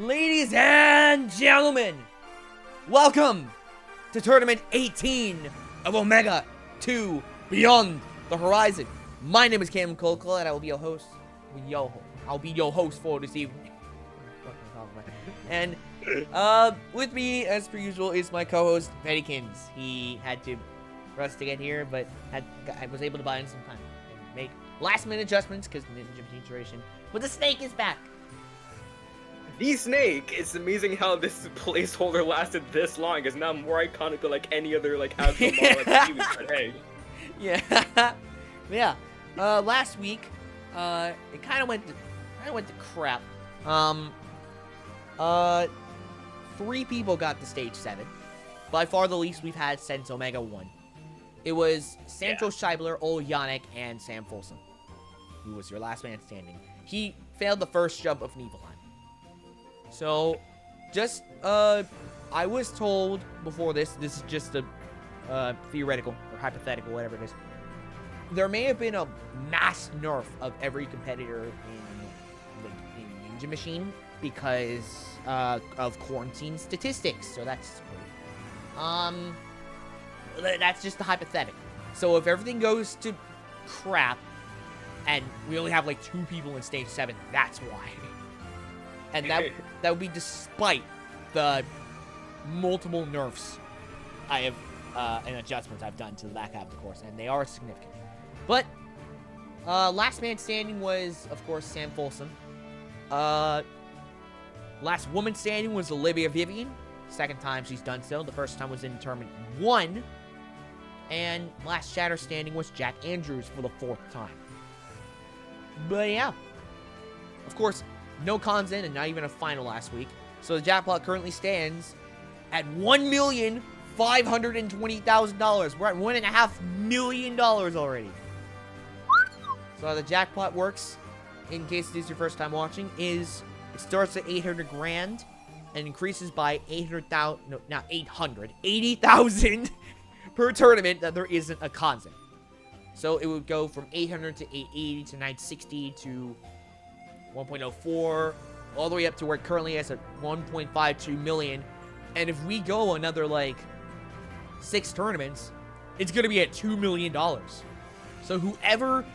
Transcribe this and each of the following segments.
Ladies and gentlemen, welcome to Tournament 18 of Omega 2 Beyond the Horizon. My name is Cam Colcol, and I will be your host. I'll be your host for this evening. And with me, as per usual, is my co-host, Pettykins. He had to rush to get here, but I was able to buy him some time and make last-minute adjustments because Ninja situation. But the snake is back. The snake! It's amazing how this placeholder lasted this long. It's now more iconic than like any other like actual model like seaweed, but hey. Yeah. Yeah. Last week, it kind of went to crap. 3 people got to stage 7. By far the least we've had since Omega 1. It was Sancho Scheibler, Ol Yannick, and Sam Folsom, who was your last man standing. He failed the first jump of Nibelheim. So, just, I was told before this is just a theoretical or hypothetical, whatever it is. There may have been a mass nerf of every competitor in Ninja Machine because of quarantine statistics. So that's just the hypothetical. So if everything goes to crap and we only have like 2 people in stage 7, that's why. And that would be despite the multiple nerfs I have and adjustments I've done to the back half of the course, and they are significant. But last man standing was, of course, Sam Folsom. Last woman standing was Olivia Vivian. Second time she's done so. The first time was in Tournament 1. And last shatter standing was Jack Andrews for the 4th time. But yeah. Of course, no cons in and not even a final last week. So the jackpot currently stands at $1,520,000. We're at $1.5 million already. So how the jackpot works, in case it is your first time watching, is it starts at 800 grand and increases by 800,000, no, not 800, 80,000 per tournament that there isn't a cons in. So it would go from 800 to 880 to 960 to 1.04, all the way up to where it currently is at 1.52 million. And if we go another, like, 6 tournaments, it's going to be at $2 million. So whoever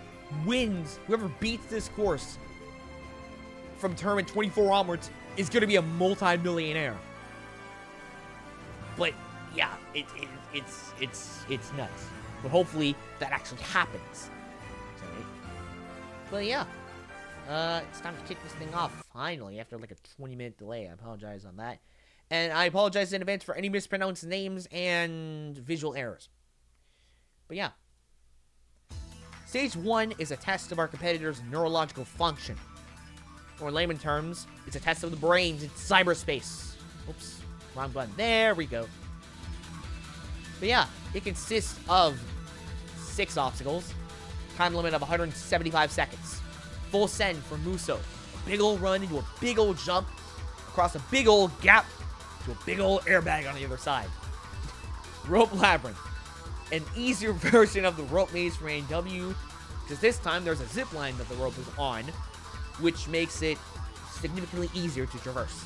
wins, whoever beats this course from tournament 24 onwards is going to be a multi-millionaire. But, yeah, it's nuts. But hopefully that actually happens. But, yeah. It's time to kick this thing off, finally, after like a 20-minute delay. I apologize on that. And I apologize in advance for any mispronounced names and visual errors. But yeah. Stage 1 is a test of our competitor's neurological function. Or in layman terms, it's a test of the brains in cyberspace. Oops, wrong button. There we go. But yeah, it consists of 6 obstacles. Time limit of 175 seconds. Full send for Muso. A big old run into a big old jump. Across a big old gap to a big old airbag on the other side. Rope Labyrinth. An easier version of the rope maze from A&W. Because this time there's a zip line that the rope is on, which makes it significantly easier to traverse.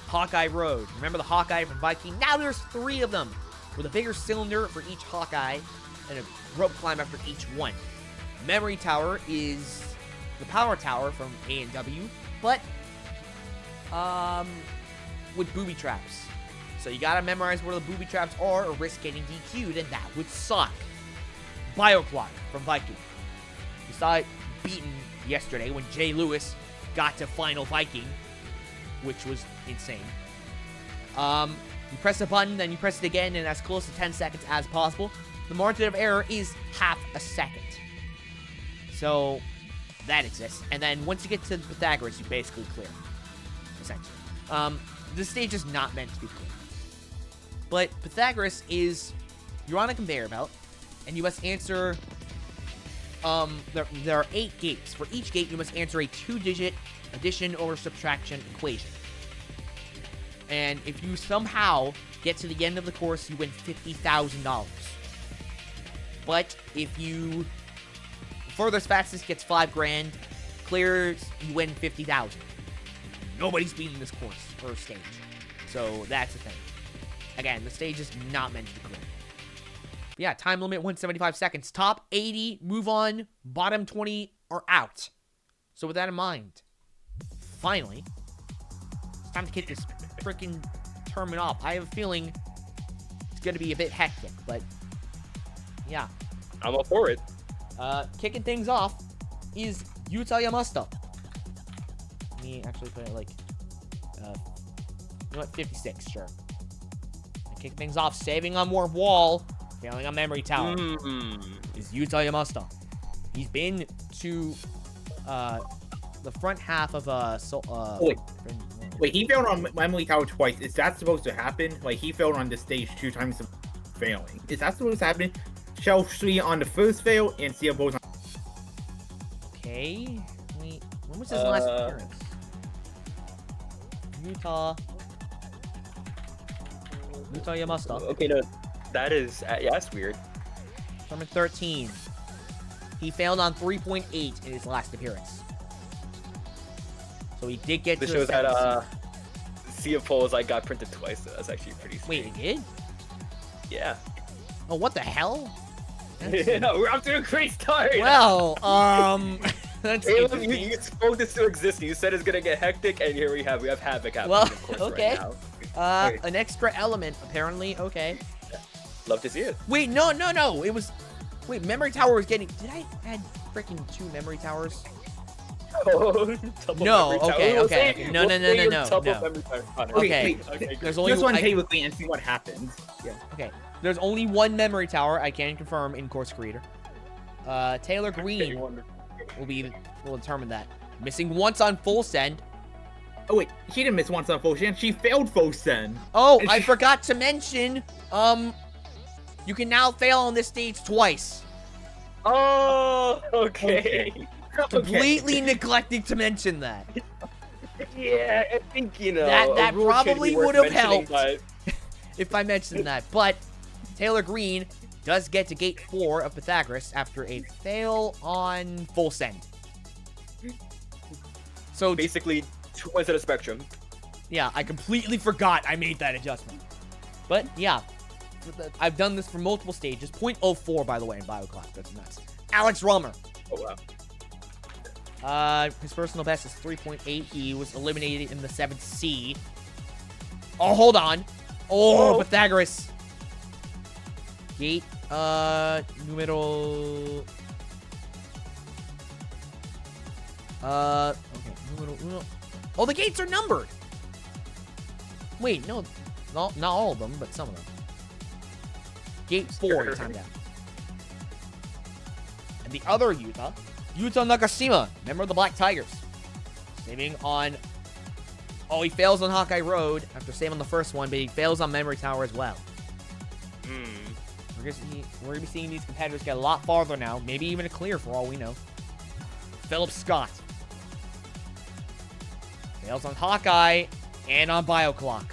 Hawkeye Road. Remember the Hawkeye from Viking? Now there's 3 of them, with a bigger cylinder for each Hawkeye and a rope climb after each one. Memory Tower is the power tower from A&W, but with booby traps. So you gotta memorize where the booby traps are or risk getting DQ'd, and that would suck. Bioclock from Viking. You saw it beaten yesterday when Jay Lewis got to Final Viking, which was insane. You press a button, then you press it again, and as close to 10 seconds as possible. The margin of error is half a second. So that exists. And then once you get to Pythagoras, you basically clear. Essentially. This stage is not meant to be clear. But Pythagoras is, you're on a conveyor belt, and you must answer, there are 8 gates. For each gate, you must answer a 2-digit addition or subtraction equation. And if you somehow get to the end of the course, you win $50,000. But if you furthest fastest gets $5 grand, clears, you win $50,000. Nobody's beating this course or stage. So that's the thing. Again, the stage is not meant to be clear. Yeah, time limit 175 seconds. Top 80, move on. Bottom 20 are out. So with that in mind, finally, it's time to kick this freaking tournament off. I have a feeling it's going to be a bit hectic, but yeah. I'm up for it. Kicking things off is Yuta Yamashita. Let me actually put it like, you know what, 56, sure. And kick things off, saving on Warp Wall, failing on Memory Tower, is Yuta Yamashita. He's been to the front half of Wait, he failed on Memory Tower twice. Is that supposed to happen? Like, he failed on the stage 2 times failing. Is that supposed to happen? Shell 3 on the first fail and Seal both on... Okay. Wait, when was his last appearance? Yuta Yamashita. Okay, no, that is yeah, that's weird. Tournament 13. He failed on 3.8 in his last appearance. So he did get This to shows the that Sea of Poles like got printed twice, so that's actually pretty sweet. Wait, he did? Yeah. Oh, what the hell? We're off to a great start. Well, that's Caleb, you spoke this to exist. You said it's gonna get hectic, and here we have Havoc happening. Well, of course, okay. Right now. An extra element, apparently. Okay. Love to see it. Wait, no. It was... Wait, Memory Tower was getting... Did I add freaking 2 Memory Towers? Oh, No, okay. No. Okay, Okay, there's only... Just one play with me and see what happens. Yeah. Okay, there's only 1 Memory Tower, I can confirm, in Course Creator. Taylor Green will determine that. Missing once on full send. Oh wait, she didn't miss once on full send. She failed full send. Oh, I forgot to mention, you can now fail on this stage twice. Oh, okay. Completely neglecting to mention that. Yeah, I think, you know, That a rule probably should be would worth have mentioning, helped. but- If I mentioned that. But Taylor Green does get to gate 4 of Pythagoras after a fail on full send. So basically 2 points at a spectrum. yeah, I completely forgot I made that adjustment. But yeah, I've done this for multiple stages. 0.04, by the way, in BioClock. That's nuts. Alex Rummer. Oh wow. His personal best is 3.8. He was eliminated in the 7th C. Oh, hold on. Oh, Pythagoras. Gate, numero... okay, numero uno. Oh, the gates are numbered! Wait, no, not all of them, but some of them. Gate 4, you timed out. And the other Yuta Nakashima, member of the Black Tigers. Saving on... Oh, he fails on Hawkeye Road after saving on the first one, but he fails on Memory Tower as well. We're going to be seeing these competitors get a lot farther now. Maybe even a clear for all we know. Philip Scott. Fails on Hawkeye and on BioClock.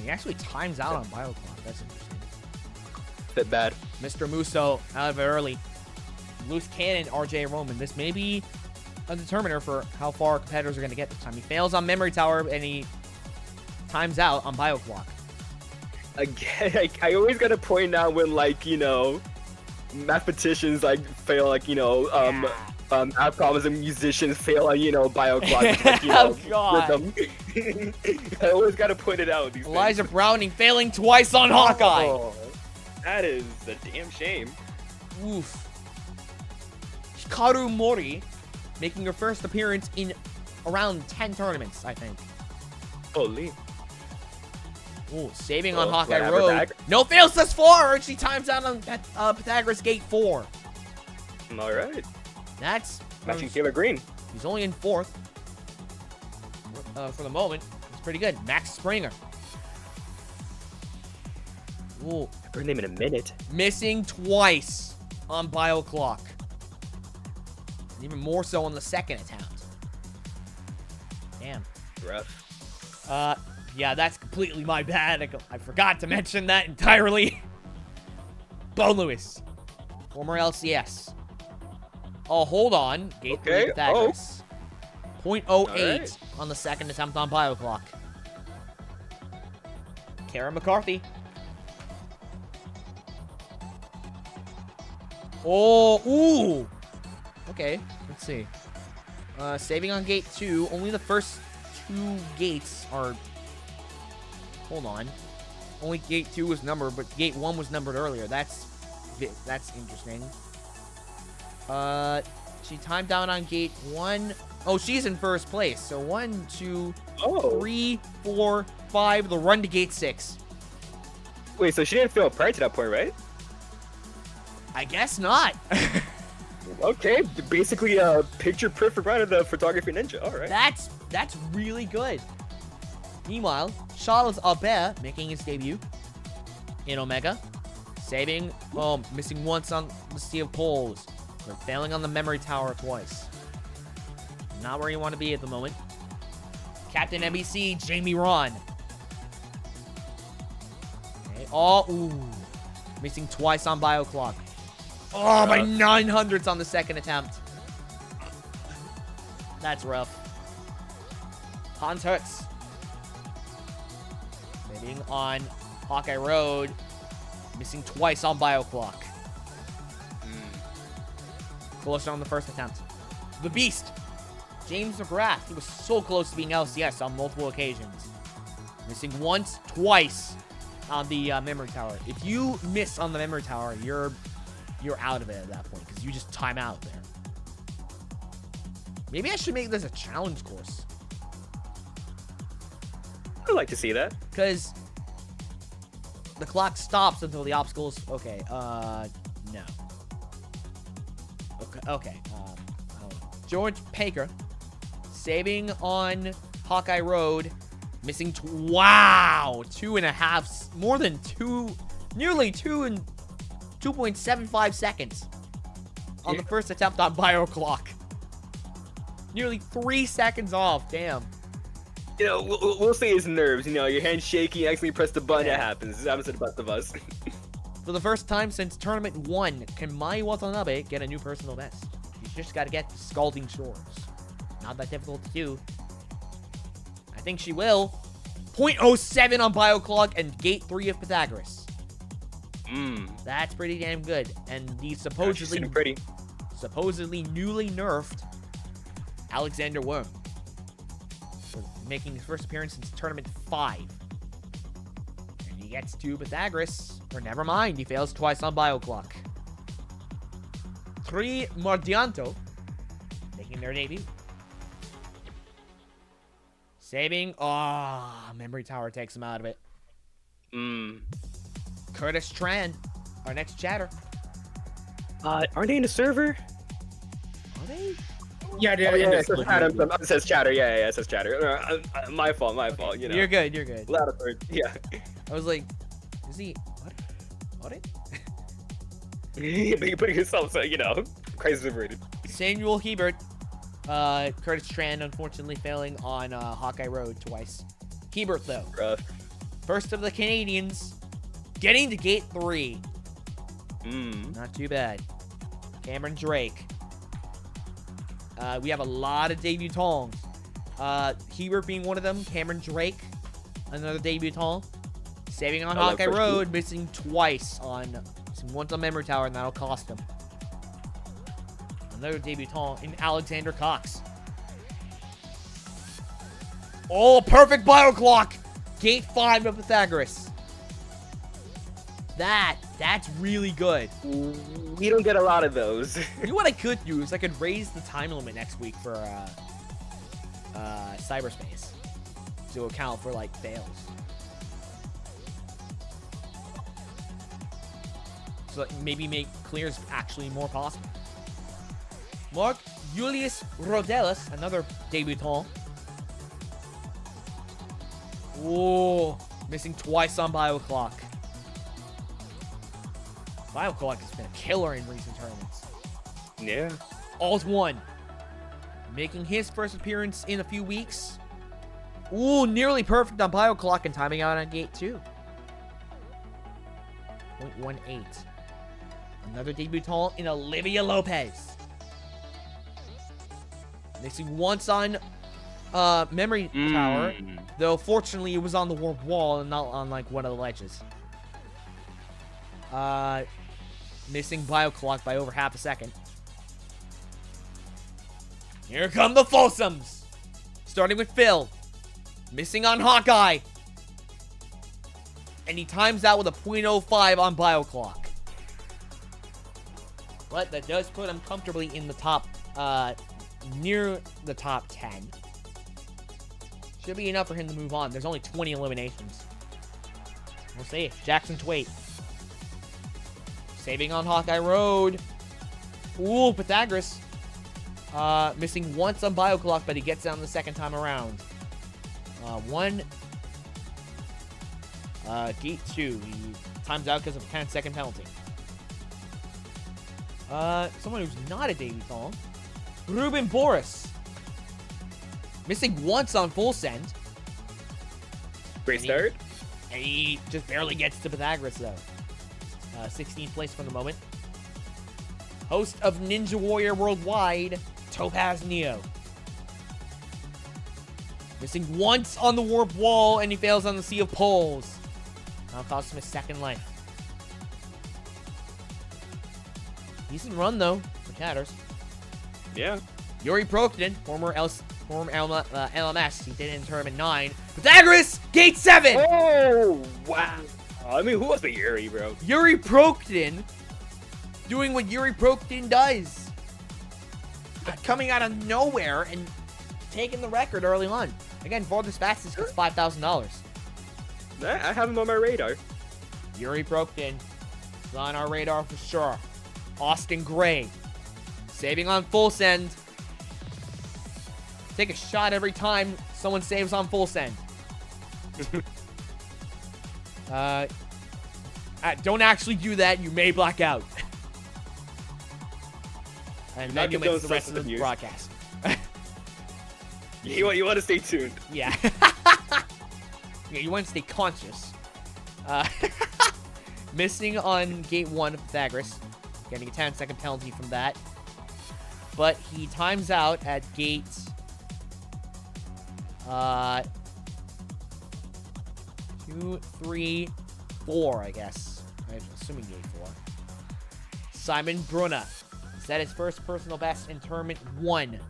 He actually times out on BioClock. That's interesting. Bit bad. Mr. Musso out of it early. Loose cannon, RJ Roman. This may be a determiner for how far competitors are going to get this time. He fails on Memory Tower and he times out on BioClock. Again, I always gotta point out when, like, you know, mathematicians like fail, like, you know, outcomes and musicians fail on, you know, BioClock. Like, you know, Oh, God. rhythm. I always gotta point it out. These Elijah things. Browning failing twice on Hawkeye. Oh, that is a damn shame. Oof. Hikaru Mori making her first appearance in around 10 tournaments, I think. Holy. Ooh, saving on Oh, Hawkeye whatever, Road. back. No fails thus far, and she times out on Pythagoras Gate 4. All right. That's... Matching Taylor Green. He's only in 4th. For the moment. It's pretty good. Max Springer. Ooh. Her name in a minute. Missing twice on BioClock. And even more so on the second attempt. Damn. Rough. Yeah, that's completely my bad. I forgot to mention that entirely. Bo Lewis. Former LCS. Oh, hold on. Gate 3 Okay, Pythagoras. .08 Alright. on the second attempt on Bio Clock. Kara McCarthy. Oh, ooh. Okay, let's see. Saving on gate 2. Only the first 2 gates are... Hold on. Only gate 2 was numbered, but gate 1 was numbered earlier. That's interesting. She timed out on gate 1. Oh, she's in first place. So 1, 2, 3, 4, 5. The run to gate 6. Wait, so she didn't fail prior to that point, right? I guess not. Okay, basically a picture perfect run of the photography ninja. All right. That's really good. Meanwhile, Charles Albert making his debut in Omega, saving, missing once on the steel poles, but failing on the memory tower twice. Not where you want to be at the moment. Captain NBC, Jamie Ron. Okay. Oh, ooh. Missing twice on Bio Clock. Oh, by 900ths on the second attempt. That's rough. Hans Hertz. Saving on Hawkeye Road. Missing twice on Bio Clock. Closer on the first attempt. The Beast. James McGrath. He was so close to being LCS on multiple occasions. Missing once, twice on the memory tower. If you miss on the memory tower, you're out of it at that point because you just time out there. Maybe I should make this a challenge course. I'd like to see that. Because the clock stops until the obstacles... Okay, no. Okay, I don't know. George Paker, saving on Hawkeye Road, missing... Wow! 2.5... More than 2... Nearly 2.75 seconds on the first attempt on Bio Clock. Nearly 3 seconds off. Damn. You know, we'll say his nerves. You know, your hand's shaky, you accidentally press the button, it happens. This happens to the best of us. For the first time since Tournament 1, can Mai Watanabe get a new personal best? She's just got to get Scalding Shores. Not that difficult to do. I think she will. .07 on Bio Clock and Gate 3 of Pythagoras. That's pretty damn good. And the supposedly newly nerfed Alexander Worm, making his first appearance since Tournament 5. And he gets to Pythagoras, or never mind, he fails twice on Bio Clock. 3 Mardianto making their debut. Saving. Memory Tower takes him out of it. Curtis Tran, our next chatter. Aren't they in the server? Are they? Yeah, It says chatter. Yeah, it says chatter. My fault. You know. You're good. Louder for it. Yeah. I was like, is he... What? But you put yourself, so, you know, crazy overrated. Samuel Hebert. Curtis Tran, unfortunately, failing on Hawkeye Road twice. Hebert, though. Rough. First of the Canadians, getting to Gate 3. Not too bad. Cameron Drake. We have a lot of debutants. Hebert being one of them. Cameron Drake, another debutant. Saving on Hawkeye Road, missing once on Memory Tower, and that'll cost him. Another debutant in Alexander Cox. Oh, perfect Bio Clock! Gate 5 of Pythagoras. That's really good. We don't get a lot of those. You know what I could do is I could raise the time limit next week for cyberspace to account for like fails. So maybe make clears actually more possible. Mark Julius Rodelis, another debutant. Whoa, missing twice on Bio Clock. Bio Clock has been a killer in recent tournaments. Yeah. Alt 1, making his first appearance in a few weeks. Ooh, nearly perfect on Bio Clock and timing out on Gate 2. 0.18. Another debutant in Olivia Lopez. Missing once on memory tower, though fortunately it was on the warp wall and not on like one of the ledges. Missing bio clock by over half a second. Here come the Folsoms! Starting with Phil. Missing on Hawkeye. And he times out with a .05 on bio clock. But that does put him comfortably in the top, near the top 10. Should be enough for him to move on. There's only 20 eliminations. We'll see. Jackson Twait. Saving on Hawkeye Road. Ooh, Pythagoras. Missing once on bio clock, but he gets down the second time around. Gate 2. He times out because of a 10-second penalty. Someone who's not a debutante. Ruben Boris. Missing once on full send. Great start. And he just barely gets to Pythagoras, though. 16th place for the moment. Host of Ninja Warrior Worldwide, Topaz Neo. Missing once on the warp wall, and he fails on the Sea of Poles. That'll cost him his second life. Decent run, though, for Tatters. Yeah. Yuri Proknin, former LMS, he did it in Tournament 9. Pythagoras, Gate 7! Oh, wow. I mean, who was the Yuri, bro? Yuri Proknin doing what Yuri Proknin does. Coming out of nowhere and taking the record early on. Again, farthest fastest gets $5,000. I have him on my radar. Yuri Proknin is on our radar for sure. Austin Gray, saving on full send. Take a shot every time someone saves on full send. Don't actually do that. You may black out. And then you miss the rest of the broadcast. You want to stay tuned. Yeah. Yeah, you want to stay conscious. Missing on Gate 1 of Pythagoras. Getting a 10-second penalty from that. But he times out at Gate... 2, 3, 4, I guess. I'm assuming Gate 4. Simon Brunner set his first personal best in Tournament 1.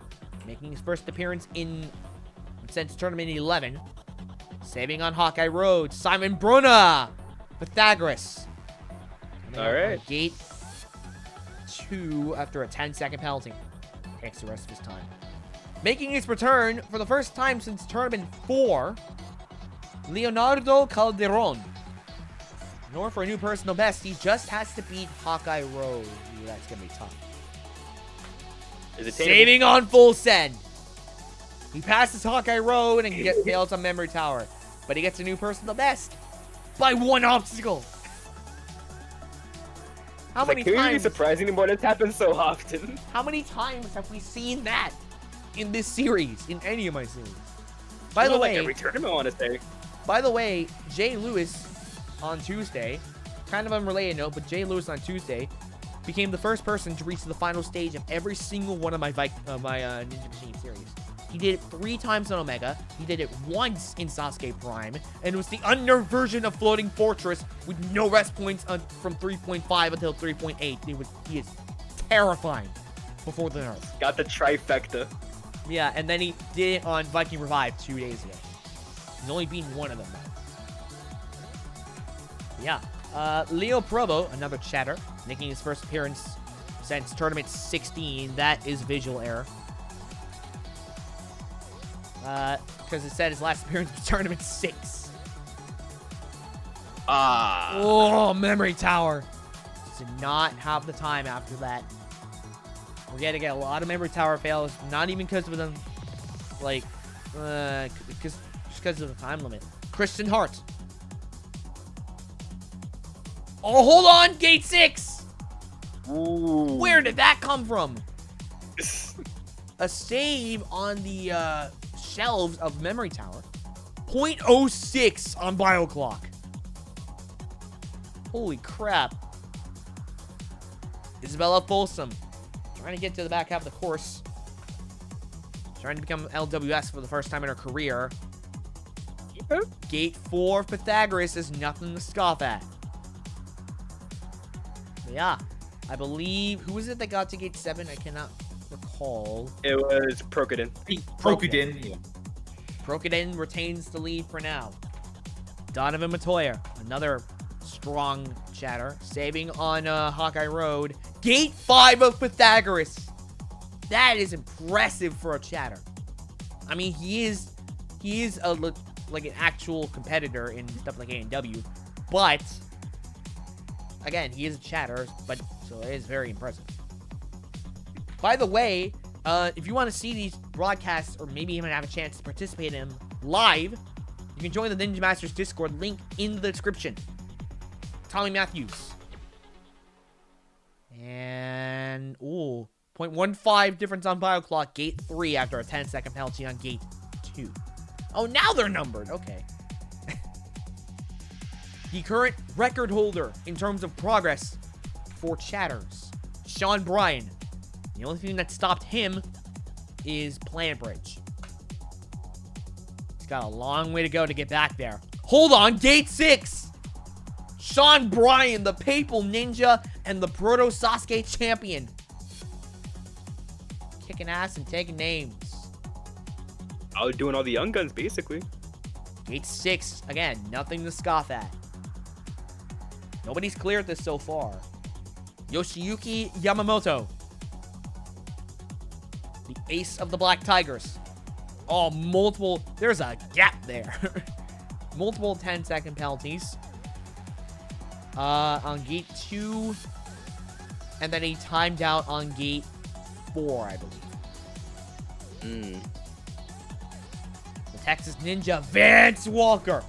Making his first appearance since Tournament 11. Saving on Hawkeye Road. Simon Brunner! Pythagoras. Alright. Gate 2 after a 10-second penalty. Takes the rest of his time. Making his return for the first time since Tournament 4, Leonardo Calderon. In order for a new personal best, he just has to beat Hawkeye Road. Ooh, that's going to be tough. Is it Saving on full send. He passes Hawkeye Road and fails on Memory Tower. But he gets a new personal best by one obstacle. How many times? Can we be surprised anymore? This happens so often. How many times have we seen that in this series? In any of my series? By the way, every tournament, I want to say. By the way, Jay Lewis on Tuesday, kind of unrelated note, but Jay Lewis on Tuesday became the first person to reach the final stage of every single one of my Ninja Machine series. He did it 3 times on Omega. He did it once in Sasuke Prime, and it was the unnerved version of Floating Fortress with no rest points from 3.5 until 3.8. He is terrifying before the nerf. Got the trifecta. Yeah, and then he did it on Viking Revive 2 days ago. He's only beaten one of them, though. Yeah. Leo Provo, another chatter, making his first appearance since Tournament 16. That is visual error. Because it said his last appearance was Tournament 6. Oh, Memory Tower. Did not have the time after that. We're gonna get a lot of Memory Tower fails, not even because of them, like, just because of the time limit. Christian Hart. Oh, hold on, Gate 6. Ooh. Where did that come from? A save on the shelves of Memory Tower. 0.06 on Bio Clock. Holy crap. Isabella Folsom trying to get to the back half of the course. Trying to become LWS for the first time in her career. Yeah. Gate 4 of Pythagoras is nothing to scoff at. But yeah, I believe... Who was it that got to Gate 7? I cannot recall. It was Prokudin. Prokudin. Yeah. Prokudin retains the lead for now. Donovan Matoya, another strong chatter, saving on Hawkeye Road. Gate 5 of Pythagoras. That is impressive for a chatter. I mean, he is like an actual competitor in stuff like A&W, but again, he is a chatter, but so it is very impressive. By the way, if you want to see these broadcasts or maybe even have a chance to participate in them live, you can join the Ninja Masters Discord, link in the description. Tommy Matthews. And, ooh, 0.15 difference on Bio Clock, Gate 3 after a 10-second penalty on Gate 2. Oh, now they're numbered. Okay. The current record holder in terms of progress for chatters, Sean Bryan. The only thing that stopped him is Plant Bridge. He's got a long way to go to get back there. Hold on, Gate 6! Sean Bryan, the Papal Ninja and the Proto Sasuke champion. Kicking ass and taking names. Outdoing all the young guns, basically. Gate 6, again, nothing to scoff at. Nobody's cleared this so far. Yoshiyuki Yamamoto. The ace of the Black Tigers. Oh, multiple... There's a gap there. Multiple 10-second penalties. On Gate 2. And then he timed out on Gate 4, I believe. The Texas Ninja, Vance Walker.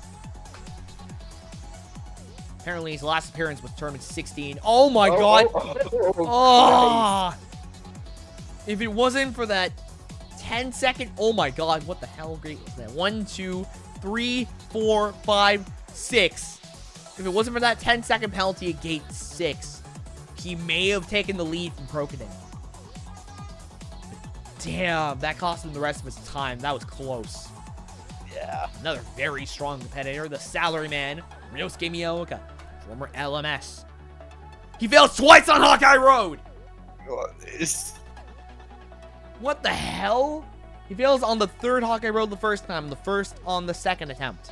Apparently, his last appearance was tournament 16. Oh my god. Nice. If it wasn't for that 10-second... Oh my god, what the hell great was that? 1, 2, 3, 4, 5, 6. If it wasn't for that 10-second penalty at Gate 6, he may have taken the lead from Prokudin. Damn, that cost him the rest of his time. That was close. Yeah. Another very strong competitor, the Salaryman, Ryosuke Miyaoka, former LMS. He failed twice on Hawkeye Road! What the hell? He fails on the third Hawkeye Road the first time, the first on the second attempt.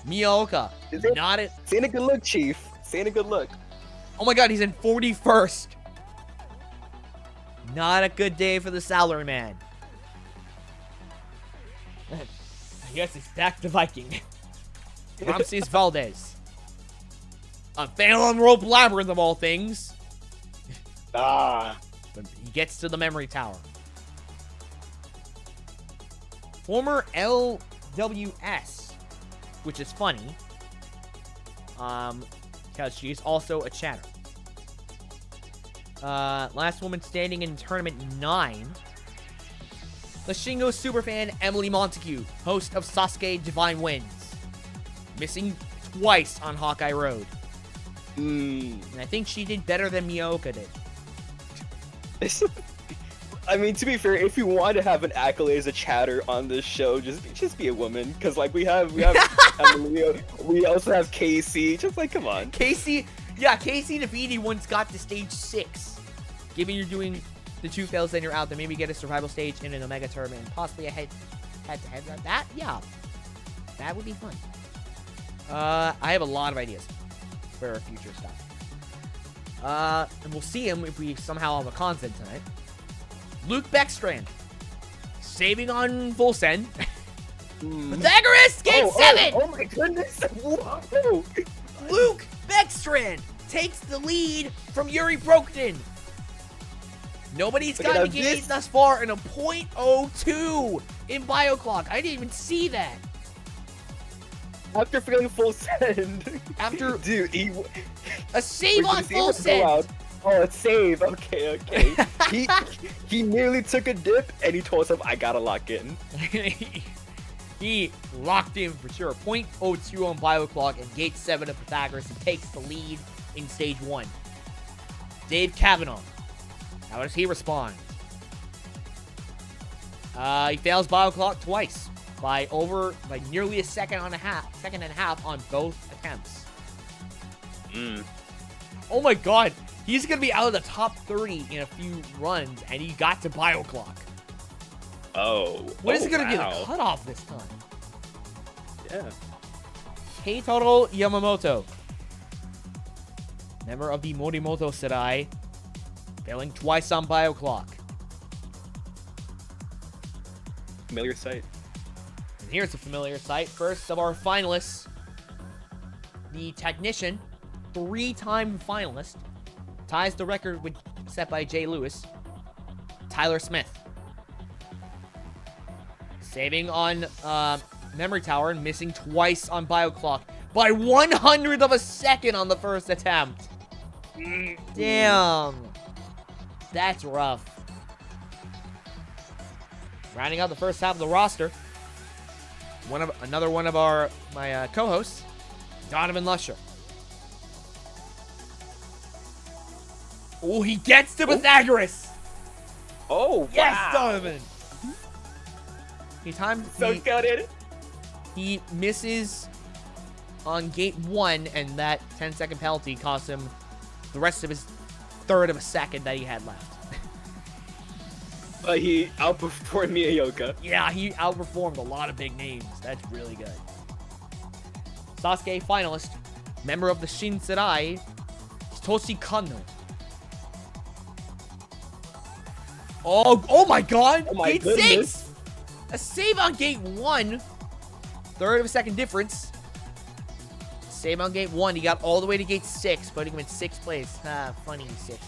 Miyaoka, not it. Saying a good look, Chief. Saying a good look. Oh my god, he's in 41st. Not a good day for the Salaryman. I guess he's back to Viking. Ramses Valdez. A fail on Rope Labyrinth of all things. Ah. But he gets to the memory tower. Former LWS, which is funny, because she's also a chatter. Last woman standing in tournament 9. The Shingo superfan Emily Montague, host of Sasuke Divine Wins. Missing twice on Hawkeye Road. And I think she did better than Miyaoka did. I mean, to be fair, if you want to have an accolade as a chatter on this show, just be a woman. Because, like, we have Emily, we also have Casey. Just, like, come on. Casey Navidi once got to stage 6. Given you're doing the 2 fails, then you're out. Then maybe get a survival stage in an Omega tournament. And possibly a head-to-head. That, yeah. That would be fun. I have a lot of ideas for future stuff. And we'll see him if we somehow have a content tonight. Luke Beckstrand. Saving on full send. Pythagoras, Gate 7! Oh my goodness! Whoa! Luke Beckstrand takes the lead from Yuri Prokudin. Nobody's gotten to Gate 8 thus far in a .02 in BioClock. I didn't even see that. After failing full send. After dude, a save on full send. Oh, it's save. Okay. he nearly took a dip and he told himself, I gotta lock in. He locked in for sure. .02 on BioClock and Gate 7 of Pythagoras and takes the lead in Stage 1. Dave Kavanaugh. How does he respond? He fails bio clock twice by nearly a second and a half on both attempts. Oh my god, he's gonna be out of the top 30 in a few runs, and he got to bio clock. Oh. What is it gonna be the cutoff this time? Yeah. Keitaro Yamamoto, member of the Morimoto Serai, failing twice on bio clock. Familiar sight. And here's a familiar sight. First of our finalists, the technician, 3-time finalist, ties the record set by Jay Lewis, Tyler Smith. Saving on Memory Tower and missing twice on bio clock by 1/100th of a second on the first attempt. Damn. That's rough. Rounding out the first half of the roster, another one of my co-hosts, Donovan Lusher. Oh, he gets to Pythagoras. Oh, Yes, wow. Donovan. So gutted. He misses on gate 1, and that 10-second penalty cost him the rest of his third of a second that he had left. But he outperformed Miyaoka. Yeah, he outperformed a lot of big names. That's really good. Sasuke finalist, member of the Shin Serai, Hitoshi Kanno. Oh my god! Oh my Gate goodness. 6! A save on gate 1. Third of a second difference. Save on gate 1. He got all the way to gate 6, putting him in 6th place. Funny 6.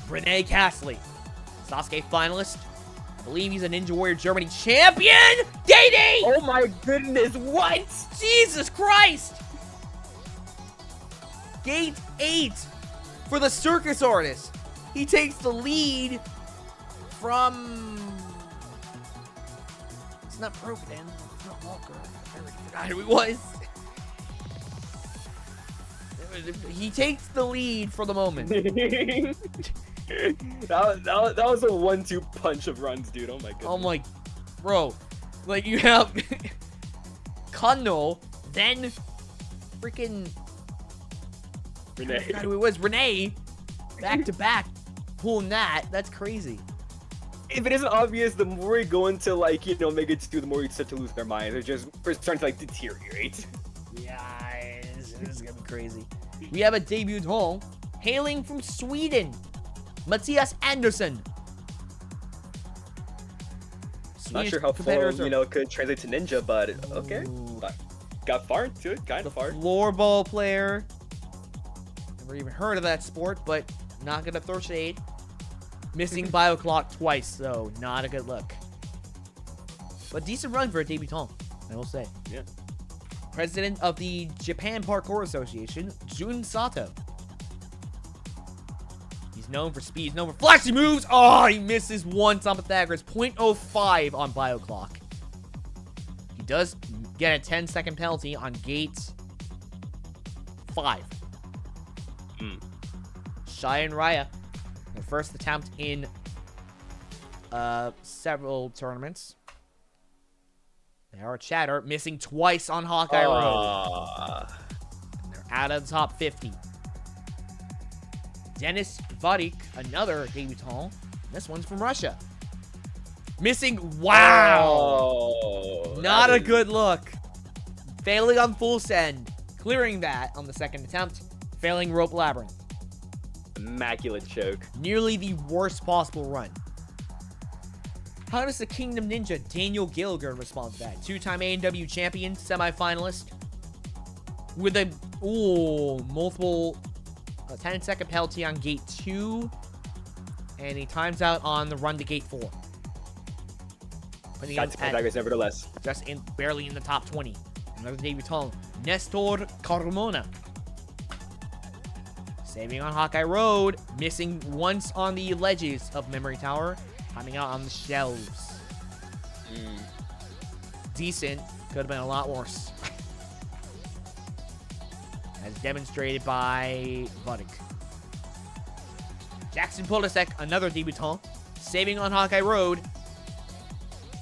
Renee Castley, Sasuke finalist. I believe he's a Ninja Warrior Germany champion. Gate 8! Oh my goodness, what? Jesus Christ! Gate 8 for the circus artist. He takes the lead from... It's not Broken. It's not Walker. I already forgot who he was. He takes the lead for the moment. that was a 1-2 punch of runs, dude. Oh my goodness. Oh my... Bro. Like, you have... Kanno, then... Freaking... Renee. I forgot who it was. Renee. Back to back. Pulling that. That's crazy. If it isn't obvious, the more we go into, like, Mega 2, the more we start to lose their minds. They're just starting to, like, deteriorate. Yeah, this is gonna be crazy. We have a debutant hailing from Sweden, Matthias Andersson. Not sure how full, could translate to ninja, but okay. Got far into it, kind of far. Floorball player. Never even heard of that sport, but not gonna throw shade. Missing bio clock twice, though. Not a good look. But decent run for a debutant, I will say. Yeah. President of the Japan Parkour Association, Jun Sato. He's known for speed. He's known for flashy moves. Oh, he misses once on Pythagoras. 0.05 on bio clock. He does get a 10-second penalty on gate 5. Shai and Raya, their first attempt in several tournaments. They are chatter, missing twice on Hawkeye Road. And they're out of the top 50. Denis Vadik, another debutant. This one's from Russia. Missing, wow! Oh, Not a good look. Failing on full send. Clearing that on the second attempt. Failing rope labyrinth. Immaculate choke. Nearly the worst possible run. How does the Kingdom Ninja Daniel Gilligan respond to that? 2-time A&W champion, semifinalist. With a multiple 10-second penalty on gate 2. And he times out on the run to gate 4. Putting Got to Pythagoras nevertheless. just barely in the top 20. Another debutant, Nestor Carmona. Saving on Hawkeye Road, missing once on the ledges of Memory Tower, coming out on the shelves. Decent, could have been a lot worse. As demonstrated by Vadik. Jackson Polisek, another debutant, saving on Hawkeye Road,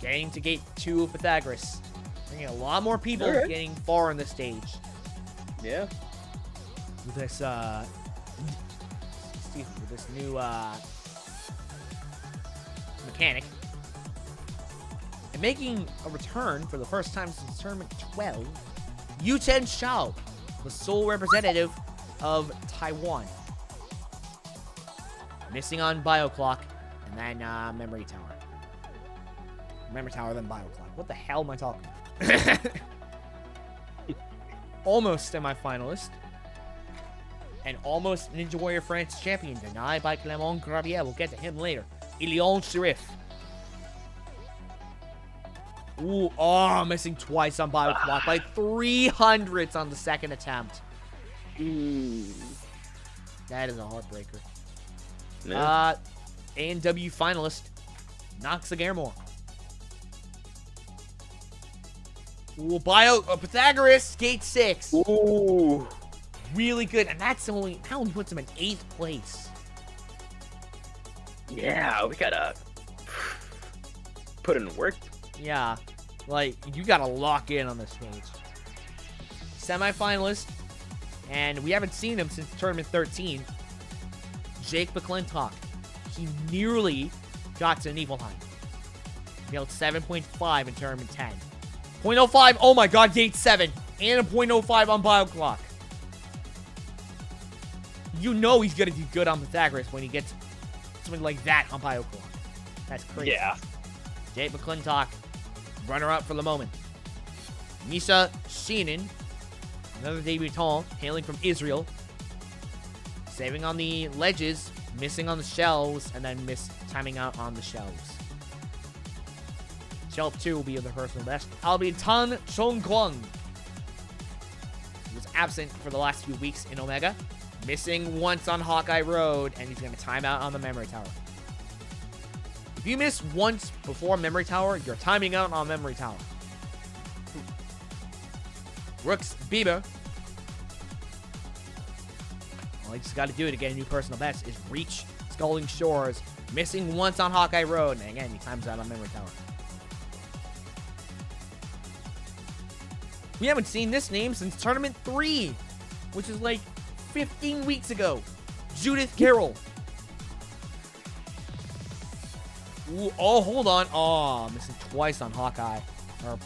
getting to gate 2 of Pythagoras. Bringing a lot more people getting far on the stage. Yeah. With this, with this new, mechanic. And making a return for the first time since Tournament 12, Yu-Chen Xiao, the sole representative of Taiwan. Missing on Bioclock, and then, Memory Tower. Memory Tower, then Bioclock. What the hell am I talking about? Almost semi-finalist. And almost Ninja Warrior France champion, denied by Clément Gravier. We'll get to him later. Ilion Sharif. Ooh, missing twice on Bioclock by 300s on the second attempt. That is a heartbreaker. Yeah. A&W finalist, Noxa Garemore. Ooh, Pythagoras, gate 6. Ooh. Really good, and that only puts him in 8th place. Yeah, we gotta put in work. Yeah, like, you gotta lock in on this stage. Semi-finalist, and we haven't seen him since Tournament 13. Jake McClintock. He nearly got to Nibelheim. Failed 7.5 in Tournament 10. 0.05, oh my god, gate 7. And a 0.05 on Bioclock. You know he's gonna do good on Pythagoras when he gets something like that on Bioclock. That's crazy. Yeah. Jake McClintock, runner-up for the moment. Misa Sheenan, another debutant, hailing from Israel. Saving on the ledges, missing on the shelves, and then timing out on the shelves. Shelf 2 will be the personal best. I'll be Tan Chongguang. He was absent for the last few weeks in Omega. Missing once on Hawkeye Road, and he's going to time out on the Memory Tower. If you miss once before Memory Tower, you're timing out on Memory Tower. Rooks Bieber. All he just got to do to get a new personal best is reach Scalding Shores. Missing once on Hawkeye Road, and again, he times out on Memory Tower. We haven't seen this name since Tournament 3, which is like 15 weeks ago. Judith Carroll. Ooh, oh, hold on. Oh, missing twice on Hawkeye. Or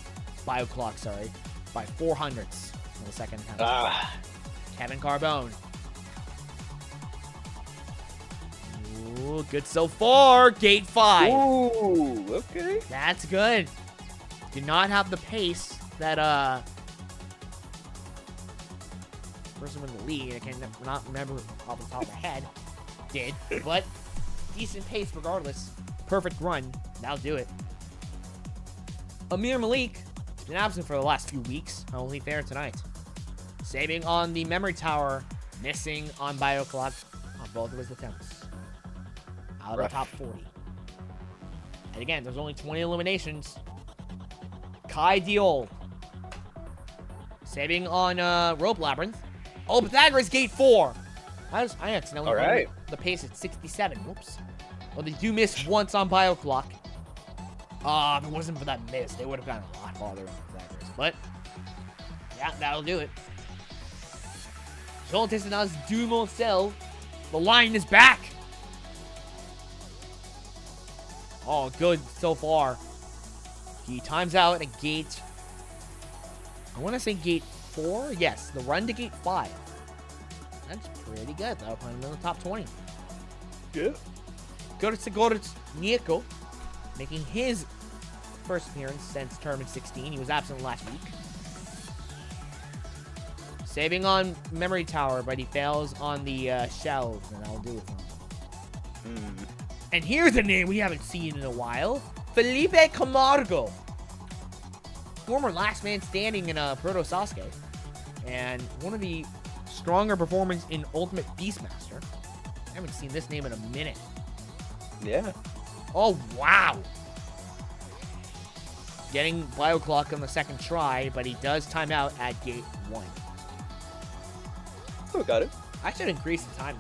Bioclock, sorry. By 400ths in the second attempt. Kevin Carbone. Ooh, good so far. Gate 5. Ooh, okay. That's good. Did not have the pace that, person in the lead, I cannot remember off the top of my head, did, but decent pace regardless. Perfect run. That'll do it. Amir Malik has been absent for the last few weeks. Only fair tonight. Saving on the Memory Tower. Missing on Bioclock on both of his attempts. Out of the top 40. And again, there's only 20 eliminations. Kai Diol. Saving on Rope Labyrinth. Oh, Pythagoras gate 4. I accidentally put the pace at 67. Whoops. Well, they do miss once on Bioclock. If it wasn't for that miss, they would have gotten a lot farther on Pythagoras. But, yeah, that'll do it. Jean Tessonaz Dumoncel. The line is back. Oh, good so far. He times out at gate... I want to say gate 4? Yes, the run to gate 5. That's pretty good. That'll put him in the top 20. Yeah. Gortz Nieko, making his first appearance since Tournament 16. He was absent last week. Saving on Memory Tower, but he fails on the shelves, and that'll do it for him. And here's a name we haven't seen in a while. Felipe Camargo. Former last man standing in Proto Sasuke. And one of the stronger performers in Ultimate Beastmaster. I haven't seen this name in a minute. Yeah. Oh, wow. Getting Bioclock on the second try, but he does time out at gate 1. Oh, got it. I should increase the time.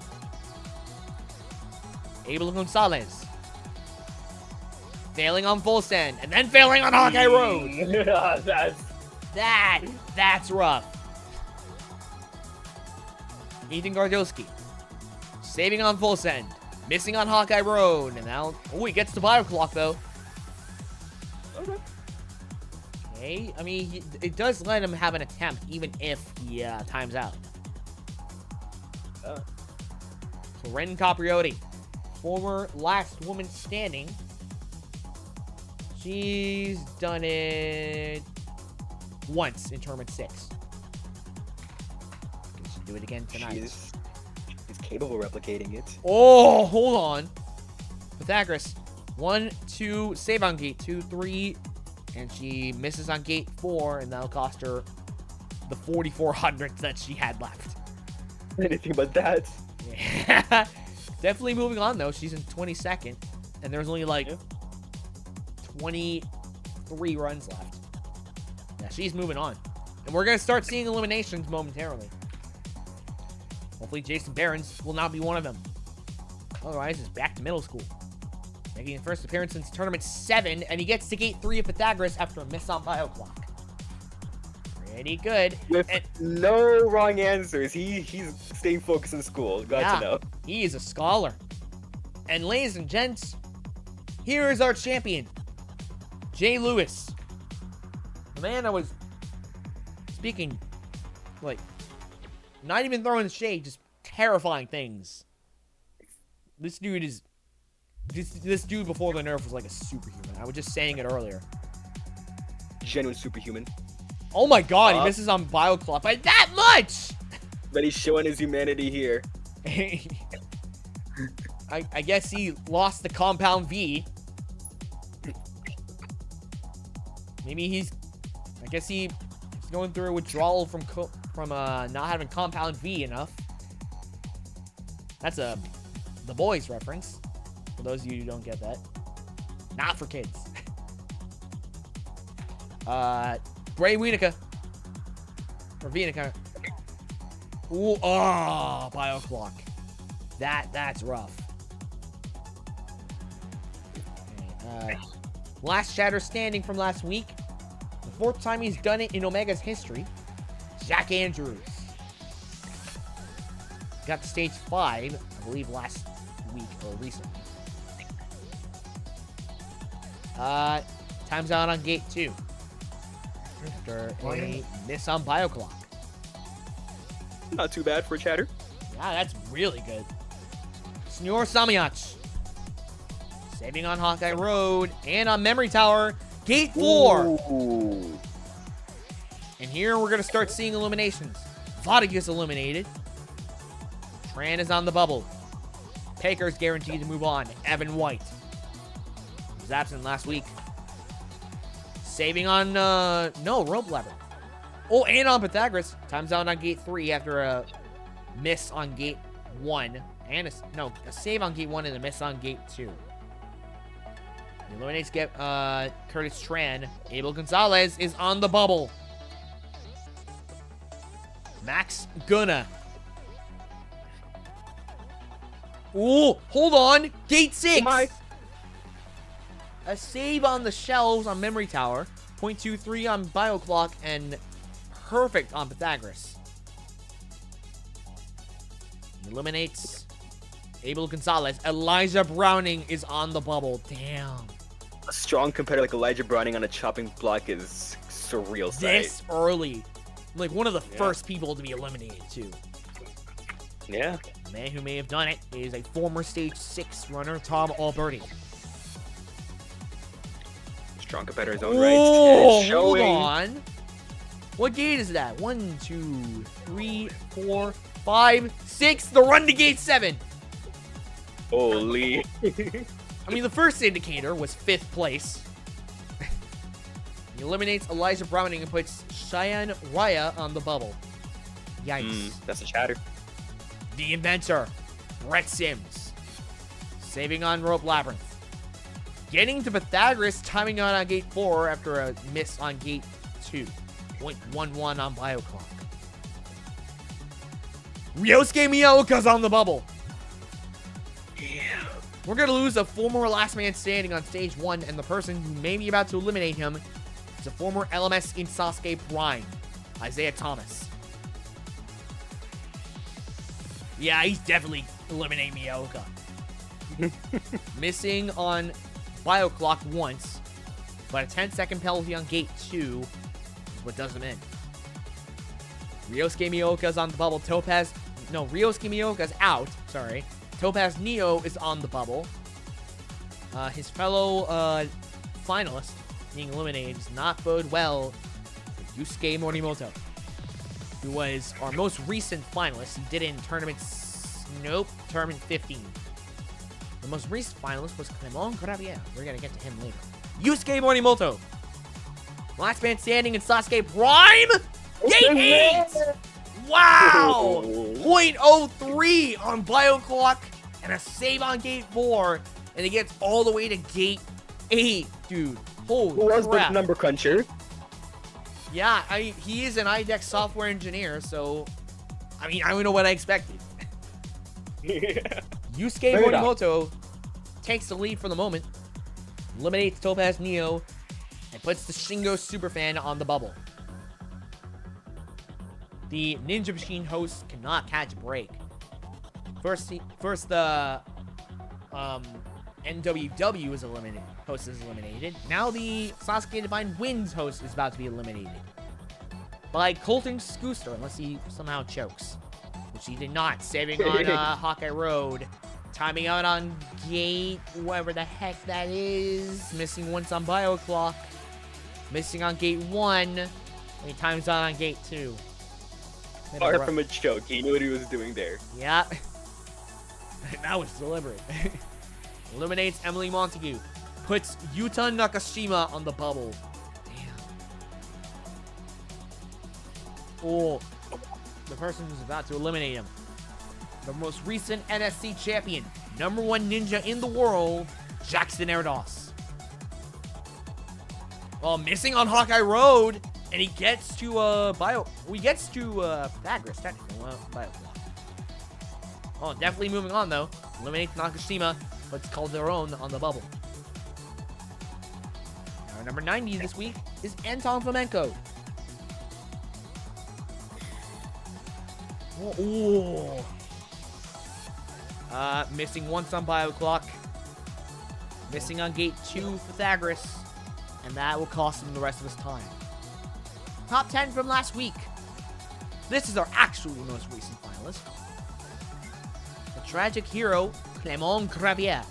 Abel Gonzalez. failing on full send, and then failing on Hawkeye Road. That's rough. Ethan Gardowski, saving on full send, missing on Hawkeye Road, and now, oh, he gets the bio clock though. Okay, I mean, it does let him have an attempt, even if he times out. Corinne Capriotti, former last woman standing. She's done it once in tournament 6. Can she do it again tonight? She's capable of replicating it. Oh, hold on. Pythagoras, 1, 2, save on gate 2, 3, and she misses on gate 4, and that'll cost her the 4,400 that she had left. Anything but that. Yeah. Definitely moving on, though. She's in 22nd, and there's only like 23 runs left. Yeah, she's moving on. And we're going to start seeing eliminations momentarily. Hopefully Jason Barons will not be one of them. Otherwise, it's back to middle school. Making his first appearance since tournament 7, and he gets to gate 3 of Pythagoras after a miss on bio clock. Pretty good. With no wrong answers. He's staying focused in school. Glad to know. He is a scholar. And ladies and gents, here is our champion, Jay Lewis. The man I was speaking, like, not even throwing shade, just terrifying things. This dude is... This dude before the nerf was like a superhuman. I was just saying it earlier. Genuine superhuman. Oh my god, he misses on Bioclop by that much! But he's showing his humanity here. I guess he lost the compound V. Maybe he's... I guess he's going through a withdrawal from not having compound V enough. That's a The Boys reference. For those of you who don't get that. Not for kids. Bray Wienica. Or Wienica. Ooh, bio clock. That's rough. Okay, last shatter standing from last week. The 4th time he's done it in Omega's history. Jack Andrews. Got to stage 5, I believe last week or recently. Times out on gate 2. After a miss on bio clock. Not too bad for a chatter. Yeah, that's really good. Senor Samyach. Saving on Hawkeye Road and on Memory Tower. Gate 4. Ooh. And here we're going to start seeing eliminations. Vada gets eliminated. Tran is on the bubble. Paker's guaranteed to move on. Evan White. He was absent last week. Saving on, no, Rope Lever. Oh, and on Pythagoras. Times out on gate 3 after a miss on gate 1. And a save on gate 1 and a miss on gate 2. He eliminates Curtis Tran. Abel Gonzalez is on the bubble. Max Gunna. Ooh, hold on. Gate 6. Oh A save on the shelves on Memory Tower. 0.23 on Bioclock. And perfect on Pythagoras. He eliminates Abel Gonzalez. Elijah Browning is on the bubble. Damn. A strong competitor like Elijah Browning on a chopping block is surreal sight. This early. Like one of the first people to be eliminated, too. Yeah. The man who may have done it is a former stage 6 runner, Tom Alberti. Strong competitor in his own right. Oh, And hold showing... on. What gate is that? 1, 2, 3, 4, 5, 6. The run to gate 7. Holy. I mean, the first indicator was 5th place. He eliminates Elijah Browning and puts Cheyenne Raya on the bubble. Yikes. That's a chatter. The Inventor, Brett Sims. Saving on Rope Labyrinth. Getting to Pythagoras, timing out on gate 4 after a miss on gate 2. 0.11 on Bioclock. Ryosuke Miyaoka's on the bubble. Yeah. We're going to lose a former last man standing on stage 1, and the person who may be about to eliminate him is a former LMS in Sasuke Prime, Isaiah Thomas. Yeah, he's definitely eliminating Miyoka. Missing on Bio Clock once, but a 10-second penalty on Gate 2 is what does him in. Ryosuke Miyoka's on the bubble. Ryosuke Miyoka's out. Sorry. Topaz Neo is on the bubble. His fellow finalist being eliminated does not bode well for Yusuke Morimoto, who was our most recent finalist. He did it in tournament 15. The most recent finalist was Clemon Gravier. We're going to get to him later. Yusuke Morimoto. Last man standing in Sasuke Prime. Gate 8! Wow! 0.03 on Bio Clock and a save on Gate 4. And it gets all the way to Gate 8, dude. Holy Who was crap. the number cruncher? Yeah, he is an IDEX software engineer, so... I don't know what I expected. Yusuke Morimoto takes the lead for the moment, eliminates Topaz Neo, and puts the Shingo Superfan on the bubble. The Ninja Machine host cannot catch a break. First the NWW is eliminated. Host is eliminated. Now the Sasuke Divine Winds host is about to be eliminated by Colton Scooster, unless he somehow chokes, which he did not. Saving on Hawkeye Road, timing out on Gate, whatever the heck that is. Missing once on Bio Clock. Missing on Gate 1. And he times out on Gate 2. Far from a choke. He knew what he was doing there. Yeah. That was deliberate. Eliminates Emily Montague. Puts Yuta Nakashima on the bubble. Damn. Oh. The person who's about to eliminate him. The most recent NSC champion. #1 ninja in the world. Jackson Erdos. Well, missing on Hawkeye Road. And he gets to, Pythagoras, technically. Bio Clock. Oh, definitely moving on, though. Eliminates Nakashima, but it's Calderon on the bubble. Our number 90 this week is Anton Flamenco. Oh. Missing once on Bio Clock. Missing on Gate 2, Pythagoras. And that will cost him the rest of his time. Top 10 from last week. This is our actual most recent finalist. The tragic hero, Clemon Gravier.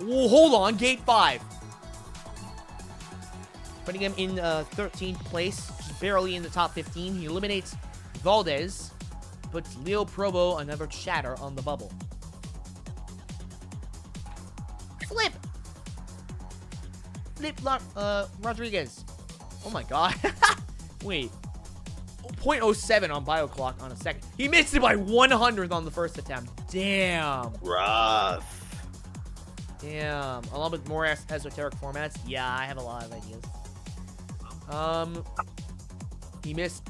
Oh, hold on, Gate 5. Putting him in 13th place, just barely in the top 15. He eliminates Valdez, puts Leo Provo, another chatter, on the bubble. Flip Rodriguez. Oh my god. Wait. 0.07 on Bio Clock on a second. He missed it by 100th on the first attempt. Damn. Rough. Damn. A little bit more esoteric formats. Yeah, I have a lot of ideas. He missed.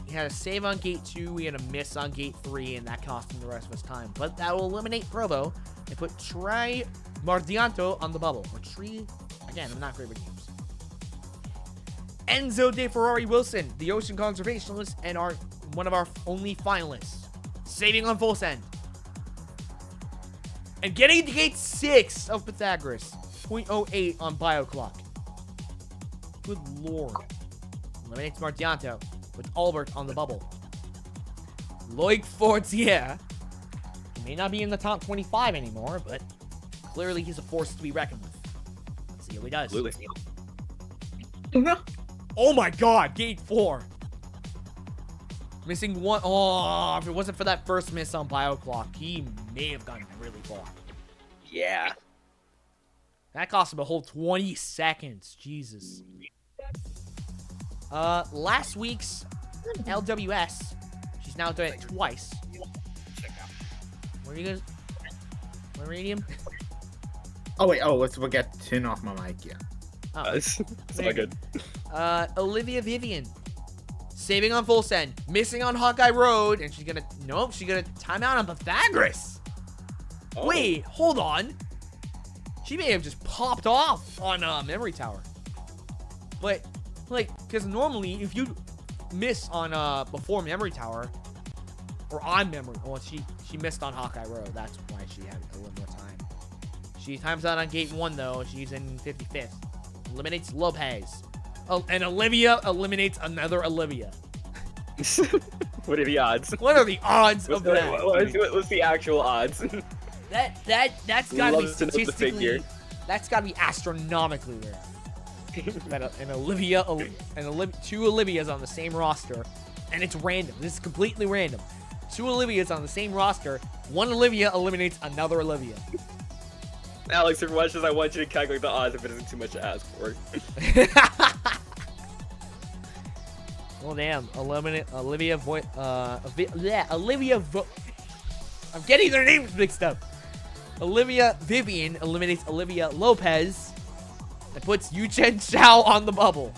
He had a save on Gate 2. He had a miss on Gate 3, and that cost him the rest of his time. But that will eliminate Provo and put Tri Mardianto on the bubble. Or Tree. Again, I'm not great with names. Enzo De Ferrari Wilson, the ocean conservationist, and one of our only finalists. Saving on full send. And getting to Gate 6 of Pythagoras. 0.08 on Bio Clock. Good lord. Eliminates Mardianto with Albert on the bubble. Loic Fortier. He may not be in the top 25 anymore, but clearly he's a force to be reckoned with. Let's see how he does. Oh my god, Gate 4. Missing one. Oh, if it wasn't for that first miss on Bio Clock, he may have gone really far. Yeah. That cost him a whole 20 seconds. Jesus. Last week's LWS, she's now done it twice. Where are you guys? Where are you? Oh wait, let's forget to turn off my mic, yeah. Oh, It's not good. Olivia Vivian. Saving on full send. Missing on Hawkeye Road. And she's gonna... Nope, she's gonna time out on Pythagoras. Oh. Wait, hold on. She may have just popped off on Memory Tower. But, like, because normally if you miss on before Memory Tower, or on Memory... Well, she missed on Hawkeye Road. That's why she had a little more time. She times out on Gate 1, though. She's in 55th. Eliminates Lopez. Oh, and Olivia eliminates another Olivia. What are the odds? What are the odds of that? What's the actual odds? That's gotta be Love to know the statistically... figure. That's gotta be astronomically rare. That an Olivia, two Olivias on the same roster, and it's random. This is completely random. Two Olivias on the same roster. One Olivia eliminates another Olivia. Alex, if you watch this, I want you to calculate the odds if it isn't too much to ask for. Well, damn. Olivia I'm getting their names mixed up. Olivia Vivian eliminates Olivia Lopez and puts Yu-Chen Zhao on the bubble.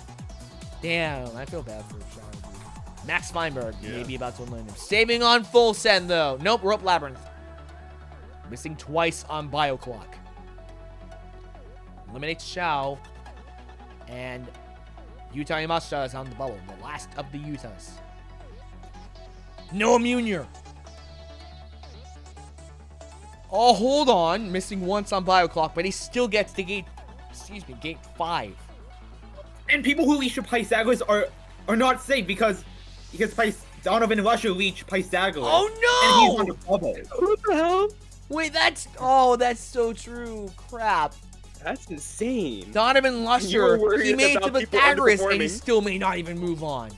Damn, I feel bad for Zhao. Max Feinberg may be about to eliminate him. Saving on full send, though. Nope, Rope Labyrinth. Missing twice on Bioclock. Eliminates Xiao. And Yuta Yamashita is on the bubble. The last of the Yutas. Noah Munier. Oh, hold on. Missing once on Bioclock, but he still gets to gate 5. And people who leech Pythagoras are not safe because Donovan and Russia leech Pythagoras. Oh, And he's no! on the bubble. What the hell? Wait, that's so true. Crap. That's insane. Donovan You were Lusher, worried he made it to about people Pythagoras, and he underperforming. still may not even move on.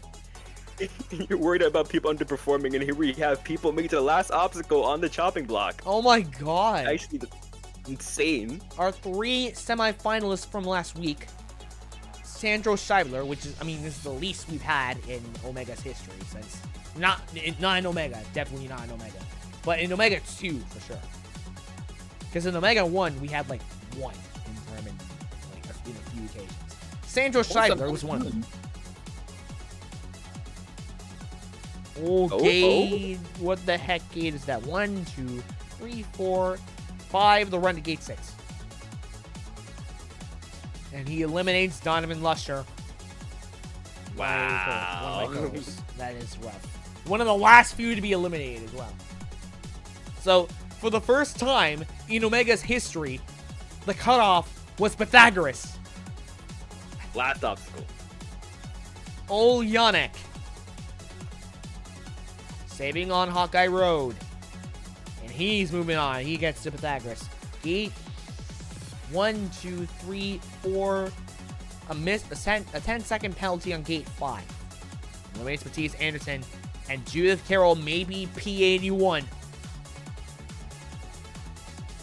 You're worried about people underperforming, and here we have people make it to the last obstacle on the chopping block. Oh my god. Actually, that's insane. Our 3 semifinalists from last week. Sandro Scheibler, which is, this is the least we've had in Omega's history since... Not in Omega, definitely not in Omega. But in Omega 2, for sure. Because in Omega 1, we had, 1 in tournament, in a few occasions. Sandro Scheibler was one of them. Gate... What the heck gate is that? 1, 2, 3, 4, 5. The run to gate 6. And he eliminates Donovan Lusher. Wow. One of my co-hosts. That is rough. One of the last few to be eliminated as well. So, for the first time in Omega's history, the cutoff was Pythagoras. Last obstacle. Olyanek. Saving on Hawkeye Road. And he's moving on. He gets to Pythagoras. Gate 1, 2, 3, 4. A 10-second penalty on Gate 5. Eliminates Matisse Anderson. And Judith Carroll may be P81.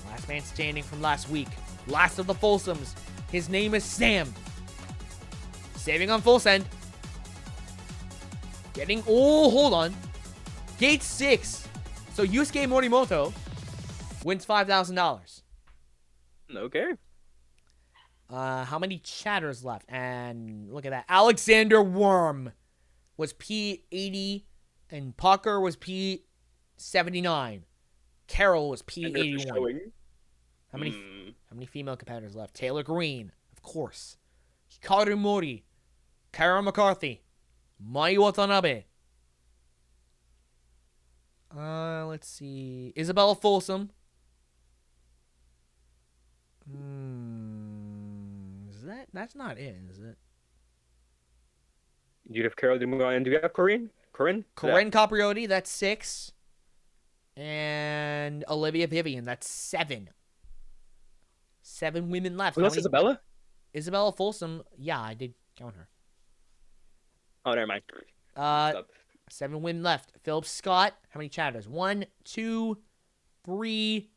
Last man standing from last week. Last of the Folsoms. His name is Sam. Saving on full send. Getting... Oh, hold on. Gate 6. So Yusuke Morimoto wins $5,000. Okay. How many chatters left? And look at that. Alexander Worm was P80 and Pucker was P79. Carroll was P81. How many female competitors left? Taylor Green, of course. Hikaru Mori, Kara McCarthy, Mai Watanabe. Let's see. Isabella Folsom. That's not it, is it? Do you have Carol Dumont and do you have Corinne? Corinne Capriotti, that's 6. And Olivia Vivian, that's 7. 7 women left. Who else is Isabella? Isabella Folsom, yeah, I did count her. Oh, never mind. 7 women left. Philip Scott, how many chatters? 1, 2, 3,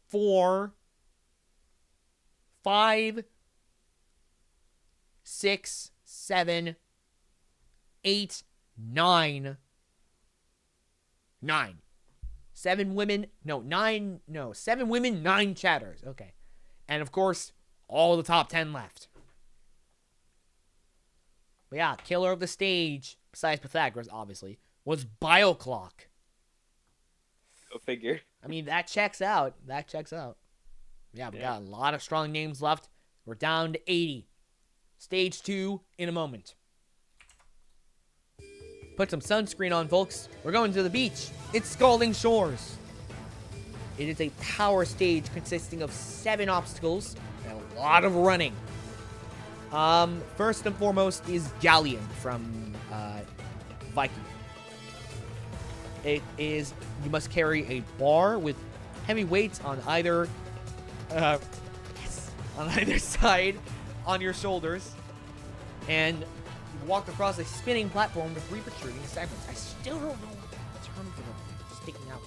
4, 5, 6, 7, 8, 9. 9. 7 women. No, 9. No, 7 women, 9 chatters. Okay. And of course, all the top 10 left. But yeah, killer of the stage, besides Pythagoras, obviously, was Bioclock. Go figure. I mean, that checks out. That checks out. Yeah, we got a lot of strong names left. We're down to 80. Stage 2 in a moment. Put some sunscreen on, folks. We're going to the beach. It's Scalding Shores. It is a power stage consisting of 7 obstacles and a lot of running. First and foremost is Galleon from Viking. It is, you must carry a bar with heavy weights on either side on your shoulders, and you walk across a spinning platform with 3 protruding segments. I still don't know the term for the sticking out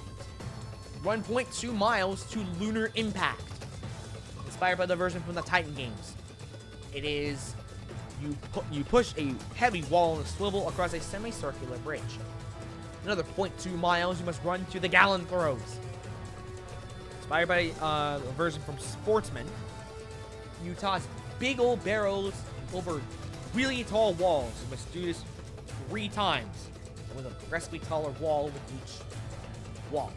ones. 1.2 miles to Lunar Impact, inspired by the version from the Titan games. It is, you push a heavy wall and a swivel across a semicircular bridge. Another 0.2 miles, you must run to the Gallon Throws. Inspired by a version from Sportsman, you toss big old barrels over really tall walls. You must do this 3 times with a progressively taller wall with each wall,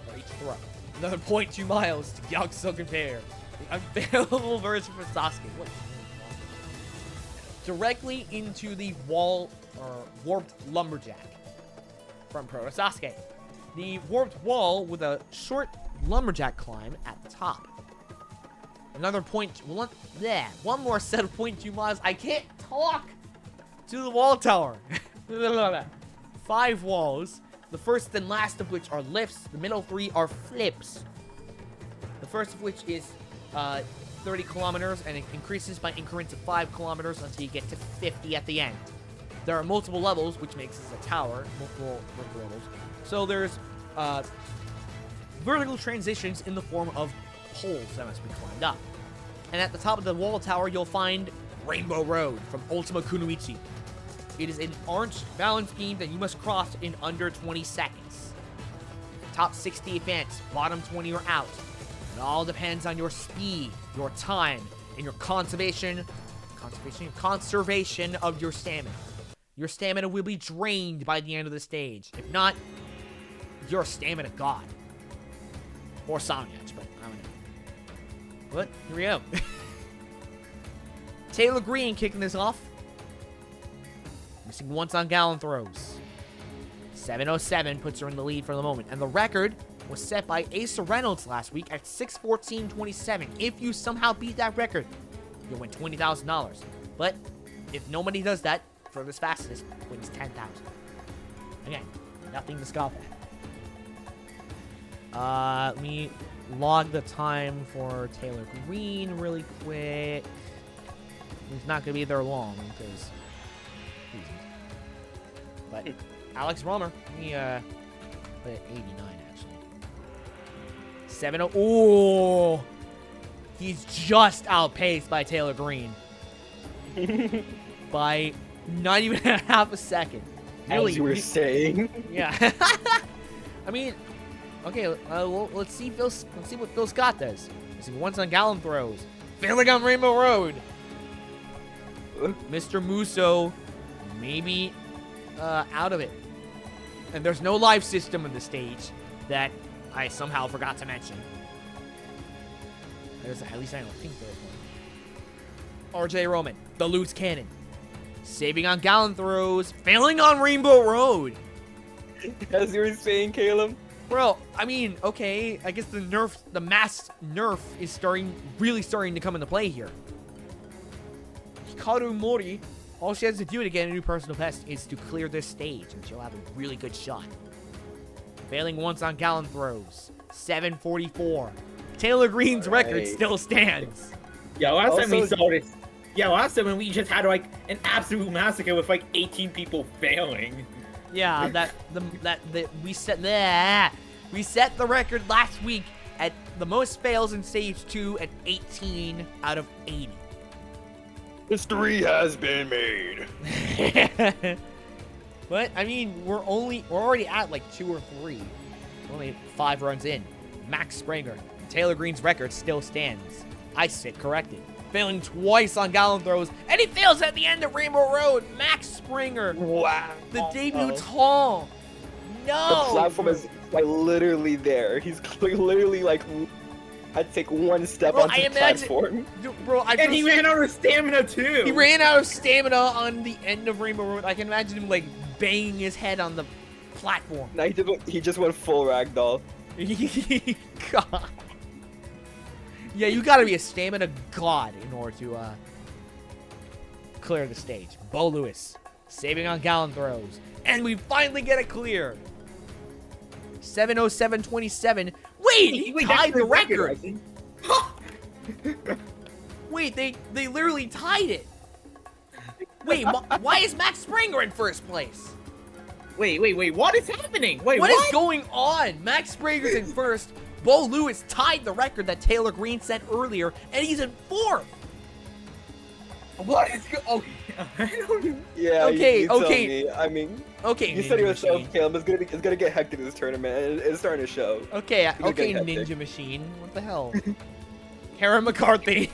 or each throw. Another 0.2 miles to Gyeongseok Bear, the unavailable version for Sasuke. What? Directly into the wall, or warped lumberjack from Proto Sasuke. The warped wall with a short lumberjack climb at the top. Another one more set of 0.2 miles. I can't talk to the wall tower. 5 walls. The first and last of which are lifts. The middle 3 are flips. The first of which is 30 kilometers, and it increases by increments of 5 kilometers until you get to 50 at the end. There are multiple levels, which makes this a tower, multiple levels. So there's vertical transitions in the form of poles that must be climbed up. And at the top of the wall tower, you'll find Rainbow Road from Ultima Kunoichi. It is an arched balance beam that you must cross in under 20 seconds. Top 60 advance, bottom 20 are out. It all depends on your speed, your time, and your conservation of your stamina. Your stamina will be drained by the end of the stage. If not, you're a stamina god. Or Somniacs, but I don't know. But here we go. Taylor Green kicking this off. Missing once on Gallon Throws. 7:07 puts her in the lead for the moment. And the record was set by Asa Reynolds last week at 6:14.27. If you somehow beat that record, you'll win $20,000. But if nobody does that, for this fastest wins $10,000. Again, nothing to scoff at. Let me log the time for Taylor Green really quick. He's not gonna be there long because reasons. But Alex Romer, he put at 89 actually. 7:0. Oh, he's just outpaced by Taylor Green by not even half a second. Really, as you were saying. Yeah. I mean, okay. Let's see what Phil Scott does. Let's see once on Gallon Throws, failing on Rainbow Road. Mr. Musso, maybe out of it. And there's no live system in the stage that I somehow forgot to mention. At least I don't think there's one. RJ Roman, the loose cannon. Saving on Gallon Throws, failing on Rainbow Road. As you were saying, Caleb. Bro, I mean, okay, I guess the mass nerf is really starting to come into play here. Hikaru Mori, all she has to do to get a new personal best is to clear this stage, and she'll have a really good shot. Failing once on Gallon Throws, 7:44. Taylor Green's record still stands. Yeah, last time we saw this. Yeah, last time we just had like an absolute massacre with like 18 people failing. Yeah, we set the record last week at the most fails in stage 2 at 18 out of 80. History has been made. But I mean, we're already at like 2 or 3. We're only 5 runs in. Max Springer, Taylor Green's record still stands. I sit corrected. failing twice on gallon throws, and he fails at the end of Rainbow Road. Max Springer, Wow. the debutant. The No. platform is like literally there. He's literally like had to take one step Bro, onto I the imagine- platform. Bro, And he ran out of stamina too. He ran out of stamina on the end of Rainbow Road. I can imagine him like banging his head on the platform. Now he just went full ragdoll. God. Yeah, you gotta be a stamina god in order to clear the stage. Bo Lewis saving on gallon throws, and we finally get it clear. 7:07:27. Wait, he Wait, tied that's the I record. think. Wait, they literally tied it. Wait, why is Max Springer in first place? Wait, what is happening? Wait, What is going on? Max Springer's in first. Bo Lewis tied the record that Taylor Green set earlier, and he's in fourth. What is okay? I don't know. Yeah. Okay, you tell okay. me. I mean, Okay, you said Ninja yourself, Machine. Caleb. It's gonna get hectic this tournament. It's starting to show. Okay, It's okay, getting hectic. Ninja Machine. What the hell? Karen McCarthy.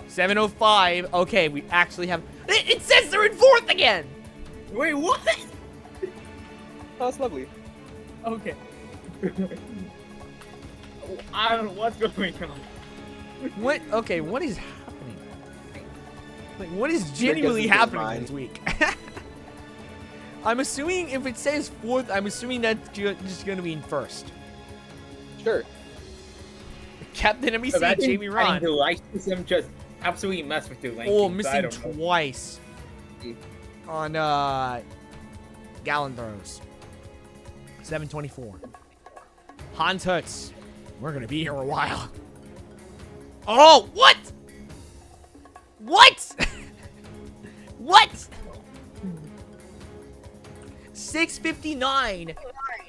7:05. Okay, we actually have. It says they're in fourth again. Wait, what? Oh, that's lovely. Okay. I don't know what's going on. What? Okay, what is happening? Like, what is genuinely guess it's happening mine. this week? I'm assuming if it says fourth, I'm assuming that's just gonna be in first. Sure. Captain NBC, Imagine Jamie Ron. trying to license him just absolutely mess with your rankings. Oh, I missing don't know. twice on gallon throws. 7:24. Hans Hertz. We're gonna be here a while. Oh, what? What? What? 6:59,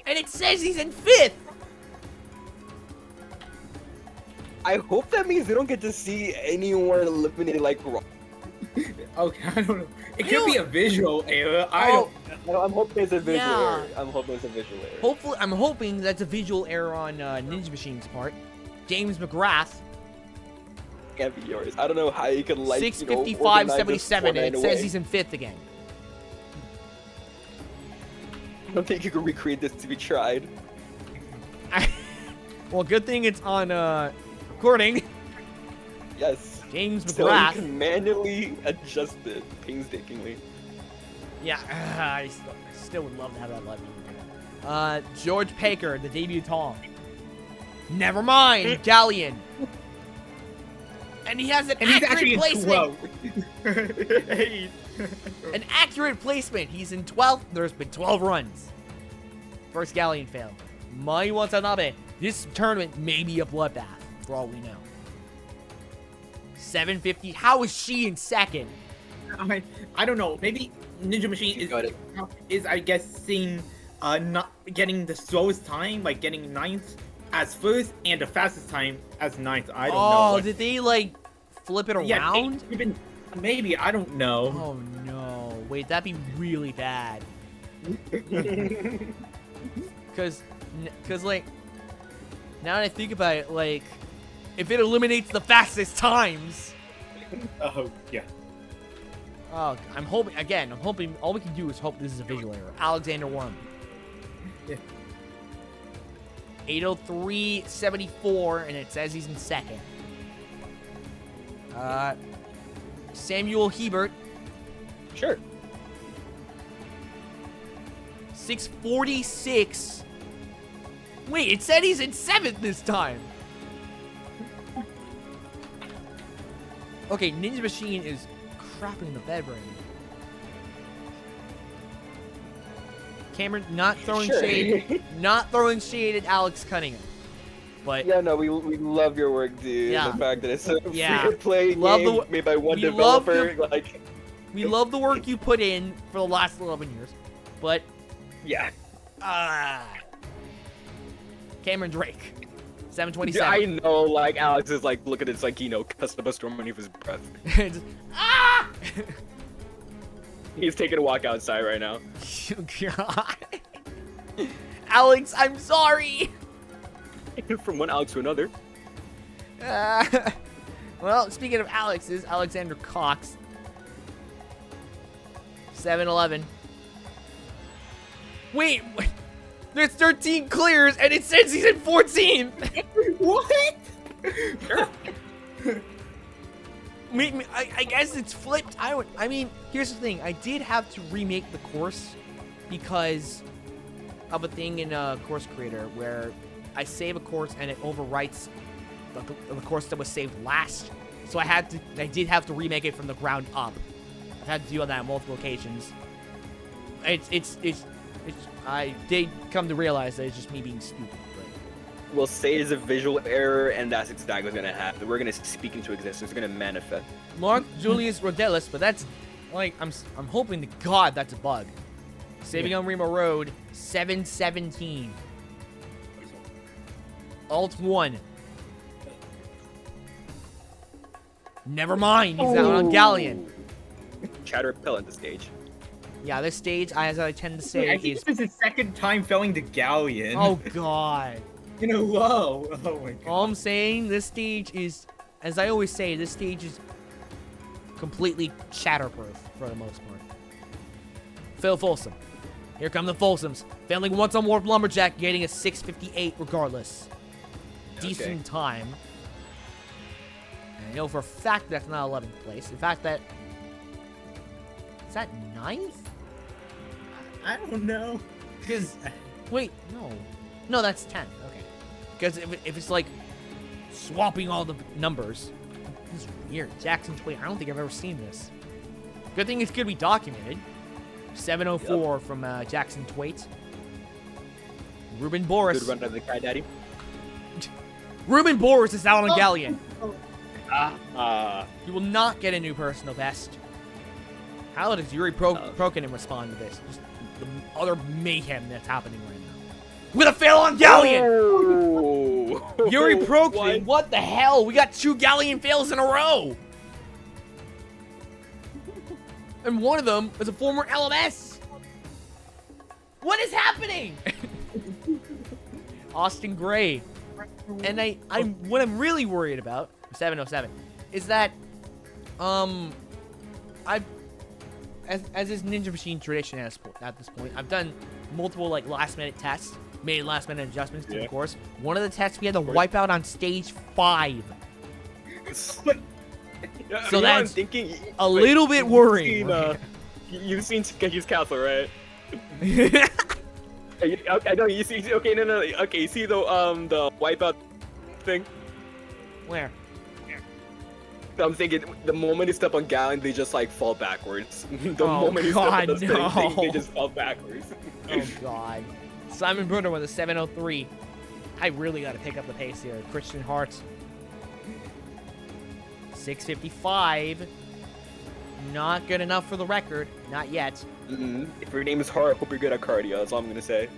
and it says he's in fifth. I hope that means we don't get to see anyone eliminated like Raw. Okay, I don't know. It I could be a don't- visual error. I Oh, don't. I'm hoping it's a visual Yeah. error. I'm hoping it's a visual error. hopefully, I'm hoping that's a visual error on Ninja Machine's part. James McGrath. Can't be yours. I don't know how you can like 6:55:77, and it says he's in fifth again. I don't think you can recreate this to be tried. Well, good thing it's on recording. Yes. James So you McGrath. can manually adjust it painstakingly. Yeah, I still would love to have that live. George Paker, the debutant. Never mind, Galleon. And he has an And he's actually accurate in placement. 12. An accurate placement. He's in 12th. There's been 12 runs. First Galleon fail. Mai Watanabe. This tournament may be a bloodbath, for all we know. 7:50. How is she in second? I don't know. Maybe Ninja Machine Got it. is I guess seeing not getting the slowest time, like getting ninth as first, and the fastest time as ninth. I don't know. Oh, what- did they like flip it Yeah, around? maybe I don't know. Oh no. Wait, that'd be really bad. Cause like, now that I think about it, like, if it eliminates the fastest times, Oh yeah. oh, I'm hoping all we can do is hope this is a visual error. Alexander Worm. Yeah. 8:03:74, and it says he's in second. Samuel Hebert. Sure. 6:46. Wait, it said he's in seventh this time. Okay, Ninja Machine is crapping the bed right now. Cameron not throwing Sure. shade, not throwing shade at Alex Cunningham, but Yeah, no, we love your work, dude. Yeah. The fact that it's a Yeah. free-to-play Love game the- made by one we love developer, like, we love the work you put in for the last 11 years. But yeah. Cameron Drake, Dude, 7:27. I know, like, Alex is like, look at this, like, custom storm underneath his breath. Just, ah! He's taking a walk outside right now. God. Alex, I'm sorry. From one Alex to another. Well, speaking of Alex's, Alexander Cox. 7-11. Wait, there's 13 clears, and it says he's in 14th. What? Sure. I guess it's flipped. I mean, here's the thing. I did have to remake the course because of a thing in Course Creator where I save a course and it overwrites the course that was saved last. So I did have to remake it from the ground up. I've had to deal with that on multiple occasions. I did come to realize that it's just me being stupid. But We'll say it's a visual error, and that's exactly what's gonna happen. We're gonna speak into existence. It's gonna manifest. Mark Julius Rodelis, but that's like I'm hoping to God that's a bug. Saving on Remo Road, 717. Alt 1. Never mind, he's out on Galleon. Caterpillar at the stage. Yeah, this stage, as I tend to say, I think is... this is his second time failing to Galleon. Oh, God. In a row. Oh, my God. All I'm saying, this stage is... As I always say, this stage is completely shatterproof, for the most part. Phil Folsom. Here come the Folsoms. Failing once on Warp Lumberjack, getting a 6:58 regardless. Decent time. And I know for a fact that's not 11th place. In fact, that... Is that 9th? I don't know. Because... Wait, no. No, that's 10th. Okay. Because if it's like swapping all the numbers... This is weird. Jackson Twait. I don't think I've ever seen this. Good thing it's going to be documented. 704 from Jackson Twait. Ruben Boris. Good run of the Kai Daddy. Ruben Boris is out on Galleon. He will not get a new personal best. How does Yuri Prokinin respond to this? Just the utter mayhem that's happening right now. With a fail on Galleon! Oh. Yuri Prokinin, what the hell? We got 2 Galleon fails in a row! And one of them is a former LMS! What is happening? Austin Gray. And what I'm really worried about, 707, is that, as is Ninja Machine tradition at this point, I've done multiple, like, last-minute tests, made last-minute adjustments to the course. One of the tests, we had to wipe out on stage 5. So that's thinking, a little bit worrying. You've seen Takechi's Castle, right? I know you see. Okay, no. Okay, you see the wipeout thing. Where? I'm thinking the moment you step on Galleon, they just like fall backwards. The Oh, moment you step on God, the no. thing, they just fall backwards. Oh, God. Simon Bruner with a 703. I really got to pick up the pace here. Christian Hart. 655. Not good enough for the record. Not yet. If your name is Hart, I hope you're good at cardio. That's all I'm gonna say.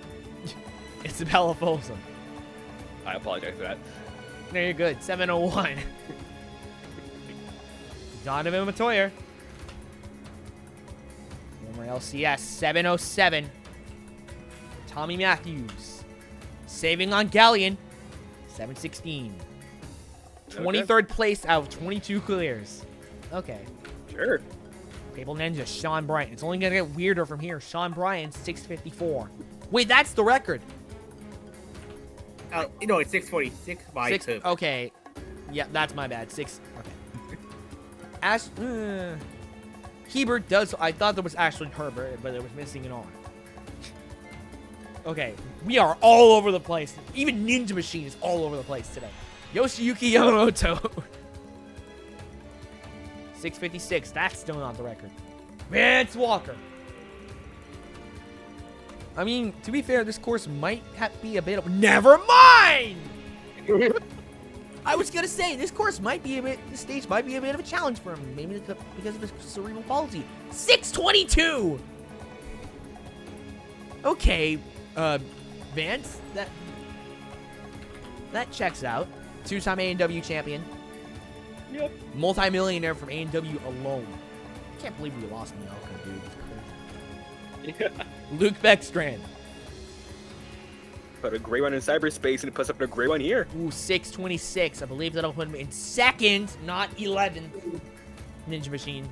Isabella Folsom. I apologize for that. No, you're good. 701. Donovan Matoyer. Former LCS. 707. Tommy Matthews. Saving on Galleon. 716. 23rd place out of 22 clears. Okay. Sure. Cable Ninja, Sean Bryant. It's only going to get weirder from here. Sean Bryant, 654. Wait, that's the record. No, it's 646 by 6, 2. okay. Yeah, that's my bad. 6. Okay. Hebert does... I thought there was Ashlyn Herbert, but it was missing an R. Okay. We are all over the place. Even Ninja Machine is all over the place today. Yoshiyuki Yamamoto. 656. That's still not the record. Vance Walker. I mean, to be fair, this course might be a bit of... Never mind! I was going to say, this course might be a bit... This stage might be a bit of a challenge for him. Maybe because of his cerebral palsy. 622! Okay, Vance, that checks out. 2-time A&W champion. Yep. Multi-millionaire from A&W alone. I can't believe we lost Miyako, dude. It's crazy. Luke Beckstrand. Put a great one in cyberspace and he puts up a great one here. Ooh, 626. I believe that'll put him in second, not 11th. Ninja Machine.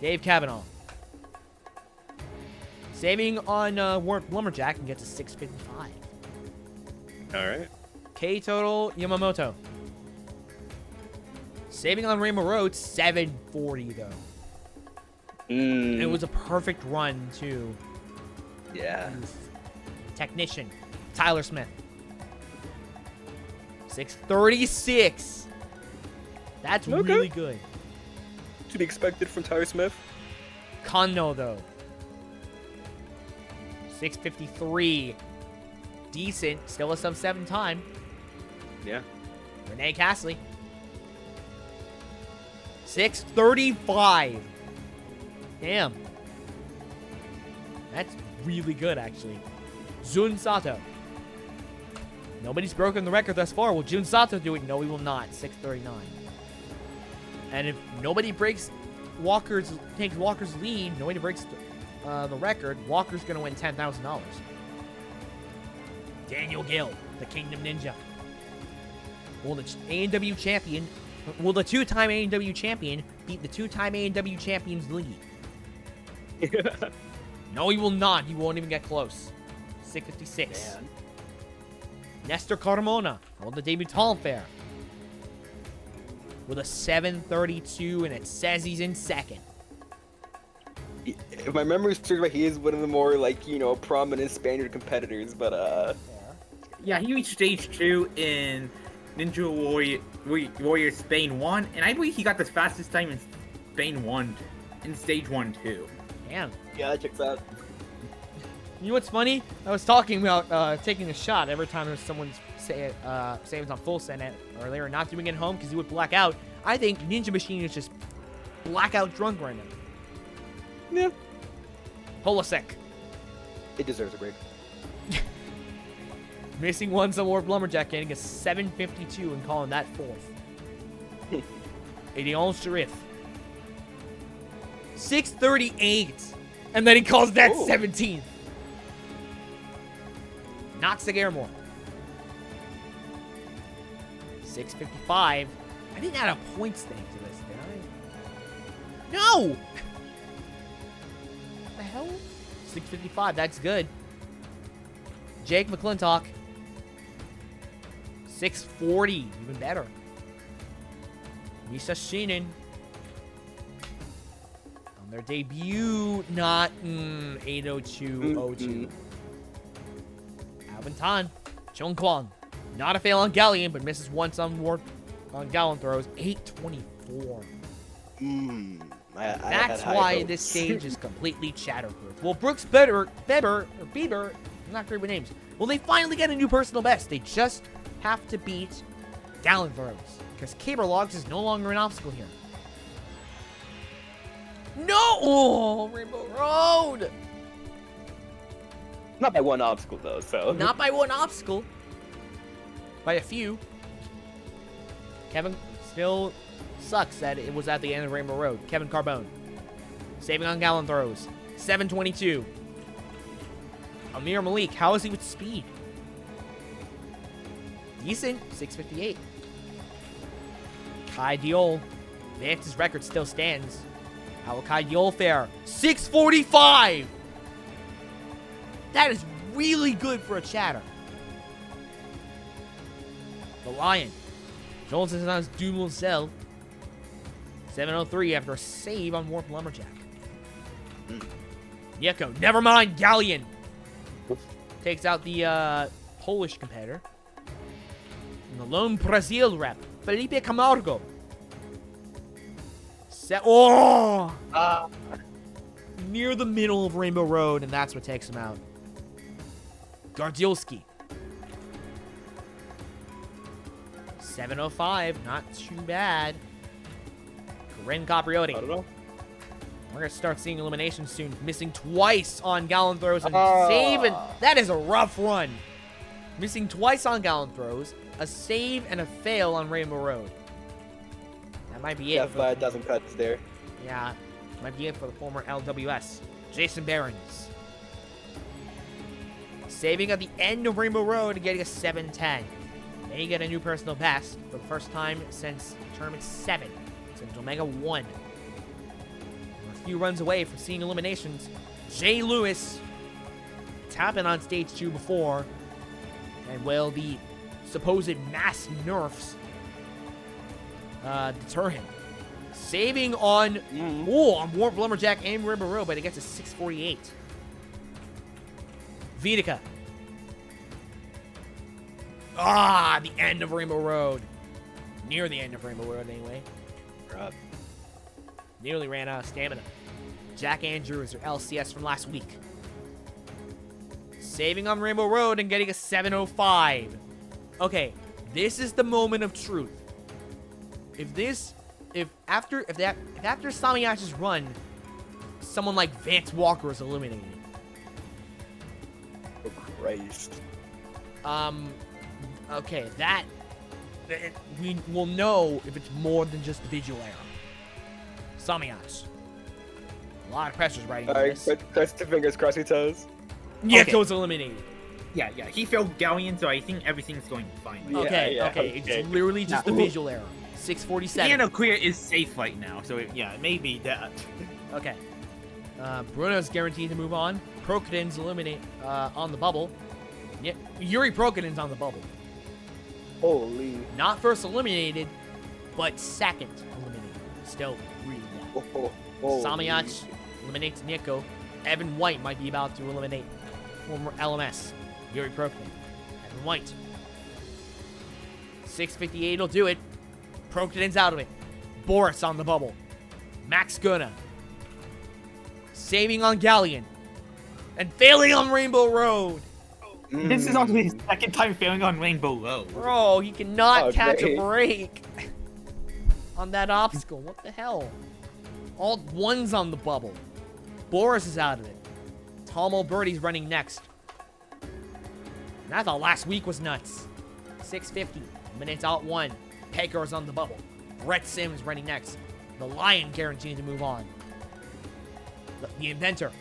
Dave Kavanaugh. Saving on Warp Lumberjack and gets a 655. Alright. K total Yamamoto. Saving on Rainbow Road, 740 though. It was a perfect run too. Yeah. Technician, Tyler Smith. 636. That's Okay. really good. To be expected from Tyler Smith. Kano though. 653. Decent. Still a sub 7 time. Yeah. Renee Castley. 635. Damn. That's really good, actually. Jun Sato. Nobody's broken the record thus far. Will Jun Sato do it? No, he will not. 639. And if nobody takes Walker's lead, nobody breaks the record, Walker's going to win $10,000. Daniel Gill, the Kingdom Ninja. Will the A&W champion, will the two-time A&W champion beat the two-time A&W champion's lead? No, he will not. He won't even get close. 656. Man. Nestor Carmona, will the debutant fair, with a 732, and it says he's in second. If my memory serves right, he is one of the more, like, you know, prominent Spaniard competitors, but, Yeah, he reached stage 2 in Ninja Warrior Spain 1, and I believe he got the fastest time in Spain 1, in stage 1 too. Damn. yeah, that checks out. You know what's funny? I was talking about taking a shot every time someone's saying it's on full send or they were not doing it at home because he would black out. I think Ninja Machine is just blackout drunk right now. Yeah. Holasek. It deserves a break. Missing one some more Lumberjack, getting a 752 and calling that fourth. Edion Sharif. 638. And then he calls that 17th. Not Sigarmore. 655. I didn't add a points thing to this, did I? No! What the hell? 655, that's good. Jake McClintock. 640, even better. Misa Shinen. On their debut, not 80202. Alvin Tan. Chung Kwang. Not a fail on Galleon, but misses once on warp on Gallon throws. 824. That's why this stage is completely chatterproof. Well, Brooks Bieber, I'm not great with names. Well, they finally get a new personal best. They just have to beat Gallon throws. Because Caber Logs is no longer an obstacle here. No! Oh, Rainbow Road! Not by one obstacle, though, so. Not by one obstacle. By a few. Kevin still sucks that it was at the end of Rainbow Road. Kevin Carbone. Saving on Gallon throws. 722. Amir Malik, how is he with speed? Decent. 658. Kai Diol. Vance's record still stands. How will Kai Diol fare? 645! That is really good for a chatter. The Lion. Jones is on his Doom Cell. 703 after a save on Warp Lumberjack. Yeko. Never mind. Galleon. Takes out the Polish competitor. And the lone Brazil rep. Felipe Camargo. Near the middle of Rainbow Road, and that's what takes him out. Gardielski. 705, not too bad. Corinne Capriotti. I don't know. We're going to start seeing eliminations soon. Missing twice on Gallon throws and saving. That is a rough run. Missing twice on Gallon throws, a save, and a fail on Rainbow Road. That might be it. Yeah, 5,000 cuts there. Yeah, might be it for the former LWS. Jason Behrens. Saving at the end of Rainbow Road and getting a 7-10. May get a new personal best for the first time since Tournament 7, since Omega 1. We're a few runs away from seeing eliminations. Jay Lewis, it's happened on Stage 2 before, and will the supposed mass nerfs deter him? Saving on, on Warp Lumberjack and Rainbow Road, but it gets a 648. Vidica. The end of Rainbow Road. Near the end of Rainbow Road, anyway. Nearly ran out of stamina. Jack Andrews, or LCS from last week. Saving on Rainbow Road and getting a 705. Okay, this is the moment of truth. If after Samiyashi's run, someone like Vance Walker is eliminated. Oh, Christ. Okay, we will know if it's more than just the visual error. Samiyas. A lot of pressure's riding on this. Cross your fingers, cross your toes. Nieko's eliminated. Yeah. He failed Galleon, so I think everything's going fine. Yeah, Okay. It's literally just the visual error. 647. Piano Clear is safe right now, so it may be that. Okay. Bruno's guaranteed to move on. Prokidin's eliminate on the bubble. Yeah, Yuri Prokidin's on the bubble. Holy. Not first eliminated, but second eliminated. Still really bad. Samiyach eliminates Nieko. Evan White might be about to eliminate former LMS. Yuri Prokidin. Evan White. 658 will do it. Prokidin's out of it. Boris on the bubble. Max Gunna. Saving on Galleon. And failing on Rainbow Road. This is only his second time failing on Rainbow Road. Bro, he cannot catch a break on that obstacle. What the hell? All ones on the bubble. Boris is out of it. Tom Alberti's running next. And I thought last week was nuts. 650. Minutes out one. Pekar's on the bubble. Brett Sims running next. The Lion guaranteed to move on. The Inventor.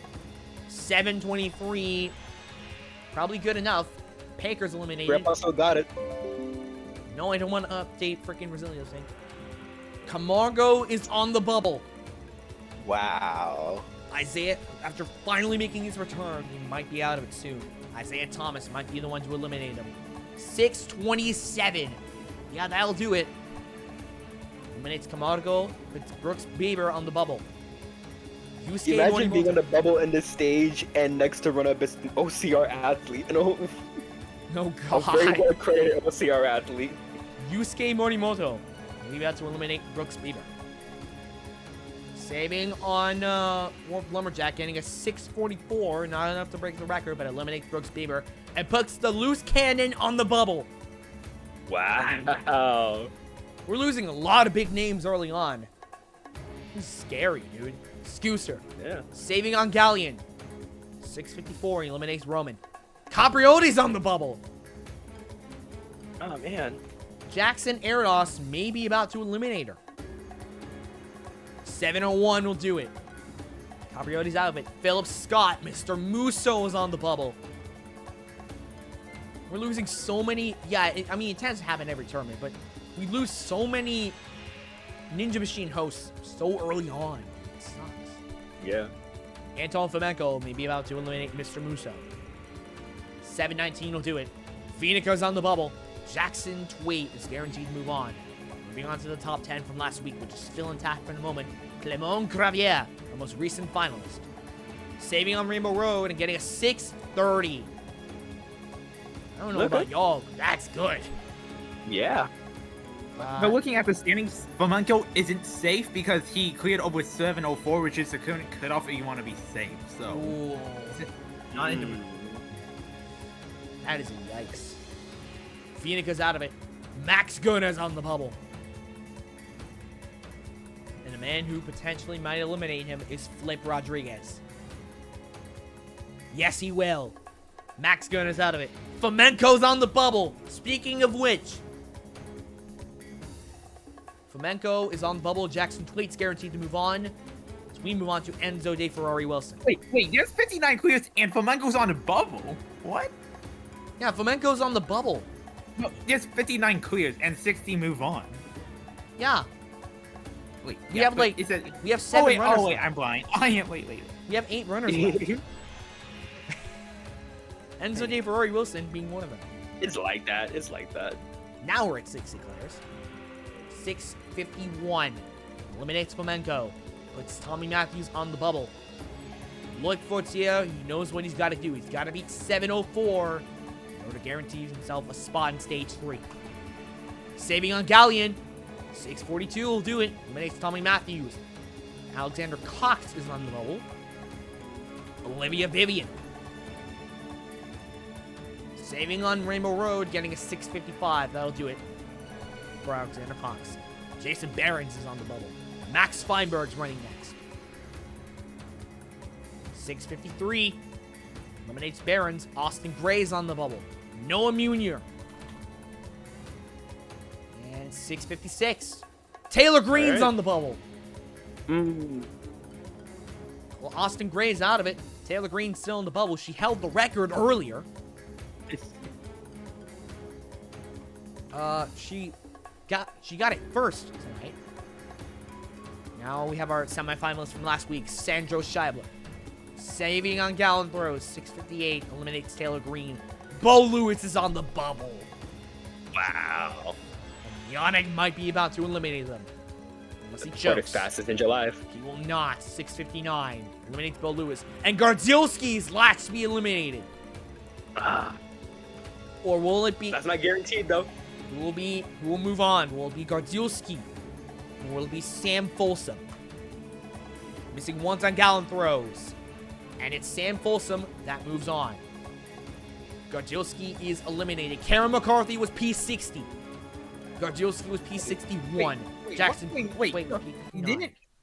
723. Probably good enough. Pekar's eliminated. Grandpa still got it. No, I don't want to update freaking Resilience thing. Camargo is on the bubble. Wow. Isaiah, after finally making his return, he might be out of it soon. Isaiah Thomas might be the one to eliminate him. 627. Yeah, that'll do it. Eliminates Camargo. Puts Brooks Bieber on the bubble. Imagine being on the bubble in this stage and next to run up as an OCR athlete. Oh god. A very well credited OCR athlete. Yusuke Morimoto. We're about to eliminate Brooks Bieber. Saving on Warp Lumberjack, getting a 644. Not enough to break the record, but eliminates Brooks Bieber. And puts the loose cannon on the bubble. Wow. We're losing a lot of big names early on. This is scary, dude. Scooser. Yeah. Saving on Galleon. 654. He eliminates Roman. Capriotti's on the bubble. Oh, man. Jackson Erados may be about to eliminate her. 701 will do it. Capriotti's out of it. Philip Scott. Mr. Musso is on the bubble. We're losing so many. Yeah, it tends to happen every tournament, but we lose so many Ninja Machine hosts so early on. It sucks. Yeah. Anton Fomenko may be about to eliminate Mr. Musso. 719 will do it. Vinica's on the bubble. Jackson Twait is guaranteed to move on. Moving on to the top 10 from last week, which is still intact for the moment. Clement Gravier, our most recent finalist. Saving on Rainbow Road and getting a 630. I don't know about y'all, but that's good. Yeah. But looking at the standings, Fomenko isn't safe because he cleared over 704, which is the current cutoff if you want to be safe. So, not into that is a yikes. Phoenica's out of it. Max Gunna's on the bubble. And the man who potentially might eliminate him is Flip Rodriguez. Yes, he will. Max Gunna's out of it. Fomenko's on the bubble. Speaking of which, Fomenko is on the bubble. Jackson Twait's guaranteed to move on. As we move on to Enzo De Ferrari Wilson. Wait, there's 59 clears and Fomenko's on the bubble? What? Yeah, Flamenco's on the bubble. No, just 59 clears and 60 move on. Yeah. Wait, We have, like, is it? we have 7 runners. Oh wait, left. I'm blind. I am. Wait. We have 8 runners left. Enzo De Ferrari Wilson being one of them. It's like that. It's like that. Now we're at 60 clears. 651. Eliminates Flamenco. Puts Tommy Matthews on the bubble. Look Fortier, he knows what he's got to do. He's got to beat 704 in order to guarantee himself a spot in stage 3. Saving on Galleon. 642 will do it. Eliminates Tommy Matthews. Alexander Cox is on the bubble. Olivia Vivian. Saving on Rainbow Road, getting a 655. That'll do it for Alexander Cox. Jason Behrens is on the bubble. Max Feinberg's running next. 653. Eliminates Behrens. Austin Gray's on the bubble. Noah Munier. And 656. Taylor Green's on the bubble. Well, Austin Gray's out of it. Taylor Green's still in the bubble. She held the record earlier. She got it first tonight. Now we have our semifinalists from last week. Sandro Scheibler. Saving on gallon throws. 658. Eliminates Taylor Green. Bo Lewis is on the bubble. Wow. And Yannick might be about to eliminate them. Unless he Quite chokes. as fast as Ninja Live. He will not. 659. Eliminates Bo Lewis. And Gardzielski is last to be eliminated. Or will it be... That's not guaranteed, though. Who will move on? Will it be Gardzielski? Or will it be Sam Folsom? Missing once on gallon throws. And it's Sam Folsom that moves on. Gardzielski is eliminated. Karen McCarthy was P60. Gardzielski was P61. Jackson, wait.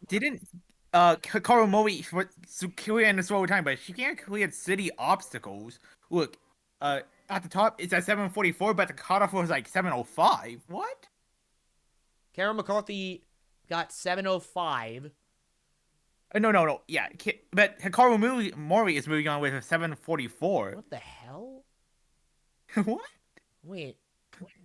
Didn't Carl Murray clear in the slower time, but she can't clear city obstacles. Look, at the top it's at 744, but the cutoff was like 705. What? Karen McCarthy got 705. No. Yeah, but Carl Murray is moving on with a 744. What the hell? What? Wait.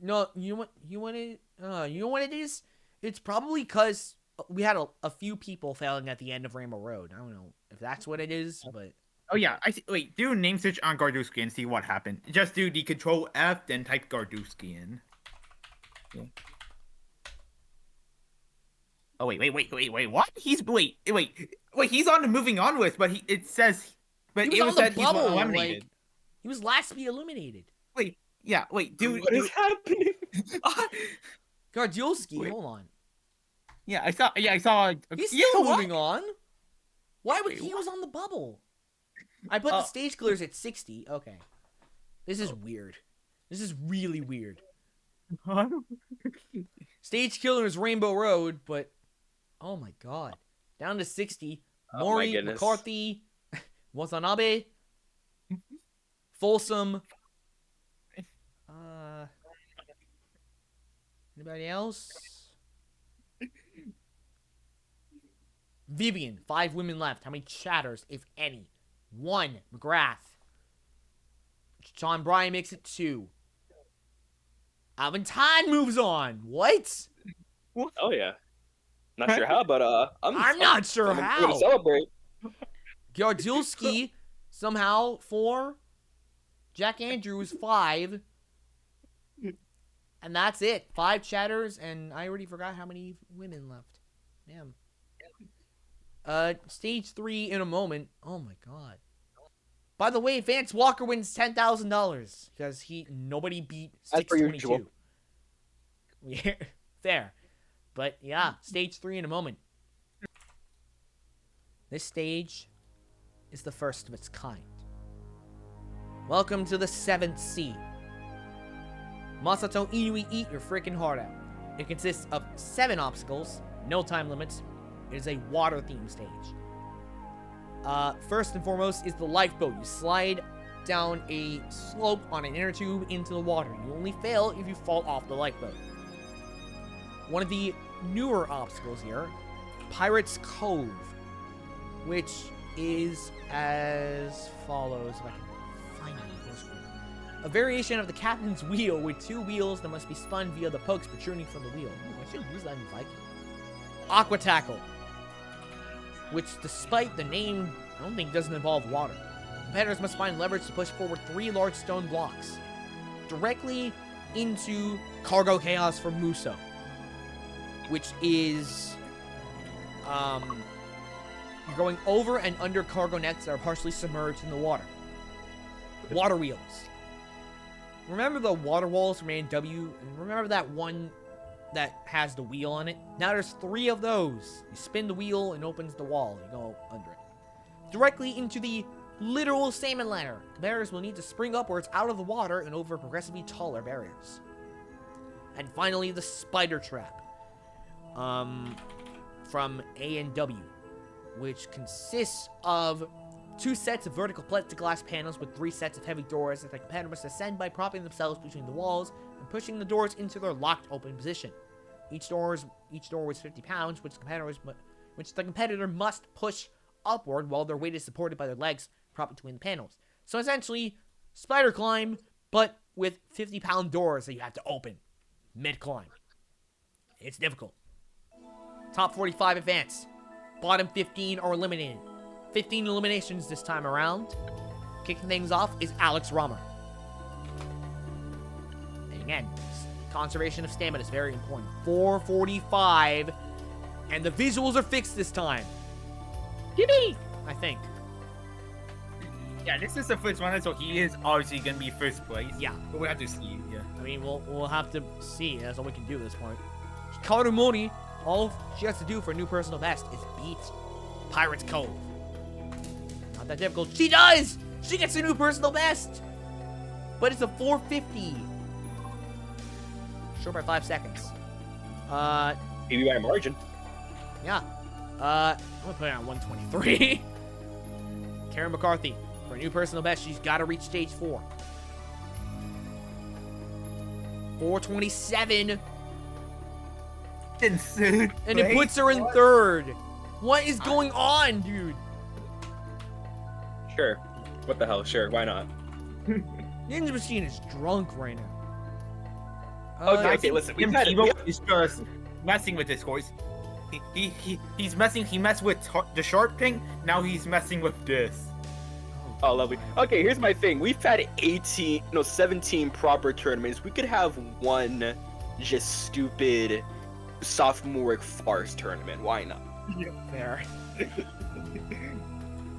No, you know what it is? It's probably because we had a few people failing at the end of Rainbow Road. I don't know if that's what it is, but... Oh yeah, wait, do a name search on Gardzielski and see what happened. Just do the Control F, then type Gardzielski in. Yeah. Oh wait, what? He's on the moving on list, but it says he was on the bubble, he's eliminated. like, he was last to be eliminated. Dude, What is happening? Gardzielski, hold on. Yeah, I saw. He's still moving on. Why would he was on the bubble? I put the stage clears at 60. Okay. This is weird. This is really weird. Stage killer is Rainbow Road, but oh my god. Down to 60. Mori, McCarthy, Watanabe, Folsom. Anybody else? Vivian, 5 women left. How many chatters, if any? 1. McGrath. Sean Bryan makes it 2. Alvin Todd moves on. What? Oh yeah. Not sure how, but I'm not sure how. I'm gonna celebrate. Gardzielski somehow 4. Jack Andrews 5. And that's it. 5 chatters, and I already forgot how many women left. Damn. Stage 3 in a moment. Oh my god. By the way, Vance Walker wins $10,000 because nobody beat 622. Yeah, fair. But yeah, stage 3 in a moment. This stage is the first of its kind. Welcome to the 7th sea. Masato Inui, eat your freaking heart out. It consists of 7 obstacles, no time limits. It is a water-themed stage. First and foremost is the lifeboat. You slide down a slope on an inner tube into the water. You only fail if you fall off the lifeboat. One of the newer obstacles here, Pirate's Cove, which is as follows. If I can find it on the screen. a variation of the captain's wheel with 2 wheels that must be spun via the pokes protruding from the wheel. Ooh, I should use that in Viking. Aqua Tackle, which, despite the name, I don't think doesn't involve water. Competitors must find leverage to push forward 3 large stone blocks directly into Cargo Chaos for Muso, which is you're going over and under cargo nets that are partially submerged in the water. Water wheels. Remember the water walls from A&W? And remember that one that has the wheel on it? Now there's 3 of those. You spin the wheel and opens the wall. You go under it. Directly into the literal salmon ladder. Competitors will need to spring upwards out of the water and over progressively taller barriers. And finally, the spider trap. From A&W, which consists of 2 sets of vertical plexiglass panels with 3 sets of heavy doors that the competitor must ascend by propping themselves between the walls and pushing the doors into their locked open position. Each door weighs 50 pounds, which the competitor must push upward while their weight is supported by their legs propped between the panels. So essentially, spider climb, but with 50-pound doors that you have to open mid-climb. It's difficult. Top 45 advance. Bottom 15 are eliminated. 15 eliminations this time around. Kicking things off is Alex Romer. And again, conservation of stamina is very important. 445. And the visuals are fixed this time. Yippee! I think. Yeah, this is the first one, so he is obviously gonna be first place. Yeah. But we have to see, yeah. I mean, we'll have to see. That's all we can do at this point. Karumori, all she has to do for a new personal best is beat Pirate's Cove. Not that difficult. She does! She gets a new personal best! But it's a 450. Short by 5 seconds. Maybe by a margin. Yeah. I'm gonna put it on 123. Karen McCarthy, for a new personal best, she's gotta reach stage 4. 427. Insane. And it puts her in 3rd. What is going on, dude? Sure. What the hell? Sure. Why not? Ninja Machine is drunk right now. Okay, listen. We've had He's just messing with this course. He's messing. He messed with the sharp thing. Now he's messing with this. Oh, lovely. Okay, here's my thing. We've had 17 proper tournaments. We could have one just stupid sophomoric farce tournament. Why not? Fair.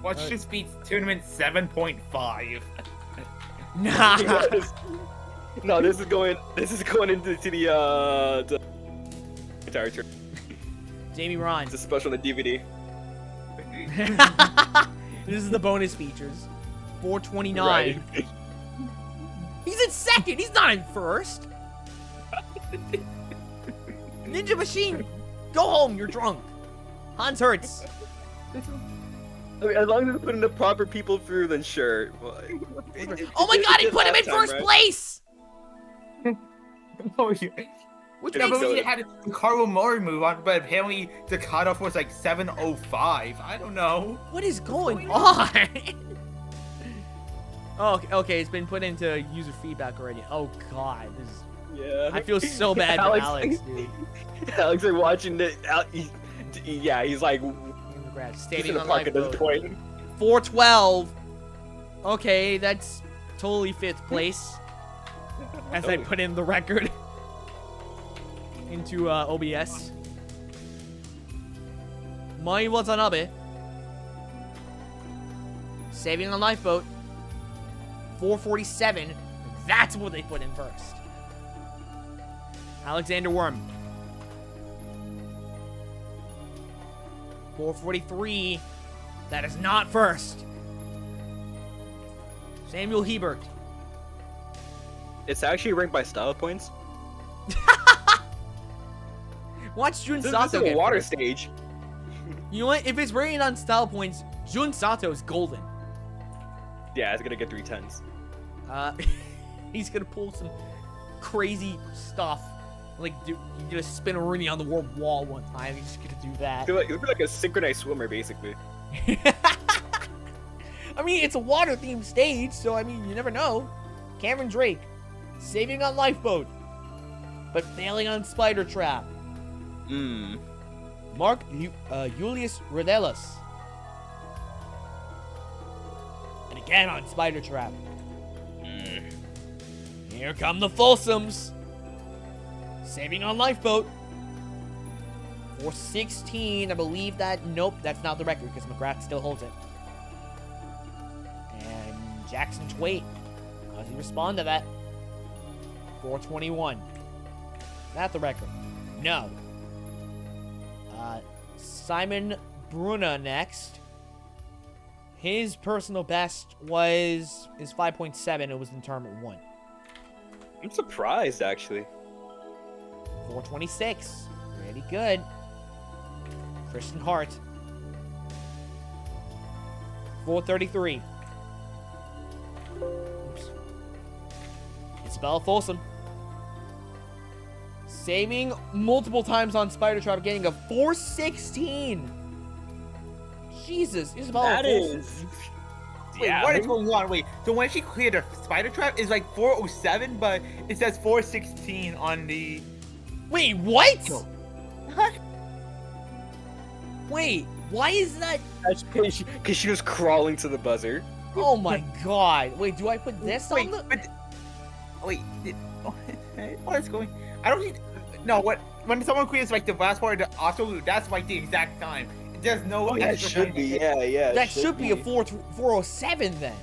Watch this beat tournament 7.5. Nah. No, this is going into the entire tournament. Jamie Ron. It's a special on the DVD. This is the bonus features. 429. Right. He's in 2nd. He's not in 1st. Ninja Machine, go home. You're drunk. Hans Hertz. I mean, as long as we put in the proper people through, then sure. Well, Oh my god, he put him in first place! Oh, yeah. Which Yeah, makes but we it- had the Carl Murray move on, but apparently the cutoff was like 7:05. I don't know. What is going on? Oh, okay, it's been put into user feedback already. Oh god, this is... Yeah. I feel so bad for Alex, dude. Alex are watching it. Yeah, he's like Congrats. he's Standing in the on park at this lifeboat. point. 412. Okay, that's totally 5th place. As I put in the record into OBS. Mai Watanabe. Saving on lifeboat. 447. That's what they put in first. Alexander Worm. 443. That is not first. Samuel Hebert. It's actually ranked by style points. Watch Jun This Sato is a get water first. stage. You know what? If it's rated on style points, Jun Sato is golden. Yeah, it's gonna get 3 10s. He's gonna pull some crazy stuff. Like, dude, he's gonna spin a Rooney on the warp wall one time. He's just gonna do that. It'll be like a synchronized swimmer, basically. I mean, it's a water-themed stage, so I mean, you never know. Cameron Drake, saving on lifeboat, but failing on spider trap. Mark Julius Rodelis, and again on spider trap. Here come the Folsoms, saving on lifeboat. 416, I believe that. Nope, that's not the record because McGrath still holds it. And Jackson Twait, how does he respond to that? 421. Not the record. No. Simon Bruna next. His personal best is 5.7. It was in term at 1. I'm surprised, actually. 426. Really good. Christian Hart. 433. Oops. Isabella Folsom. Saving multiple times on Spider Trap, getting a 416. Jesus, Isabella That Folsom. is. Wait, Yeah, what is going on? Wait, so when she cleared a spider trap, it's like 407, but it says 416 on the. Wait, what? What? Wait, why is that? That's because she was crawling to the buzzer. Oh my god. Wait, do I put this Wait, on the... but wait, what is going? I don't need. No, what? When someone creates like the last part of the absolute, that's like the exact time. There's no. Oh, yeah, it extra should time. be. Yeah. That should be a 407 then.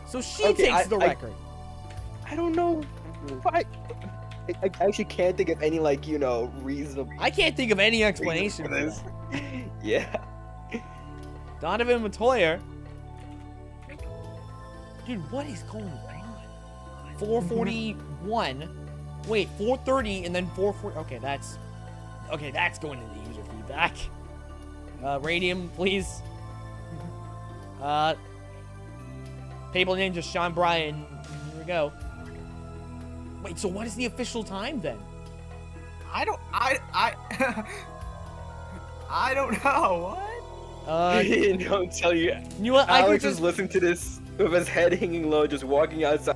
So she Okay, takes the record. I don't know. Why? I actually can't think of any reasonable. I can't think of any explanation for this. that. Yeah. Donovan Matoyer. Dude, what is going on? 441. Wait, 430 and then 440. Okay, that's going into the user feedback. Radium, please. Paper Ninja, Sean Bryan. Here we go. Wait, so what is the official time then? I don't know. What? Don't tell you. You know what? I could Alex just is listening to this with his head hanging low, just walking outside.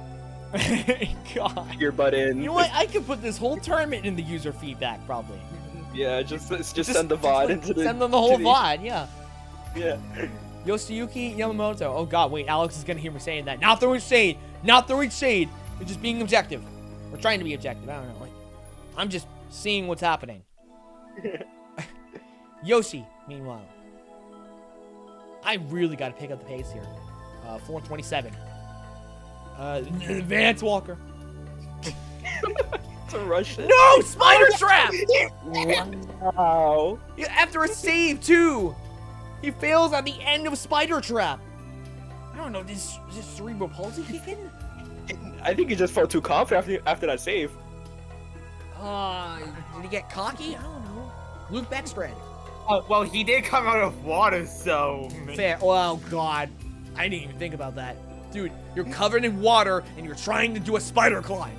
God. Your butt in. You know what? I could put this whole tournament in the user feedback probably. Yeah, just send the VOD into the. Send them the whole to VOD, yeah. Yeah. Yoshiyuki Yamamoto. Oh god, wait, Alex is gonna hear me saying that. Not throwing shade. Not throwing shade. We're just being objective. We're trying to be objective. I don't know. Like, I'm just seeing what's happening. Yoshi, meanwhile. I really gotta pick up the pace here. 427. Vance Walker. To rush it. No! Spider Trap! Wow. Yeah, after a save, too! He fails at the end of Spider Trap. I don't know, is this cerebral palsy kicking? I think he just felt too confident after that save. Did he get cocky? I don't know. Luke Beckstrand. Well, he did come out of water, so. Fair. Oh, God. I didn't even think about that. Dude, you're covered in water, and you're trying to do a spider climb.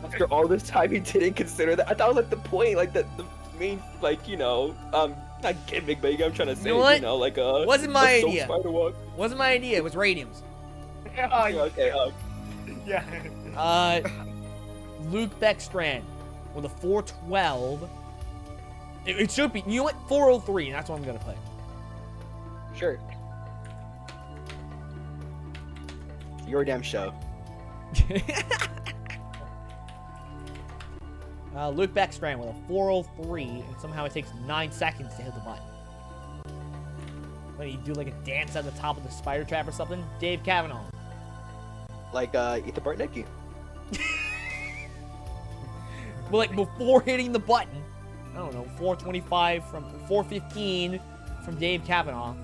After all this time, he didn't consider that. I thought it was like the point, like the main, not gimmick, but I'm trying to say, You know what? like a. Wasn't my a soap idea. Spider walk. Wasn't my idea. It was Radium's. Okay. Yeah. Luke Beckstrand with a 412. It should be. You know what? 403. And that's what I'm gonna put. Sure. Your damn show. Luke Beckstrand with a 403, and somehow it takes 9 seconds to hit the button. What do you do, like a dance at the top of the spider trap or something? Dave Kavanaugh. Like Ethan Bartnicki. But like before hitting the button, I don't know, 425 from 415 from Dave Kavanaugh.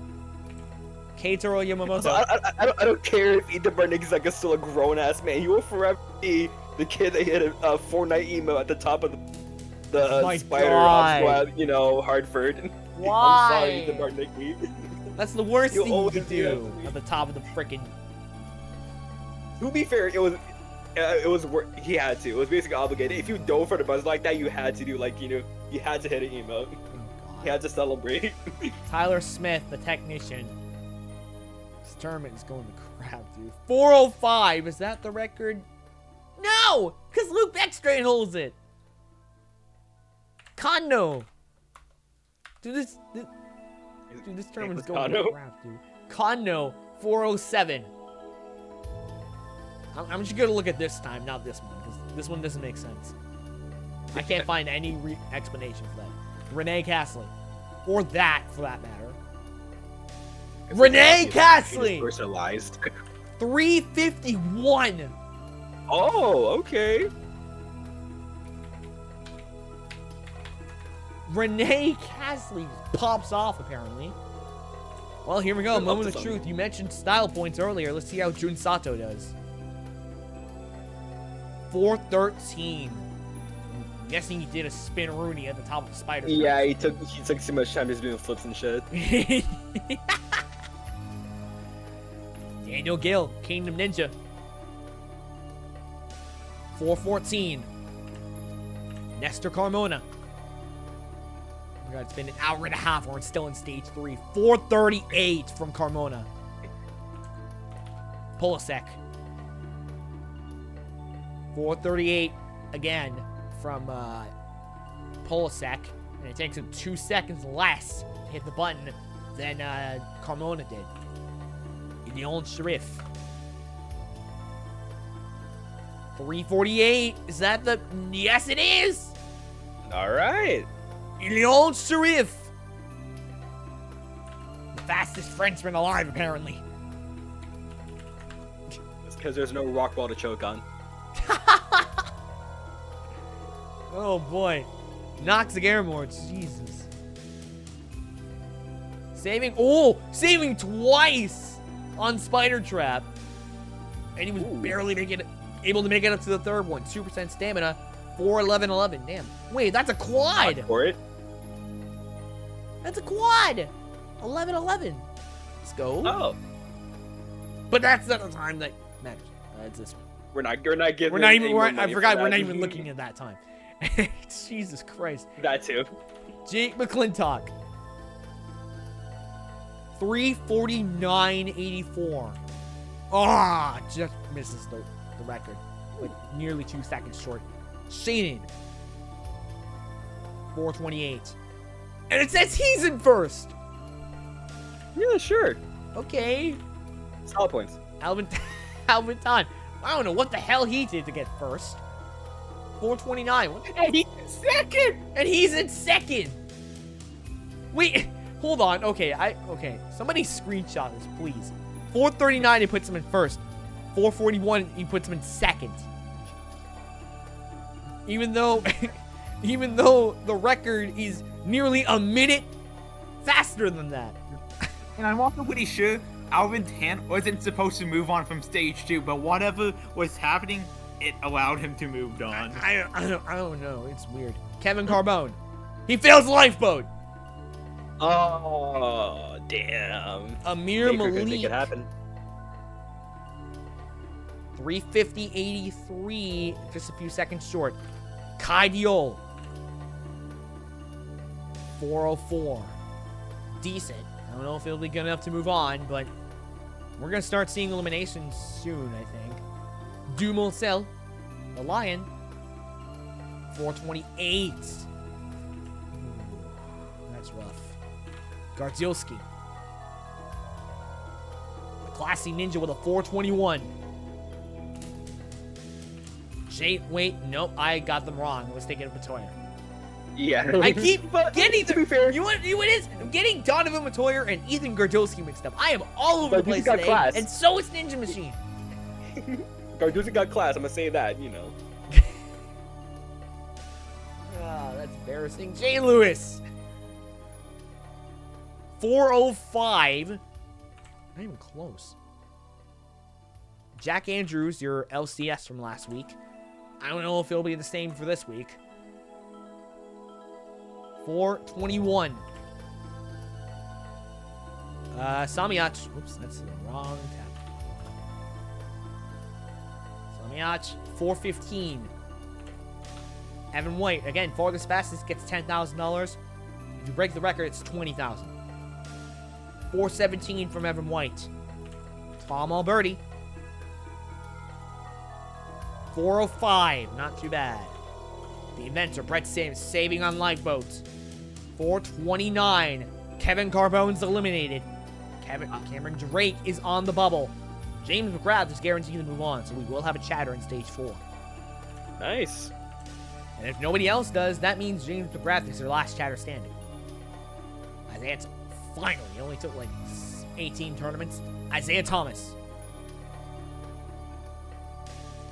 Keitaro Yamamoto. I don't care if Ethan Bartnicki's still a grown ass man. He will forever be the kid that hit a Fortnite emo at the top of the spider off, Hartford. Why? I'm sorry, Ethan Bartnicki. That's the worst You'll thing you always could do that do to me. at the top of the frickin'. To be fair, it was he had to. It was basically obligated. If you dove for the buzz like that, you had to do you had to hit an emo. Oh, You had to celebrate. Tyler Smith, the technician. tournament is going to crap, dude. 405. Is that the record? No! Because Luke Beckstrain holds it. Kondo. Dude, this tournament is going to crap, dude. Kondo, 407. I'm just going to look at this time, not this one. Because this one doesn't make sense. I can't find any explanation for that. Renee Castling. Or that, for that matter. Renee Castling! Personalized. 351. Oh, okay. Renee Castling pops off, apparently. Well, here we go. Moment of truth. You mentioned style points earlier. Let's see how Jun Sato does. 413. I'm guessing he did a spin Rooney at the top of the spider. Yeah, he took too much time just doing flips and shit. Daniel Gill, Kingdom Ninja. 414. Nestor Carmona. Oh my god, it's been an hour and a half or it's still in stage 3. 438 from Carmona. Polasek. 438 again from Polasek. And it takes him 2 seconds less to hit the button than Carmona did. Leon Sharif. 348. Is that the... Yes, it is! Alright. Leon Sharif. The fastest Frenchman alive, apparently. It's because there's no rock ball to choke on. Oh, boy. Knocks the Garamore. Jesus. Saving... Oh! Saving twice! On Spider Trap. And he was barely able to make it up to the third one. 2% stamina. 4-11-11. Damn. Wait, that's a quad. For it. That's a quad. 11-11. Let's go. Oh. But that's not the time that matters. It's this one. We're not giving. We're not even. I forgot. We're not even looking at that time. Jesus Christ. That too. Jake McClintock. 349.84. Ah, just misses the record. Like nearly 2 seconds short. Sheenan. 428. And it says he's in first. Yeah, sure. Okay. Solid points. Alvin Tan. I don't know what the hell he did to get first. 429. And he's in second. And he's in second. Wait. Hold on. Okay, somebody screenshot this, please. 439, he puts him in first. 441, he puts him in second. Even though the record is nearly a minute faster than that. And I'm also pretty sure Alvin Tan wasn't supposed to move on from stage 2, but whatever was happening, it allowed him to move on. I don't know. It's weird. Kevin Carbone. He fails the lifeboat. Oh, damn. Amir Baker could make Malik. it happen. 350.83, just a few seconds short. Kai Diol. 404. Decent. I don't know if it'll be good enough to move on, but we're going to start seeing eliminations soon, I think. Dumont-Cell, the Lion. 428. That's rough. Gardzielski. The classy ninja with a 421. Wait, nope, I got them wrong. I was thinking of Matoya. Yeah. I keep getting to be fair. You know what it is? I'm getting Donovan Matoyer and Ethan Gardzielski mixed up. I am all over But the place got today, class. and so is Ninja Machine. Garduzi got class, I'm gonna say that, you know. Ah, that's embarrassing. Jay Lewis. 405. Not even close. Jack Andrews, your LCS from last week. I don't know if it'll be the same for this week. 421. Samiyach. Oops, that's the wrong tab. Samiyach, 415. Evan White, again, farthest fastest gets $10,000. If you break the record, it's $20,000. 417 from Evan White. Tom Alberti. 405, not too bad. The inventor, Brett Sims, saving on lifeboats. 429, Kevin Carbone's eliminated. Cameron Drake is on the bubble. James McGrath is guaranteed to move on, so we will have a chatter in stage 4. Nice. And if nobody else does, that means James McGrath is their last chatter standing. Isaiah, finally, it only took like 18 tournaments. Isaiah Thomas.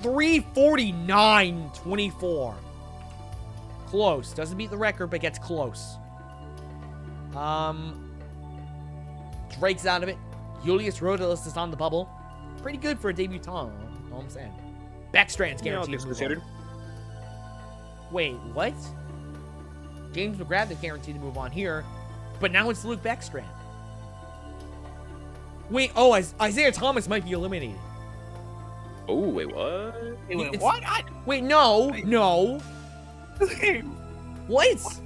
349.24. Close. Doesn't beat the record, but gets close. Drake's out of it. Julius Rodelis is on the bubble. Pretty good for a debutant, all I'm saying. Beckstrand's guaranteed to move on. Wait, what? James McGrath is guaranteed to move on here, but now it's Luke Beckstrand. Wait, oh, Isaiah Thomas might be eliminated. Oh, wait, what? Wait, what? Wait, no. What?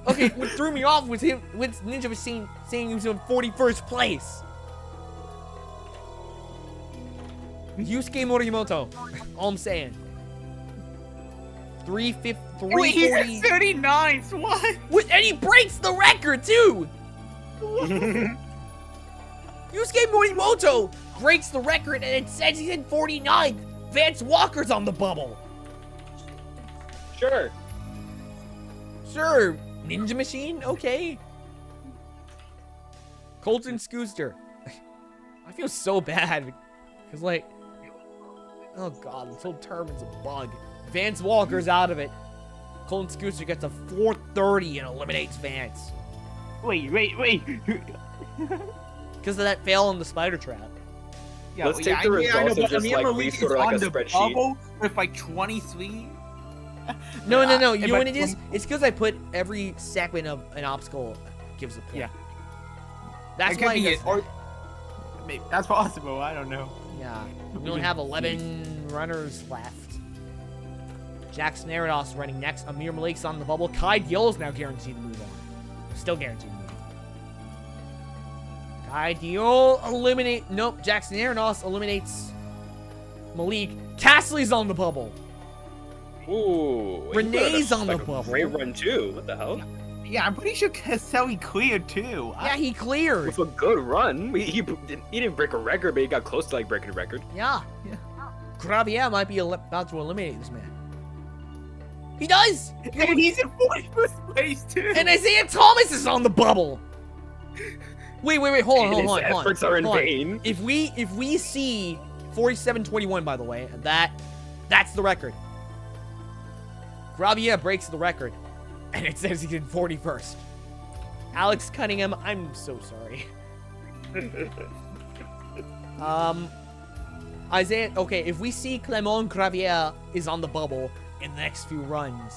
Okay, what threw me off was him with Ninja Machine saying he was in 41st place. Yusuke Morimoto. All I'm saying. 350. Wait, he's at 39th. What? And he breaks the record too. Yusuke Morimoto breaks the record, and it says he's in 49th. Vance Walker's on the bubble. Sure. Ninja Machine? Okay. Colton Scooster. I feel so bad. Because, like, oh god, this whole tournament's a bug. Vance Walker's out of it. Colton Scooster gets a 430 and eliminates Vance. Wait. Because of that fail on the spider trap. Yeah, Let's take the results and just like leave sort of like a spreadsheet. With like 23. No. You know what it is? It's because I put every segment of an obstacle gives a point. Yeah. That's why. Maybe that's possible. I don't know. Yeah. We only have 11 runners left. Jackson Arados running next. Amir Malik's on the bubble. Kai Diol's now guaranteed to move on. Still guaranteed to move on. Kai Diol eliminate. Nope. Jackson Arados eliminates Malik. Cassidy's on the bubble. Ooh. Renee's on the bubble. Great run too. What the hell? Yeah, I'm pretty sure Caselli cleared too. Yeah, he cleared. With a good run. He didn't break a record, but he got close to like breaking a record. Yeah. Gravier might be about to eliminate this man. He does! And he's in 41st place too. And Isaiah Thomas is on the bubble. Wait, hold on. His efforts are in vain. If we see 47.21, by the way, that's the record. Gravier breaks the record, and it says he's in 41st. Alex Cunningham, I'm so sorry. Isaiah, okay, if we see Clement Gravier is on the bubble in the next few runs,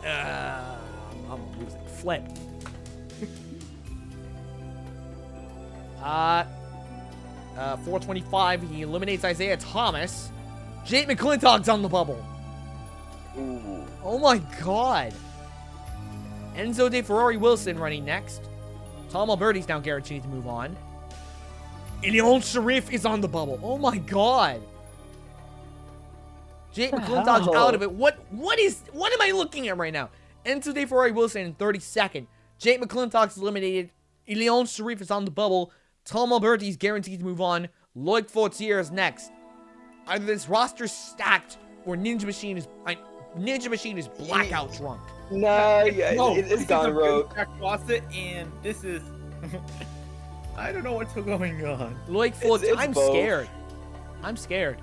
I'm losing. Flip. 425, he eliminates Isaiah Thomas. Jake McClintock's on the bubble. Ooh. Oh my god. Enzo De Ferrari Wilson running next. Tom Alberti's now guaranteed to move on. Ilion Sharif is on the bubble. Oh my god. Jake McClintock's out of it. What am I looking at right now? Enzo De Ferrari Wilson in 32nd. Jake McClintock's eliminated. Ilion Sharif is on the bubble. Tom Alberti's guaranteed to move on. Loic Fortier is next. Either this roster's stacked or Ninja Machine is blackout drunk. No, it's gone rogue. Faucet, and this is. I don't know what's going on. Loic Fortier, it's I'm both. scared. I'm scared.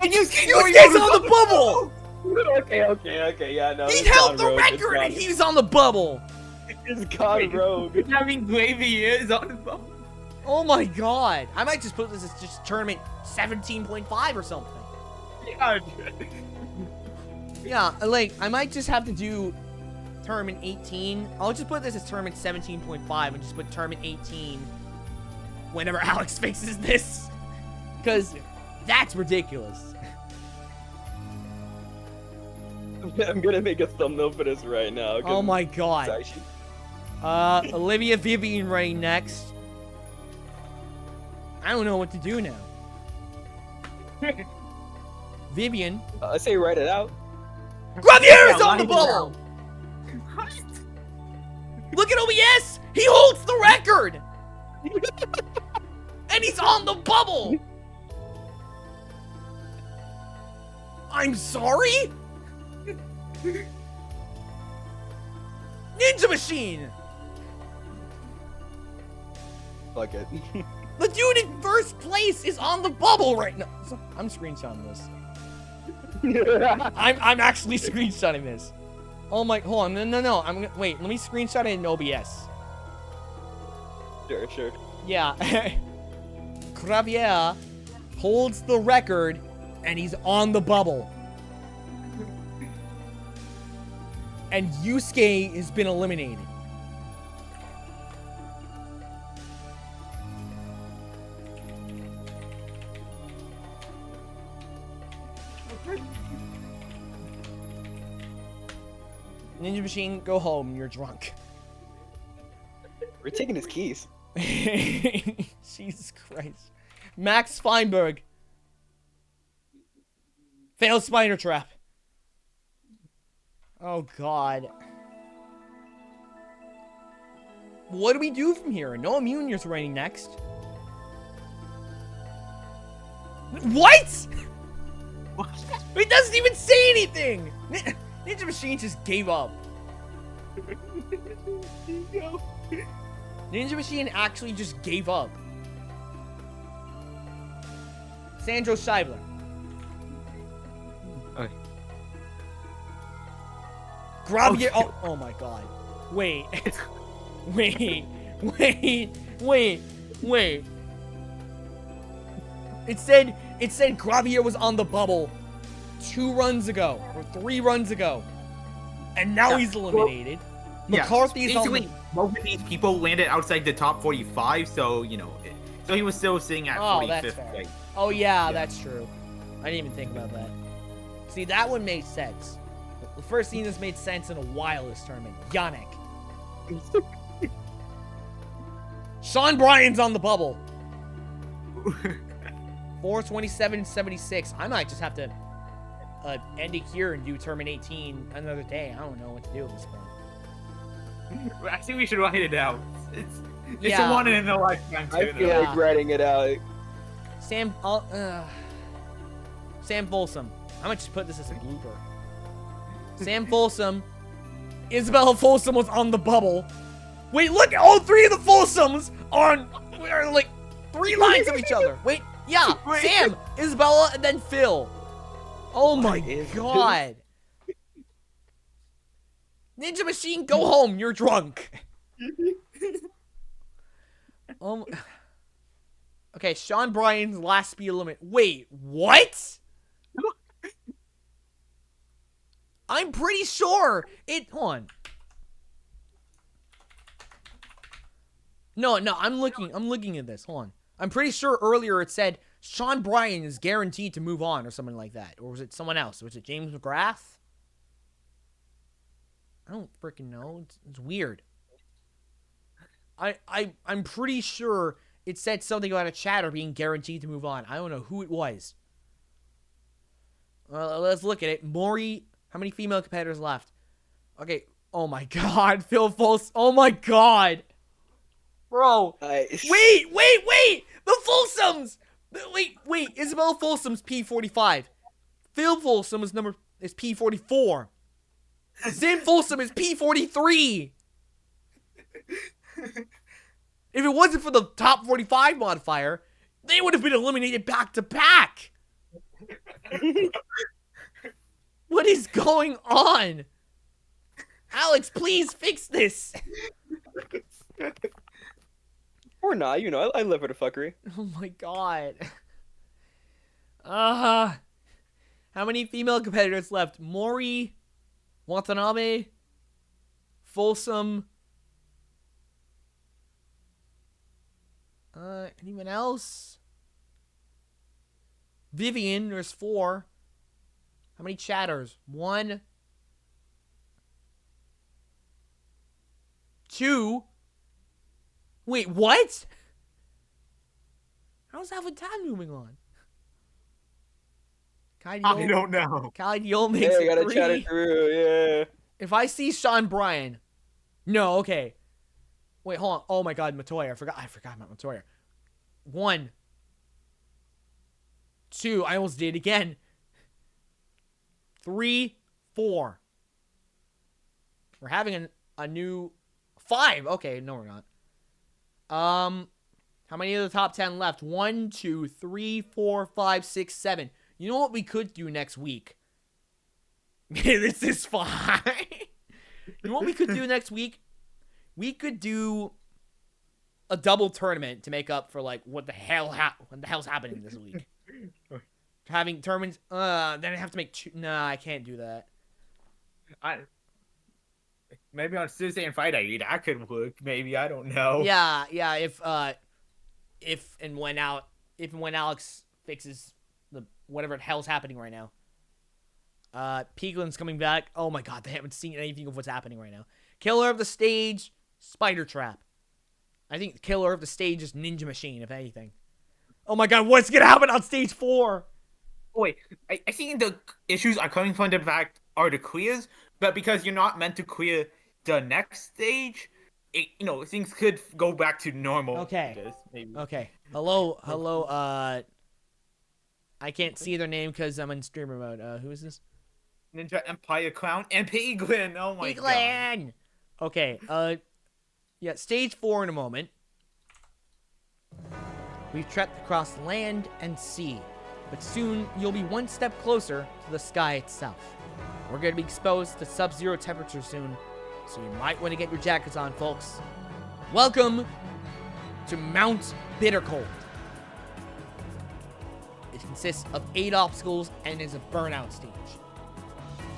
And you He's on the bubble. Okay, yeah, no. He it's held gone the rogue. record and he's on the bubble. It's gone rogue. Having Gravy is on the bubble. Oh my god. I might just put this as just tournament 17.5 or something. Yeah. Yeah, like, I might just have to do tournament 18. I'll just put this as tournament 17.5 and just put tournament 18 whenever Alex fixes this. Because that's ridiculous. I'm gonna make a thumbnail for this right now. Oh my god. Actually... Olivia Vivian running next. I don't know what to do now. Vivian. I say write it out. Gravier is Yeah, on the line it bubble! What? Look at OBS! He holds the record! And he's on the bubble! I'm sorry? Ninja Machine! Fuck it. The dude in first place is on the bubble right now. I'm screenshotting this. I'm actually screenshotting this. Oh my, hold on, no. Wait, let me screenshot it in OBS. Sure. Yeah. Gravier holds the record and he's on the bubble. And Yusuke has been eliminated. Ninja Machine, go home. You're drunk. We're taking his keys. Jesus Christ. Max Feinberg. Failed spider trap. Oh, God. What do we do from here? No Immunier's running next. What? It doesn't even say anything. Ninja Machine just gave up. Ninja Machine actually just gave up. Sandro Scheibler. Okay. Gravier. Oh my god. Wait. Wait. It said Gravier was on the bubble 2 runs ago or 3 runs ago. And now he's eliminated. McCarthy's on basically, the... most of these people landed outside the top 45, so, you know, so he was still sitting at 45th that's fair. place. Oh yeah, that's true. I didn't even think about that. See, that one made sense. The first thing that's made sense in a while this tournament. Yannick. Sean Bryan's on the bubble. 427.76. I might just have to end it here and do Tournament 18 another day. I don't know what to do at this point. I think we should write it out. It's Yeah. a one in a lifetime I too. feel though. like writing it out. Sam Folsom. I might just put this as a blooper. Sam Folsom. Isabella Folsom was on the bubble. Wait, look! All 3 of the Folsoms are like 3 lines of each other. Wait, yeah, Wait. Sam, Isabella, and then Phil. Oh my god. Ninja Machine, go home. You're drunk. Okay, Sean Bryan's last speed limit. Wait, what? I'm pretty sure it. Hold on. No, I'm looking at this. Hold on. I'm pretty sure earlier it said Sean Bryan is guaranteed to move on or something like that. Or was it someone else? Was it James McGrath? I don't freaking know. It's weird. I'm pretty sure it said something about a chatter being guaranteed to move on. I don't know who it was. Let's look at it. Maury, how many female competitors left? Okay. Oh my god. Phil Folsom. Oh my god. Bro. Nice. Wait. The Folsoms. Wait. Isabella Folsom's P45. Phil Folsom is P44. Sam Folsom is P43. If it wasn't for the top 45 modifier, they would have been eliminated back to back. What is going on? Alex, please fix this. Or not, you know, I live for the fuckery. Oh my god. How many female competitors left? Mori, Watanabe, Folsom. Anyone else? Vivian, there's 4. How many chatters? 1, 2. Wait, what? How's that with time moving on? I Kai don't know. Diol makes Yeah, it you gotta chat it 3. through. Yeah. If I see Sean Bryan, no, okay. Wait, hold on. Oh my God, Matoya. I forgot about Matoya. 1, 2. I almost did again. 3, 4. We're having a new 5. Okay, no, we're not. How many of the top 10 left? 1, 2, 3, 4, 5, 6, 7. You know what we could do next week? This is fine. You know what we could do next week? We could do a double tournament to make up for like what the hell's happening this week. Having tournaments, then I have to make 2. Nah, I can't do that. Maybe on Tuesday and Friday that could work. Maybe, I don't know. Yeah. If and when Alex fixes the whatever the hell's happening right now. Peaglin's coming back. Oh my God, they haven't seen anything of what's happening right now. Killer of the stage, Spider Trap. I think the killer of the stage is Ninja Machine, if anything. Oh my God, what's gonna happen on stage 4? Wait, I think the issues are coming from the fact are the clears, but because you're not meant to clear the next stage, things could go back to normal. Okay. Maybe. Okay. Hello. I can't see their name because I'm in streamer mode. Who is this? Ninja Empire Clown and Peaglin. Oh my God. Peaglin! Okay. Yeah. Stage 4 in a moment. We've trekked across land and sea, but soon you'll be one step closer to the sky itself. We're going to be exposed to sub-zero temperatures soon, so you might want to get your jackets on, folks. Welcome to Mount Bittercold. It consists of 8 obstacles and is a burnout stage.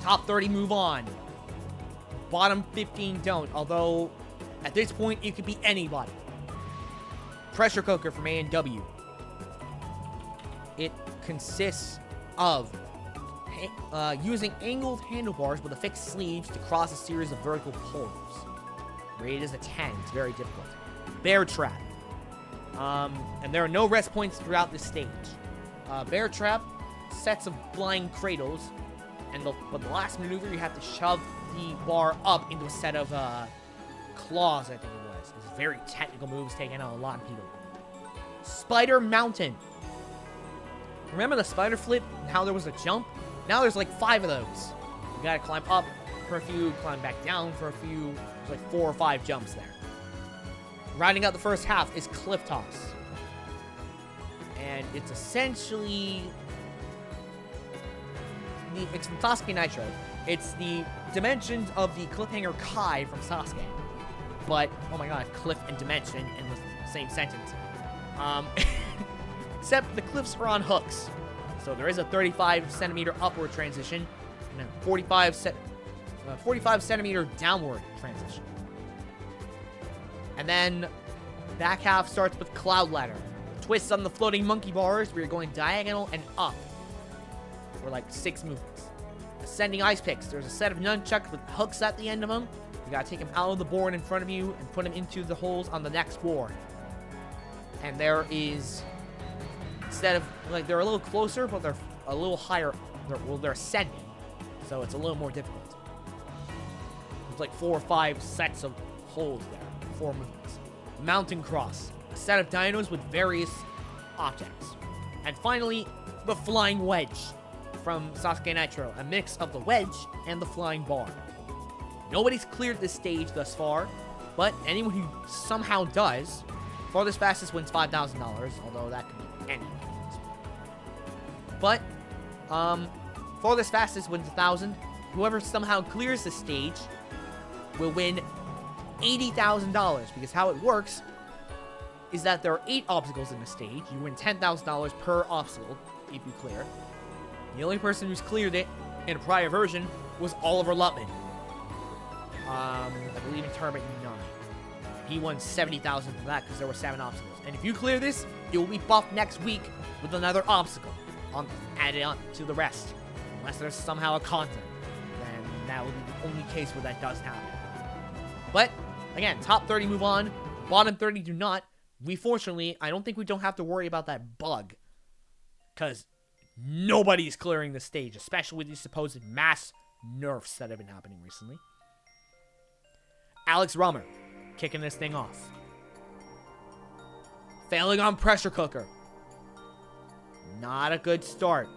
Top 30 move on. Bottom 15 don't, although at this point it could be anybody. Pressure cooker from A&W. It consists of using angled handlebars with affixed sleeves to cross a series of vertical poles. Rated as a 10. It's very difficult. Bear Trap. And there are no rest points throughout this stage. Bear Trap, sets of flying cradles, but the last maneuver you have to shove the bar up into a set of claws, I think it was. It's very technical moves taking out a lot of people. Spider Mountain. Remember the spider flip and how there was a jump? Now there's like 5 of those. You gotta climb up for a few, climb back down for a few. There's like 4 or 5 jumps there. Rounding out the first half is Cliff Toss. And it's essentially... It's from Sasuke Nitro. It's the dimensions of the cliffhanger Kai from Sasuke. But, oh my God, cliff and dimension in the same sentence. Except the cliffs are on hooks. So there is a 35 centimeter upward transition and a 45 centimeter downward transition. And then back half starts with Cloud Ladder. Twists on the floating monkey bars where you're going diagonal and up. For like 6 movements. Ascending ice picks. There's a set of nunchucks with hooks at the end of them. You gotta take them out of the board in front of you and put them into the holes on the next board. And there is, instead of, like, they're a little closer, but they're a little higher. They're ascending. So it's a little more difficult. There's like 4 or 5 sets of holes there. 4 movements. Mountain Cross. A set of dinos with various objects. And finally, the Flying Wedge from Sasuke Nitro. A mix of the wedge and the flying bar. Nobody's cleared this stage thus far, but anyone who somehow does, farthest fastest wins $5,000, although that could be any. But, farthest fastest wins $1,000. Whoever somehow clears the stage will win $80,000, because how it works is that there are 8 obstacles in the stage. You win $10,000 per obstacle if you clear. The only person who's cleared it in a prior version was Oliver Lutman. I believe in Tournament 9. He won $70,000 for that because there were 7 obstacles. And if you clear this, it will be buffed next week with another obstacle added on to the rest. Unless there's somehow a content, then that will be the only case where that does happen. But, again, top 30 move on, bottom 30 do not. I don't think we don't have to worry about that bug. Because nobody's clearing the stage, especially with these supposed mass nerfs that have been happening recently. Alex Rummer kicking this thing off. Failing on pressure cooker. Not a good start.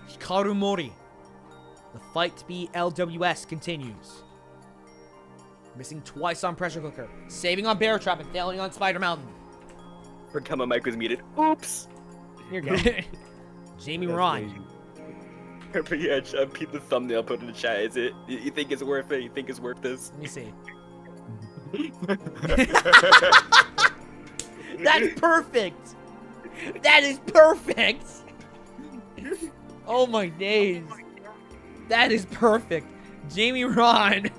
Hikaru Mori. The fight to be LWS continues. Missing twice on pressure cooker. Saving on bear trap and failing on spider mountain. Forgot my mic was muted. Oops. You're good. Jamie Ron. But yeah, peep the thumbnail, put in the chat. Is it? You think it's worth it? You think it's worth this? Let me see. That's perfect. That is perfect. Oh my days. That is perfect. Jamie Ron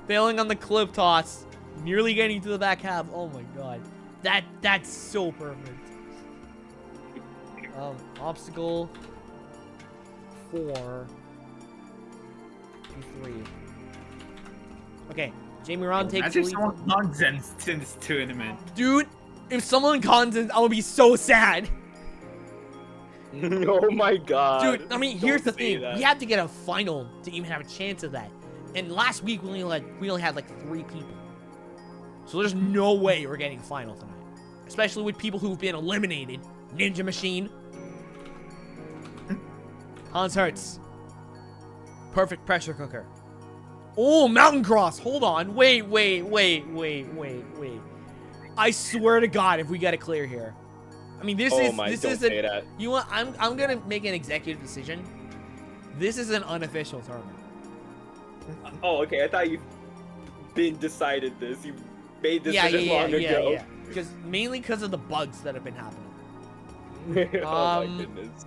failing on the clip toss, nearly getting to the back half. Oh my god. That's so perfect. Obstacle 4 3. Okay, Jamie Ron takes the lead. Someone nonsense in this tournament. Dude, if someone consents, I would be so sad. Oh my god. Dude, I mean, here's the thing. We have to get a final to even have a chance of that. And last week we only had like 3 people. So there's no way we're getting a final tonight. Especially with people who've been eliminated. Ninja Machine. Hans Hertz. Perfect pressure cooker. Oh, Mountain Cross. Hold on. Wait. I swear to God, if we get it clear here. I mean, this is you know what? I'm gonna make an executive decision. This is an unofficial tournament. Oh, okay. I thought you've been decided this. You made this long ago. Yeah. Mainly because of the bugs that have been happening. Oh my goodness.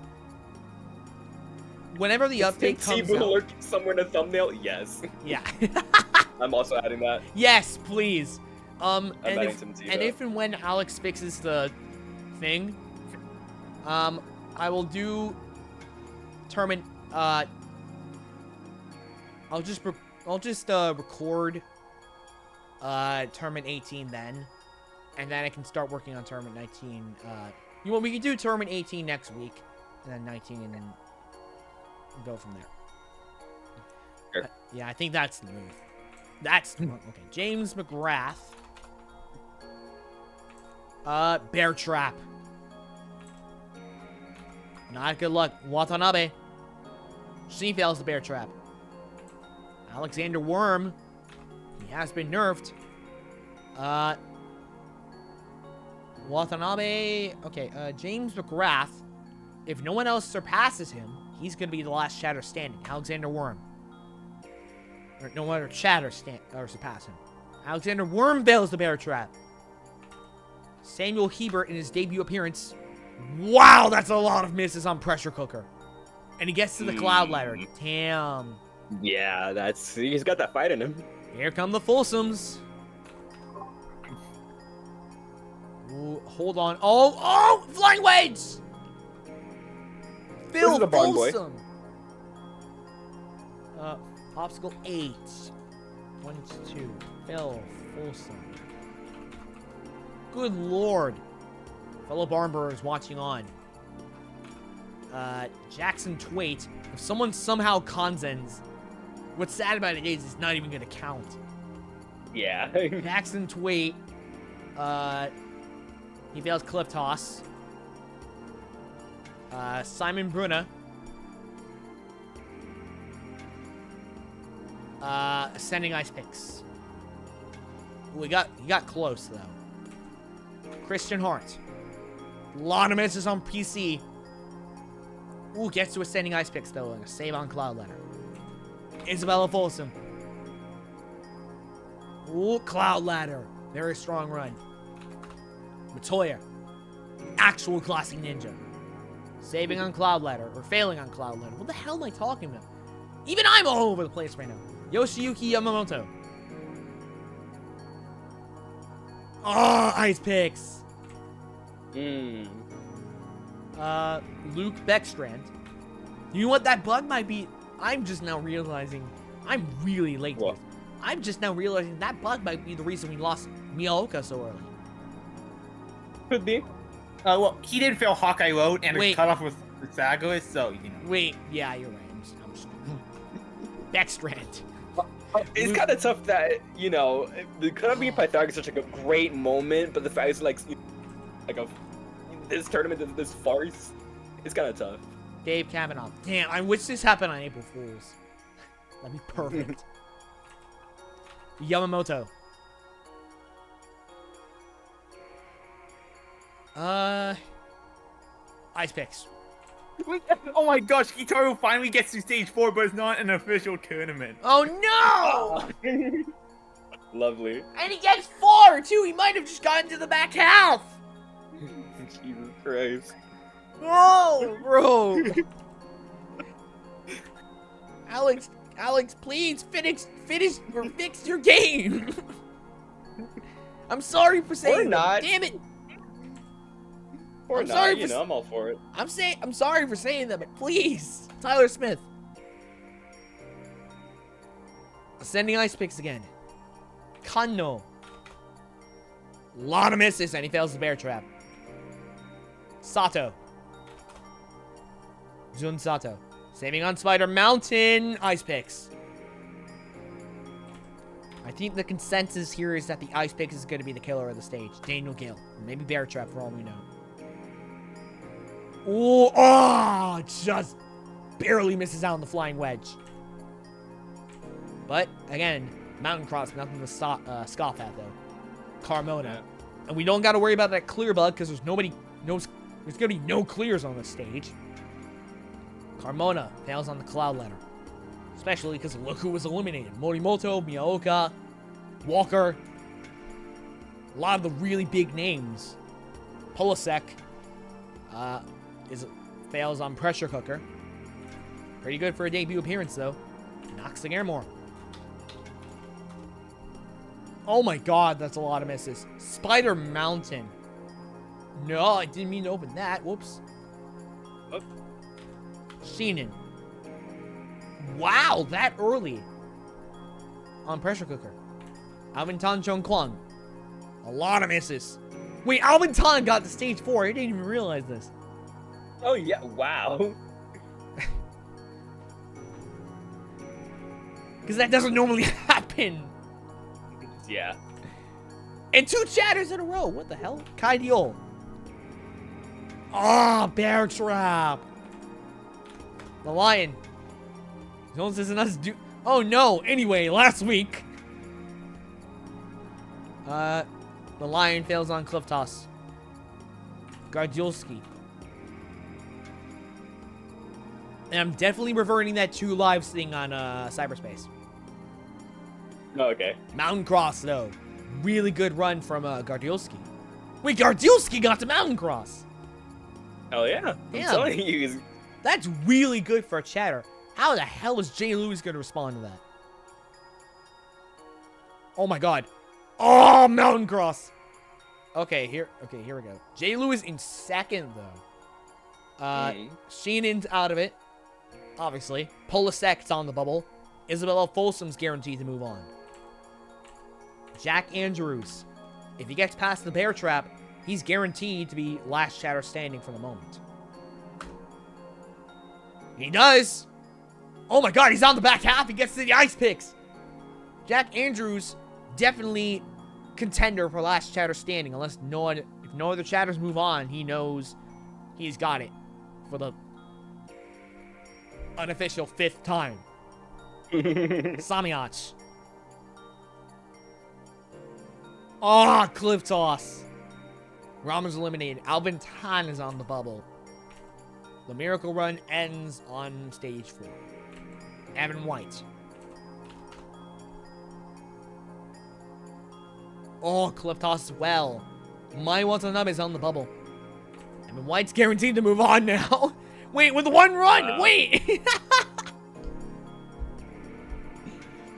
Whenever the update comes out, lurking somewhere in a thumbnail. Yes. Yeah. I'm also adding that. Yes, please. I'm and adding if and when Alex fixes the thing, I will do tournament. I'll just record tournament 18 then, and then I can start working on tournament 19. You know what? We can do tournament 18 next week, and then 19, and then go from there. Sure. Yeah, I think that's the move. That's okay. James McGrath. Bear trap. Not good luck. Watanabe. She fails the bear trap. Alexander Worm. He has been nerfed. Watanabe. Okay, James McGrath. If no one else surpasses him, he's going to be the last Shatter standing. Alexander Worm. Or no one Shatter surpass him. Alexander Worm fails the bear trap. Samuel Hebert in his debut appearance. Wow, that's a lot of misses on pressure cooker. And he gets to the cloud ladder. Damn. Yeah, he's got that fight in him. Here come the Folsoms. Ooh, hold on. Oh, flying weights. Phil the barn boy? Folsom. Obstacle 8. 1 to 2. Phil Folsom. Good lord. Fellow Barnburgers watching on. Jackson Twait. If someone somehow consens, what's sad about it is it's not even going to count. Yeah. Jackson Twait. He fails cliff toss. Simon Brunner. Ascending ice picks. He got close though. Christian Hart. A lot of misses on PC. Ooh, gets to ascending ice picks though, and a save on cloud ladder. Isabella Folsom. Ooh, cloud ladder. Very strong run. Matoya. Actual classic ninja. Saving on cloud ladder, or failing on cloud ladder. What the hell am I talking about? Even I'm all over the place right now. Yoshiyuki Yamamoto. Oh, ice picks. Luke Beckstrand. You know what that bug might be? I'm just now realizing I'm really late to this. I'm just now realizing that bug might be the reason we lost Miyaoka so early? Could be. Well, he didn't fail Hawkeye Road, and Wait. his cutoff was Sagas, so you know. Wait, yeah, you're right. I'm just Backstrand. It's kind of tough that, you know, the cutoff being Pythagoras is such like a great moment, but the fact is like this tournament is this farce. It's kind of tough. Dave Kavanaugh. Damn, I wish this happened on April Fools. That'd be perfect. Yamamoto. Ice picks. Oh my gosh, Hikaru finally gets to stage 4, but it's not an official tournament. Oh no! Lovely. And he gets 4 too. He might have just gotten to the back half. Jesus Christ. Oh, bro. Alex, please finish or fix your game. I'm sorry for saying not. that. Damn it. Or I'm not, sorry you for- know, I'm all for it. I'm sorry for saying that, but please. Tyler Smith. Ascending ice picks again. Kanno. Lot of misses, and he fails the bear trap. Sato. Jun Sato. Saving on Spider Mountain. Ice picks. I think the consensus here is that the ice picks is going to be the killer of the stage. Daniel Gill. Maybe bear trap for all we know. Ooh, oh, just barely misses out on the flying wedge. But, again, Mountain Cross, nothing to scoff at, though. Carmona. And we don't got to worry about that clear bug, because there's going to be no clears on this stage. Carmona fails on the Cloud Ladder. Especially because look who was eliminated. Morimoto, Miyaoka, Walker. A lot of the really big names. Polasek. Fails on Pressure Cooker. Pretty good for a debut appearance, though. Knocks the Airmore. Oh my god, that's a lot of misses. Spider Mountain. No, I didn't mean to open that. Whoops. Oh. Sheenan. Wow, that early. On Pressure Cooker. Alvin Tan Chong Kwang. A lot of misses. Wait, Alvin Tan got to stage 4. I didn't even realize this. Oh yeah, wow. Because that doesn't normally happen. Yeah. And 2 chatters in a row. What the hell? Kai Diol. Ah, bear trap. The Lion. Jones isn't us do. Oh no. Anyway, last week. The Lion fails on Cliff Toss. Gardiolski. And I'm definitely reverting that to live thing on cyberspace. Oh, okay. Mountain Cross, though. Really good run from Gardiolski. Wait, Gardiolski got to Mountain Cross. Hell yeah. I'm Damn. telling you. That's really good for a chatter. How the hell is Jay Lewis going to respond to that? Oh my god. Oh, Mountain Cross. Okay, here we go. Jay Lewis in second, though. Sheenan's out of it. Obviously. Polasek's on the bubble. Isabella Folsom's guaranteed to move on. Jack Andrews. If he gets past the bear trap, he's guaranteed to be last chatter standing for the moment. He does. Oh my god, he's on the back half. He gets to the ice picks. Jack Andrews, definitely contender for last chatter standing. Unless if no other chatters move on, he knows he's got it for the unofficial 5th time. Samiach. Oh, Cliff Toss. Ramen's eliminated. Alvin Tan is on the bubble. The Miracle Run ends on stage 4. Evan White. Oh, Cliff Toss as well. My Watanabe is on the bubble. Evan White's guaranteed to move on now. Wait, with 1 run! Wait!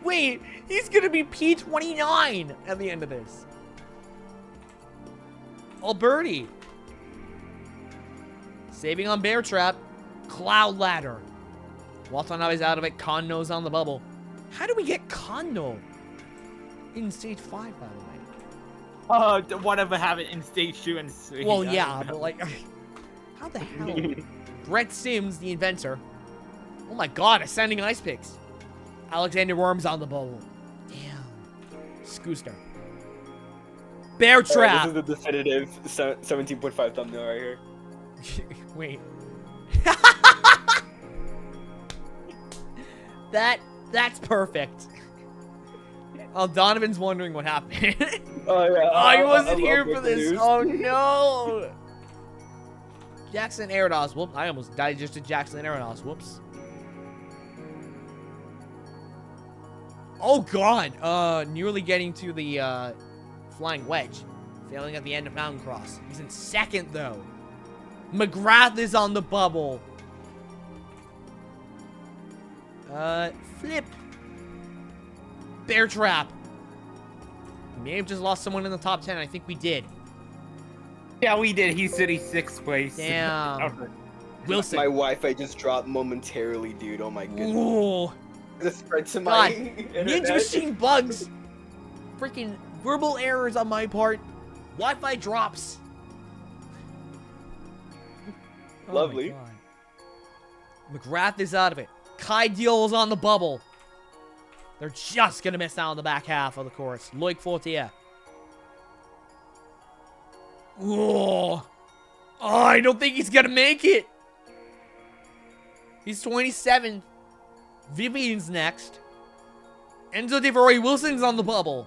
Wait, he's gonna be P29 at the end of this. Alberti. Saving on Bear Trap. Cloud Ladder. Watanabe's out of it. Kanno's on the bubble. How do we get Kanno in stage 5, by the way? Whatever happened in stage 2 and 3. Well, I yeah, don't know. but like, how the hell? Brett Sims, the inventor. Oh my god, ascending ice picks. Alexander Worms on the bubble. Damn. Scooster. Bear trap. This is the definitive 17.5 thumbnail right here. Wait. That's perfect. Oh, Donovan's wondering what happened. Oh yeah. Oh, he wasn't I here love for breaking this. news. Oh no. Jackson Aerodos. Whoop! I almost digested Jackson Aerodos. Whoops. Oh god. Nearly getting to the flying wedge. Failing at the end of Mountain Cross. He's in second though. McGrath is on the bubble. Flip. Bear trap. We may have just lost someone in the top 10. I think we did. Yeah, we did. He's sitting 6th place. Damn. Wilson. My Wi-Fi just dropped momentarily, dude. Oh my goodness. Ooh. This spread to my God. internet. Ninja Machine bugs. Freaking verbal errors on my part. Wi-Fi drops. Oh my Lovely. God. McGrath is out of it. Kai Deal is on the bubble. They're just gonna miss out on the back half of the course. Loic Fortier. Ooh. Oh, I don't think he's gonna make it. He's 27th. Vivian's next. Enzo DeVroy Wilson's on the bubble.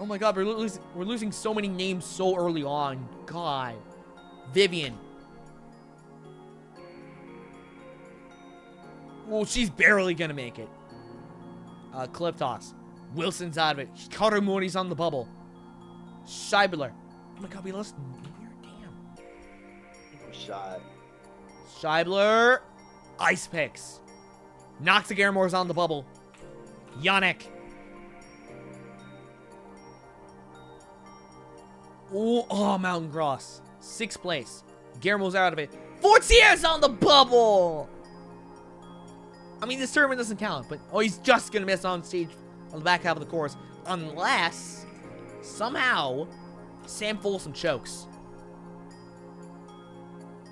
Oh my god, we're losing so many names so early on. God. Vivian. Oh, she's barely gonna make it. Clip toss. Wilson's out of it. Hikaru Mori's on the bubble. Scheibler. Oh my god, we lost Muir. Damn. Shot. Scheibler. Ice picks. Noxagaremore's on the bubble. Yannick. Oh, Mountain Cross. 6th place. Guillermo's out of it. Fortier's on the bubble! I mean, this tournament doesn't count, but he's just gonna miss on stage on the back half of the course. Unless, somehow, Sam Folsom chokes.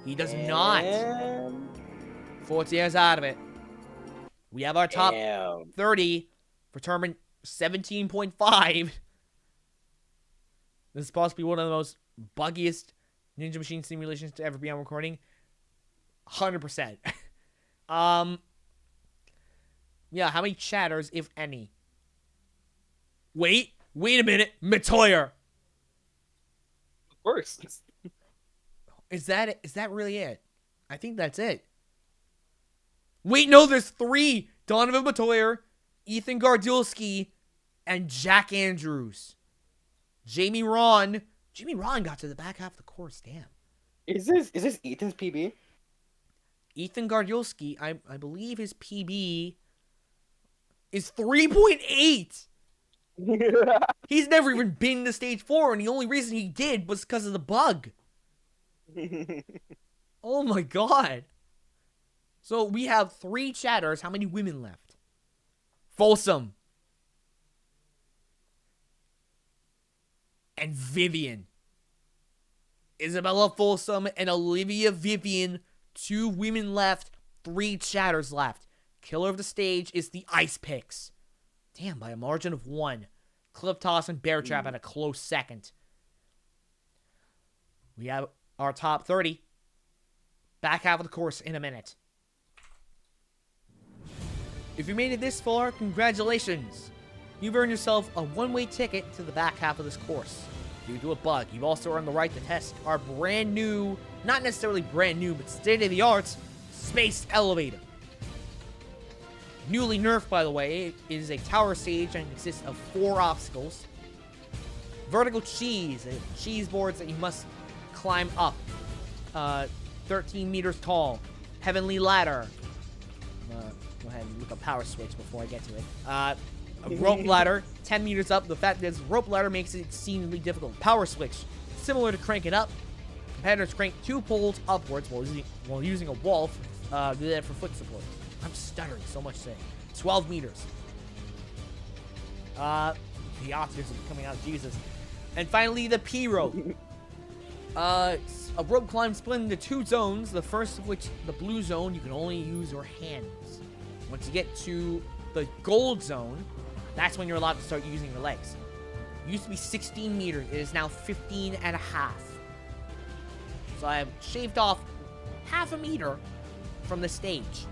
He does not. Fortier's out of it. We have our top 30 for tournament 17.5. This is possibly one of the most buggiest Ninja Machine simulations to ever be on recording. 100%. Yeah, how many chatters, if any? Wait a minute. Matoyer. Of course. Is that it? Is that really it? I think that's it. Wait, no, there's 3. Donovan Matoyer, Ethan Gardulski, and Jack Andrews. Jamie Ron got to the back half of the course. Damn. Is this Ethan's PB? Ethan Gardulski, I believe his PB is 3.8. He's never even been to stage 4, and the only reason he did was because of the bug. Oh my god. So we have 3 chatters. How many women left? Folsom. And Vivian. Isabella Folsom and Olivia Vivian. 2 women left. 3 chatters left. Killer of the stage is the Ice Picks. Damn, by a margin of 1. Cliff Toss and Bear Trap at a close second. We have our top 30. Back half of the course in a minute. If you made it this far, congratulations. You've earned yourself a one-way ticket to the back half of this course. Due to a bug, you've also earned the right to test our brand new, not necessarily brand new, but state-of-the-art Space Elevator. Newly nerfed, by the way, it is a tower stage and consists of 4 obstacles. Vertical cheese, cheese boards that you must climb up. 13 meters tall. Heavenly ladder. Go ahead and look up power switch before I get to it. A rope ladder, 10 meters up. The fact that this rope ladder makes it exceedingly difficult. Power switch, similar to crank it up. Competitors crank 2 poles upwards while using a wall do that for foot support. I'm stuttering so much today. 12 meters. the optimism coming out of Jesus. And finally, the P rope. A rope climb split into 2 zones. The first of which, the blue zone, you can only use your hands. Once you get to the gold zone, that's when you're allowed to start using your legs. It used to be 16 meters. It is now 15 and a half. So I have shaved off half a meter from the stage.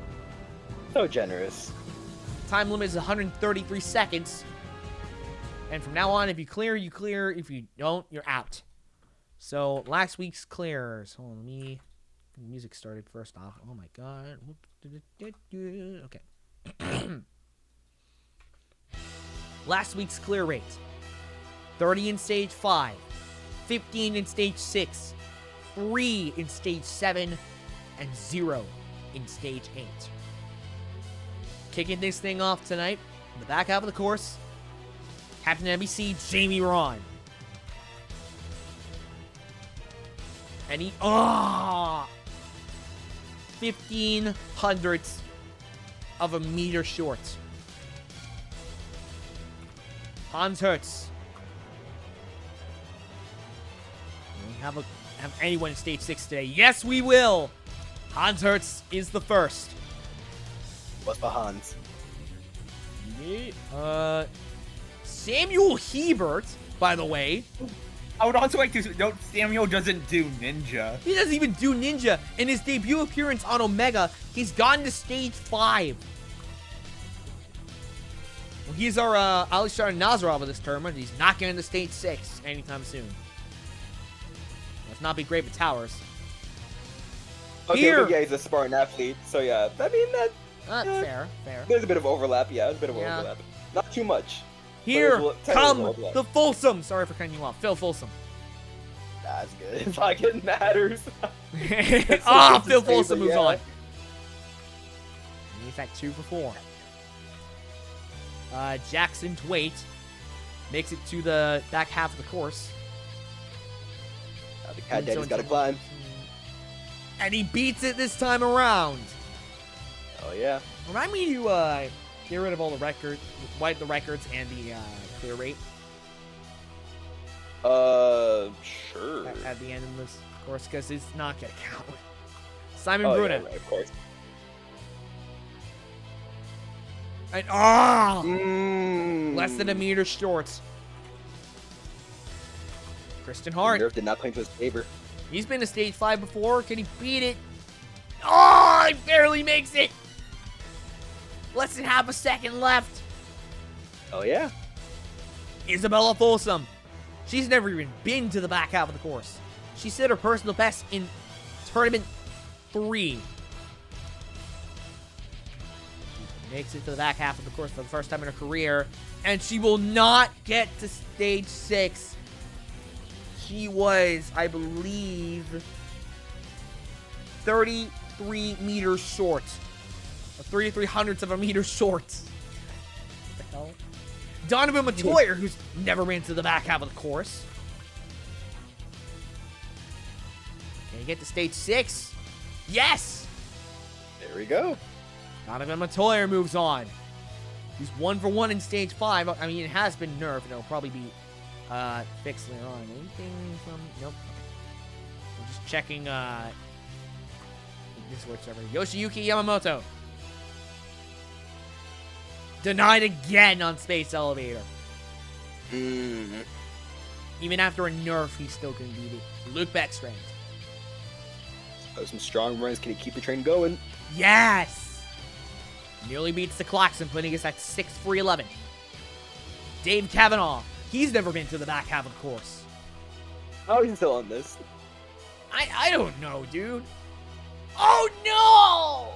So generous. Time limit is 133 seconds. And from now on, if you clear, you clear. If you don't, you're out. So, last week's clears. Hold on, let me get the music started first off. Oh my god. Okay. Last week's clear rate. 30 in stage 5. 15 in stage 6. 3 in stage 7. And 0 in stage 8. Kicking this thing off tonight, in the back half of the course, Captain NBC, Jamie Ron. And he, 15 hundredths of a meter short. Hans Hertz. We have anyone in stage 6 today? Yes, we will. Hans Hertz is the first. What's for Hans? Samuel Hebert, by the way. I would also like to note Samuel doesn't do ninja. He doesn't even do ninja. In his debut appearance on Omega, he's gotten to stage 5. Well, he's our Alistar Nazarov of this tournament. He's not getting to stage 6 anytime soon. Let's not be great with towers. Okay, Here. but yeah, he's a Spartan athlete, so yeah. I mean, that. Fair. There's a bit of overlap, yeah. There's a bit of overlap. Not too much. Here come overlap. the Folsom. Sorry for cutting you off. Phil Folsom. That's good. Like it matters. Phil Folsom moves on. He's at 2 for 4. Jackson Dwight makes it to the back half of the course. The cat daddy's got to climb. And he beats it this time around. Oh yeah. Remind me to get rid of all the records, wipe the records and the clear rate. Sure. At the end of this course, because it's not gonna count. Simon Oh, Bruna. yeah, right, of course. And less than a meter short. Kristen Hart. Nerf did not play into his favor. He's been to stage 5 before. Can he beat it? Oh, he barely makes it. Less than half a second left. Oh yeah. Isabella Folsom. She's never even been to the back half of the course. She set her personal best in tournament 3. She makes it to the back half of the course for the first time in her career. And she will not get to stage 6. She was, I believe, 33 meters short. Or 33 hundredths of a meter short. What the hell? Donovan Matoyer, who's never been to the back half of the course. Can he get to stage 6? Yes! There we go. Donovan Matoyer moves on. He's 1 for 1 in stage 5. I mean, it has been nerfed, and it'll probably be fixed later on. Anything from... Nope. Okay. I'm just checking, Discord server. Yoshiyuki Yamamoto. Denied again on Space Elevator. Even after a nerf, he still couldn't beat it. Luke Beckstrand. Oh, some strong runs. Can he keep the train going? Yes! Nearly beats the Klaxon, putting us at 6 for 11. Dave Kavanaugh. He's never been to the back half of the course. Oh, he's still on this. I don't know, dude. Oh, no!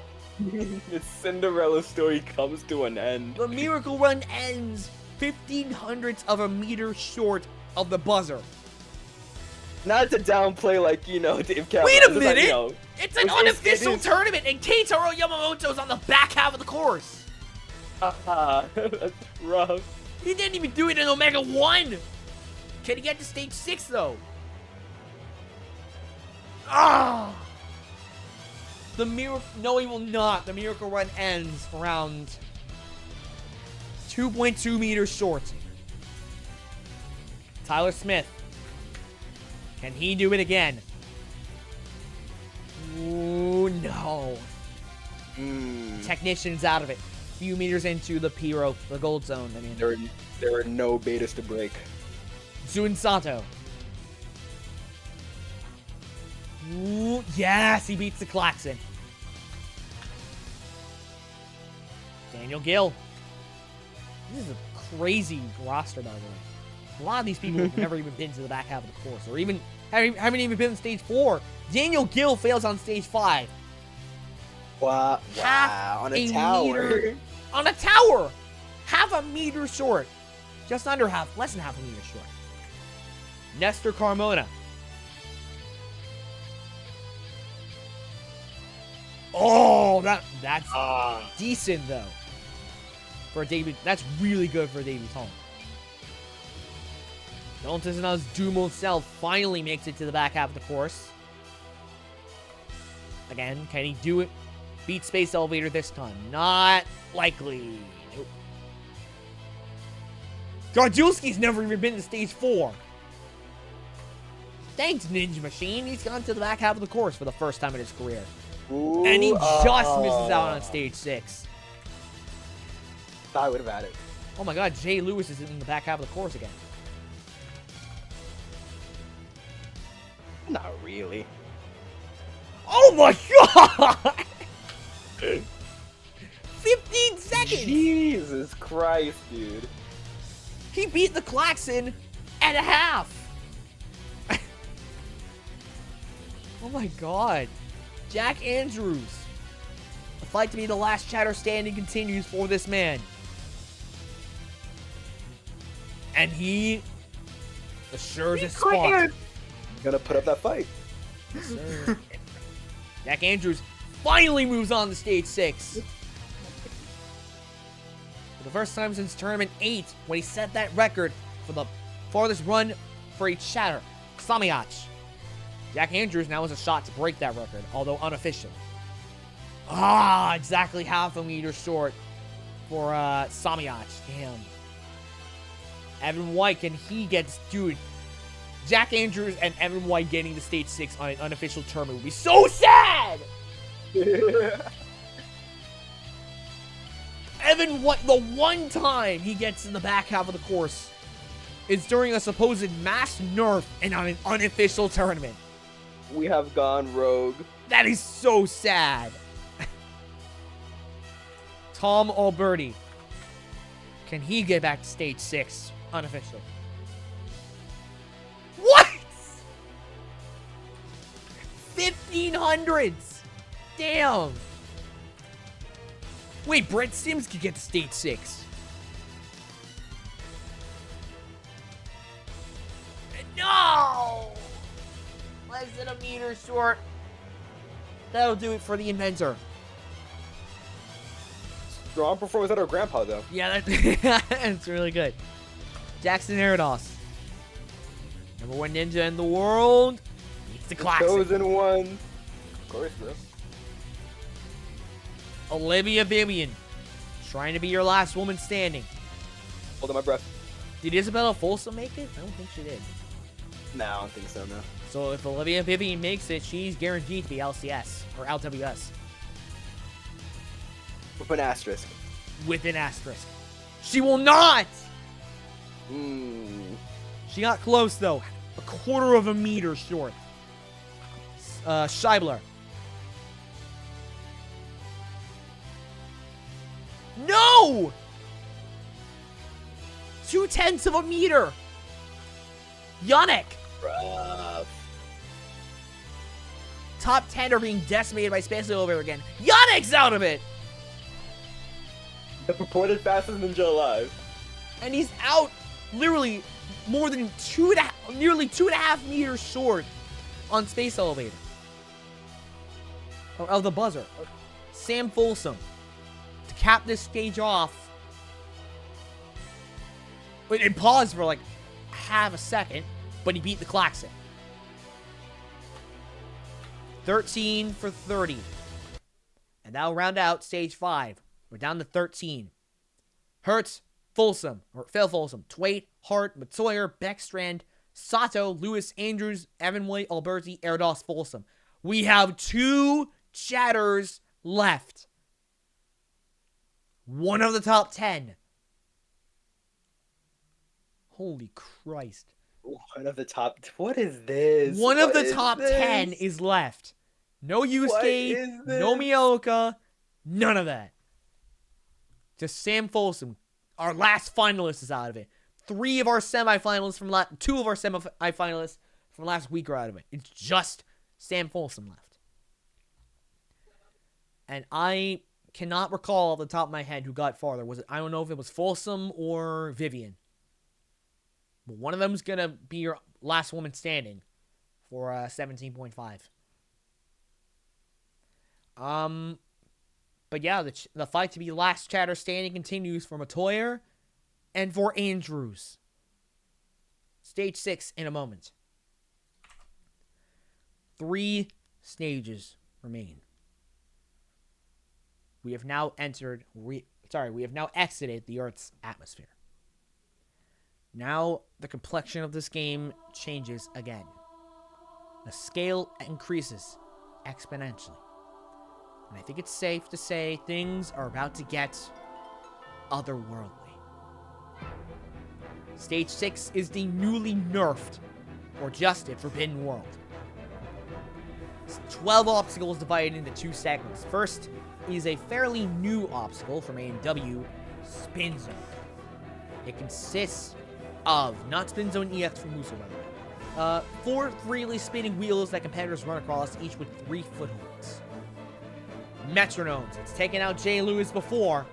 The Cinderella story comes to an end. The Miracle Run ends 15 hundredths of a meter short of the buzzer. Not to downplay, like, Dave Kavanaugh. Wait a Like, minute! It's an unofficial is- tournament, and Keitaro Yamamoto's on the back half of the course. That's rough. He didn't even do it in Omega 1. Can he get to stage 6, though? Ah! No, he will not. The Miracle Run ends around 2.2 meters short. Tyler Smith. Can he do it again? Ooh, no. Technician's out of it. Few meters into the the gold zone. I mean, there are no betas to break. Zun Sato. Ooh, yes, he beats the Klaxon. Daniel Gill. This is a crazy roster, by the way. A lot of these people have never even been to the back half of the course, or even haven't even been on stage 4. Daniel Gill fails on stage 5. Wow! On a tower. On a tower! Half a meter short. Just under half, less than half a meter short. Nestor Carmona. Oh, that's decent, though. For a debut. That's really good for a debutant. Donta's Doom himself finally makes it to the back half of the course. Again, can he do it? Beat Space Elevator this time. Not likely. Nope. Gardulski's never even been to stage 4. Thanks, Ninja Machine. He's gone to the back half of the course for the first time in his career. Ooh, And he just misses out on stage 6. I would have had it. Oh my god, Jay Lewis is in the back half of the course again. Not really. Oh my god! 15 seconds! Jesus Christ, dude. He beat the Klaxon at a half! Oh my god. Jack Andrews. The fight to be the last chatter standing continues for this man. And he assures a spot. Gonna put up that fight. Yes, sir. Jack Andrews finally moves on to stage 6. For the first time since tournament 8, when he set that record for the farthest run for a chatter, Samiyach. Jack Andrews now has a shot to break that record, although unofficial. Exactly half a meter short for Samiyach. Damn. Evan White, can he get... Dude, Jack Andrews and Evan White getting to stage 6 on an unofficial tournament would be so sad! Evan White, the one time he gets in the back half of the course is during a supposed mass nerf and on an unofficial tournament. We have gone rogue. That is so sad. Tom Alberti. Can he get back to stage 6? Unofficial. What? 1500s. Damn. Wait, Brett Sims could get to stage 6. No! Less than a meter short. That'll do it for the inventor. Strong performance at our grandpa, though. Yeah, that's really good. Jackson Arados. Number 1 ninja in the world. Beats the Klaxon. Chosen one. Of course, bro. Olivia Vivian. Trying to be your last woman standing. Holding my breath. Did Isabella Folsom make it? I don't think she did. No, I don't think so, no. So if Olivia Vivian makes it, she's guaranteed to be LCS or LWS. With an asterisk. With an asterisk. She will not! She got close, though. A quarter of a meter short. Scheibler. No! 0.2 of a meter. Yannick. Rough. Top 10 are being decimated by Space Elevator again. Yannick's out of it! The purported fastest ninja alive. And he's out literally more than nearly 2.5 meters short on Space Elevator. Of the buzzer. Sam Folsom. To cap this stage off. Wait, it paused for like half a second, but he beat the Klaxon. 13 for 30. And that'll round out stage 5. We're down to 13. Hertz, Folsom, or Phil Folsom, Twait, Hart, Matoyer, Beckstrand, Sato, Lewis, Andrews, Evan White, Alberti, Erdos, Folsom. We have 2 chatters left. One of the top 10. Holy Christ. One of the top. What is this? One What of the is top this? 10 is left. No Yusuke, no Miyoka, none of that. Just Sam Folsom. Our last finalist is out of it. 2 of our semifinalists from last week are out of it. It's just Sam Folsom left. And I cannot recall off the top of my head who got farther. I don't know if it was Folsom or Vivian. But one of them's going to be your last woman standing for 17.5. But yeah, the fight to be last chatter standing continues for Matoyer and for Andrews. Stage 6 in a moment. 3 stages remain. We have now exited the Earth's atmosphere. Now the complexion of this game changes again. The scale increases exponentially. And I think it's safe to say things are about to get otherworldly. Stage 6 is the newly nerfed, or just it, Forbidden World. It's 12 obstacles divided into 2 segments. First is a fairly new obstacle from A&W, Spin Zone. It consists of, not Spin Zone EX from Muso, by the way, 4 freely spinning wheels that competitors run across, each with 3 footholds. Metronomes. It's taken out Jay Lewis before.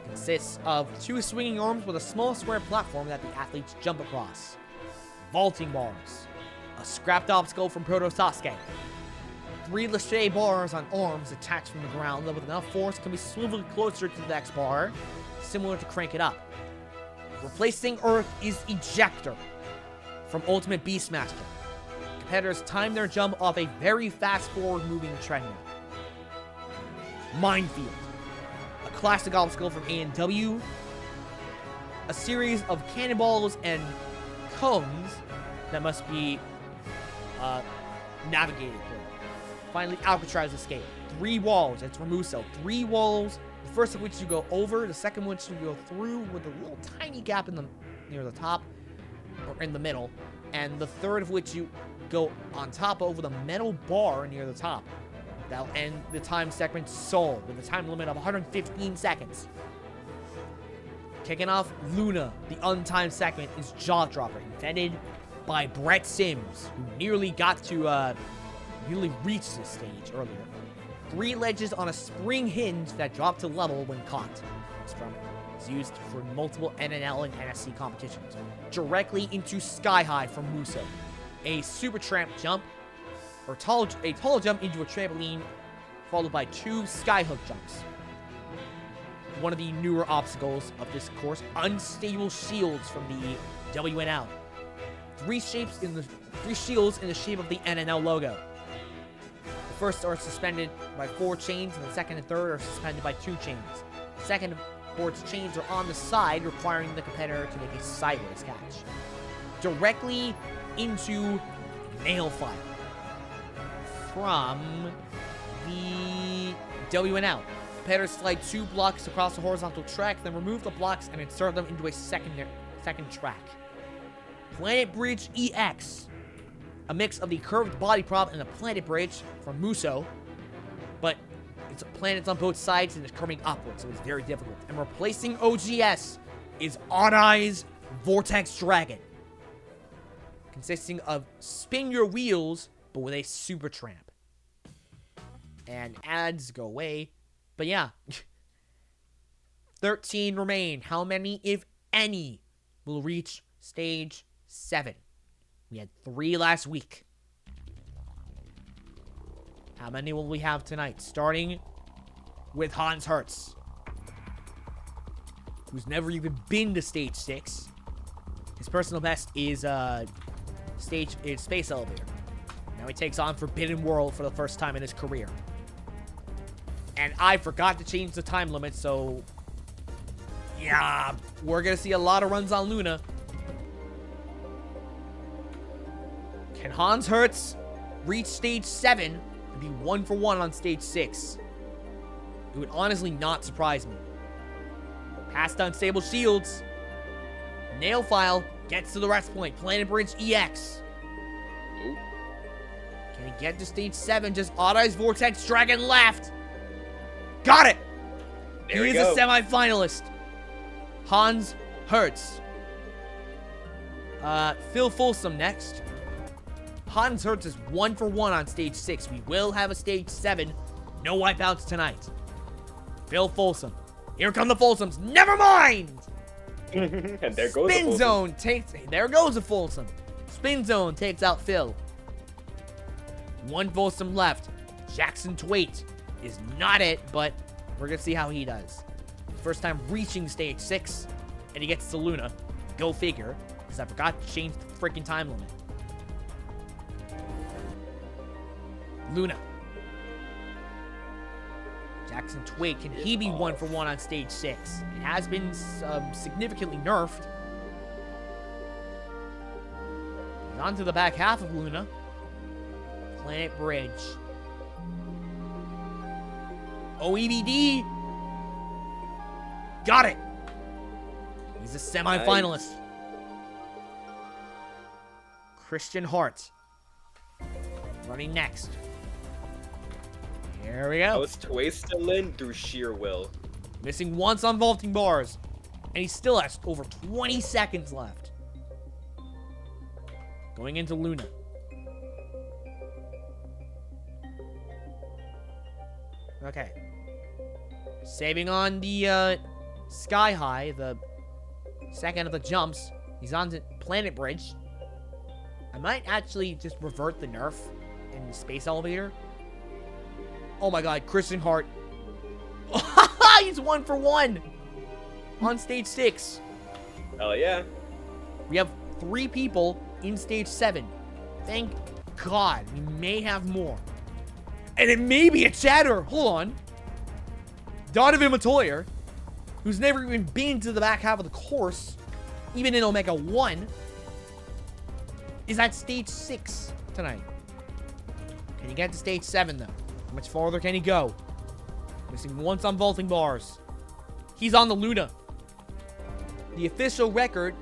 Consists of 2 swinging arms with a small square platform that the athletes jump across. Vaulting bars. A scrapped obstacle from Proto Sasuke. 3 Lachey bars on arms attached from the ground that with enough force can be swiveled closer to the next bar, similar to Crank It Up. Replacing Earth is Ejector from Ultimate Beastmaster. Competitors time their jump off a very fast forward-moving treadmill. Minefield, a classic obstacle from A&W, a series of cannonballs and cones that must be navigated through. Finally, Alcatraz Escape, 3 walls, it's from Muso, 3 walls, the first of which you go over, the second one you go through with a little tiny gap near the top, or in the middle, and the third of which you go on top over the metal bar near the top. That'll end the time segment Soul with a time limit of 115 seconds. Kicking off Luna, the untimed segment, is Jaw Dropper, invented by Brett Sims, who nearly reached this stage earlier. 3 ledges on a spring hinge that drop to level when caught. It's used for multiple NNL and NSC competitions. Directly into Sky High from Muso. A super tramp jump, or a tall jump into a trampoline, followed by 2 skyhook jumps. One of the newer obstacles of this course, unstable shields from the WNL. 3 shields in the shape of the NNL logo. The first are suspended by 4 chains, and the second and third are suspended by 2 chains. The second and fourth chains are on the side, requiring the competitor to make a sideways catch. Directly into Nail File from the WNL. Competitors slide 2 blocks across the horizontal track, then remove the blocks and insert them into a second track. Planet Bridge EX, a mix of the curved body prop and the planet bridge from Muso, but it's planets on both sides and it's curving upwards, so it's very difficult. And replacing OGS is Odd Eyes Vortex Dragon, consisting of spin your wheels, but with a super tramp. And ads go away. But yeah, 13 remain. How many, if any, will reach stage 7? We had 3 last week. How many will we have tonight? Starting with Hans Hertz, who's never even been to stage 6. His personal best is Space Elevator. Now he takes on Forbidden World for the first time in his career. And I forgot to change the time limit, so Yeah, we're going to see a lot of runs on Luna. Can Hans Hertz reach stage 7 and be 1-for-1 on stage 6? It would honestly not surprise me. Past unstable shields. Nail File gets to the rest point. Planet Bridge EX. Ooh. Can he get to stage 7? Just Auto-Ice Vortex Dragon left. Got it! There He we is go. a semi-finalist. Hans Hertz. Phil Folsom next. Hans Hertz is 1-for-1 on stage 6. We will have a stage 7. No wipeouts tonight. Phil Folsom. Here come the Folsoms. Never mind! And there goes Spin the Zone takes... There goes a Folsom. Spin Zone takes out Phil. One Folsom left. Jackson Twait is not it, but we're going to see how he does. First time reaching stage 6, and he gets to Luna. Go figure, because I forgot to change the freaking time limit. Luna. Jackson Twait, can he be 1-for-1 on stage 6? It has been significantly nerfed. He's on to the back half of Luna. Planet Bridge. OEBD. Got it. He's a semi-finalist. Christian Hart. Running next. Here we I go. was Tway still in through sheer will. Missing once on vaulting bars. And he still has over 20 seconds left. Going into Luna. Okay. Saving on the Sky High, the second of the jumps. He's on the Planet Bridge. I might actually just revert the nerf in the Space Elevator. Oh my god, Christian Hart. He's 1-for-1 on stage 6. Hell yeah. We have 3 people in stage 7. Thank God. We may have more. And it may be a chatter. Hold on. Donovan Matoyer, who's never even been to the back half of the course, even in Omega 1, is at stage 6 tonight. Can he get to stage 7, though? How much farther can he go? Missing once on vaulting bars. He's on the Luna. The official record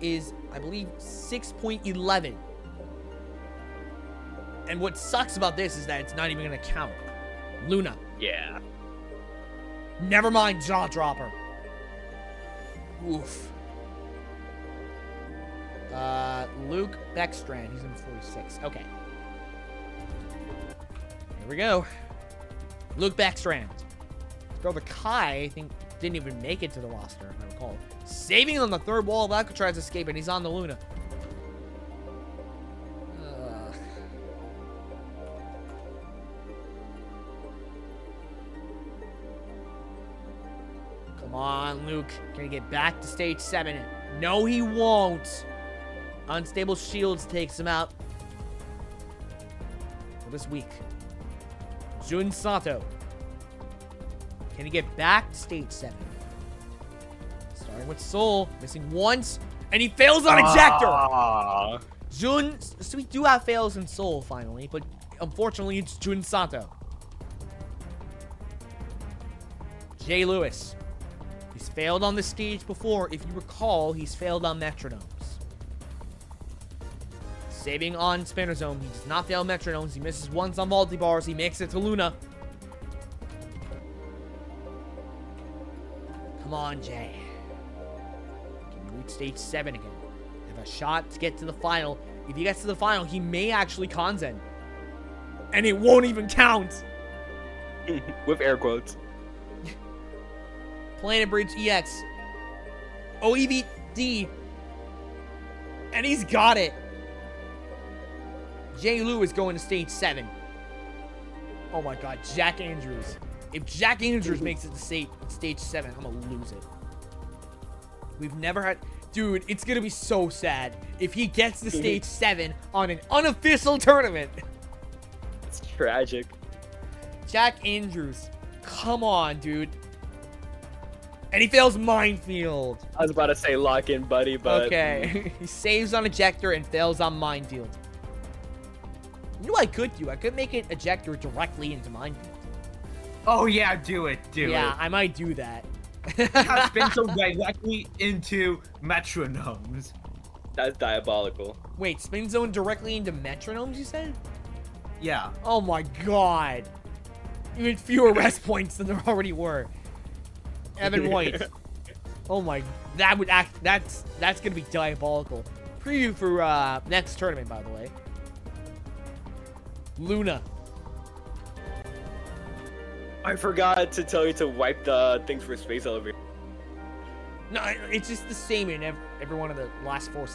is, I believe, 6.11. And what sucks about this is that it's not even going to count. Luna. Yeah. Never mind, Jaw Dropper. Oof. Luke Beckstrand. He's number 46. Okay. Here we go. Luke Beckstrand. His brother Kai, I think, didn't even make it to the roster, if I recall. Saving on the third wall of Alcatraz escape, and he's on the Luna. Come on, Luke. Can he get back to stage 7? No, he won't. Unstable Shields takes him out for this week. Jun Sato. Can he get back to stage 7? Starting with Soul. Missing once. And he fails on Ejector. Jun. So we do have fails in Soul finally. But unfortunately, it's Jun Sato. Jay Lewis. He's failed on this stage before. If you recall, he's failed on Metronomes. Saving on Spinner Zone. He does not fail Metronomes. He misses once on multi-bars. He makes it to Luna. Come on, Jay. Can you reach stage 7 again? Have a shot to get to the final. If he gets to the final, he may actually Kanzen. And it won't even count. With air quotes. Planet Bridge EX. OEVD. And he's got it. Jay Lewis going to stage 7. Oh my god, Jack Andrews. If Jack Andrews makes it to stage 7, I'm gonna lose it. We've never had... Dude, it's gonna be so sad if he gets to stage 7 on an unofficial tournament. It's tragic. Jack Andrews. Come on, dude. And he fails Minefield. I was about to say lock in, buddy, but Okay. He saves on Ejector and fails on Minefield. You know what I could do? I could make an Ejector directly into Minefield. Oh yeah, do it. Yeah, I might do that. Now spin zone directly into metronomes. that's diabolical. Wait, spin zone directly into metronomes, you said? Yeah. Oh my god. Even fewer rest points than there already were. Evan White. Oh my, that's gonna be diabolical. Preview for next tournament, by the way. Luna. I forgot to tell you to wipe the things for space elevator. No, it's just the same in every one of the last 4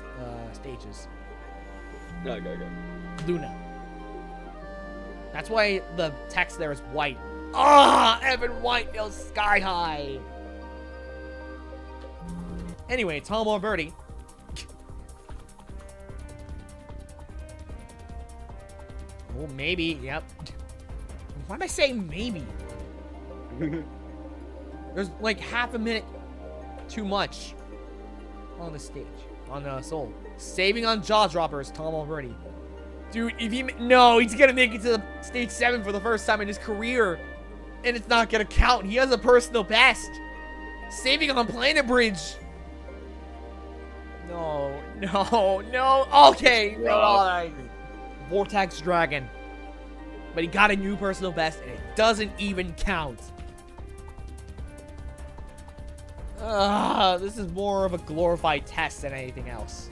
stages. No, go. Luna. That's why the text there is white. Ah, Evan White feels sky high. Anyway, Tom Alberti. Oh, maybe. Yep. Why am I saying maybe? There's like half a minute too much on the stage. On Soul. Saving on Jaw Droppers, Tom Alberti. Dude, if he... No, he's gonna make it to the stage 7 for the first time in his career. And it's not gonna count. He has a personal best. Saving on Planet Bridge. No. Okay. No, alright. Vortex Dragon. But he got a new personal best, and it doesn't even count. This is more of a glorified test than anything else.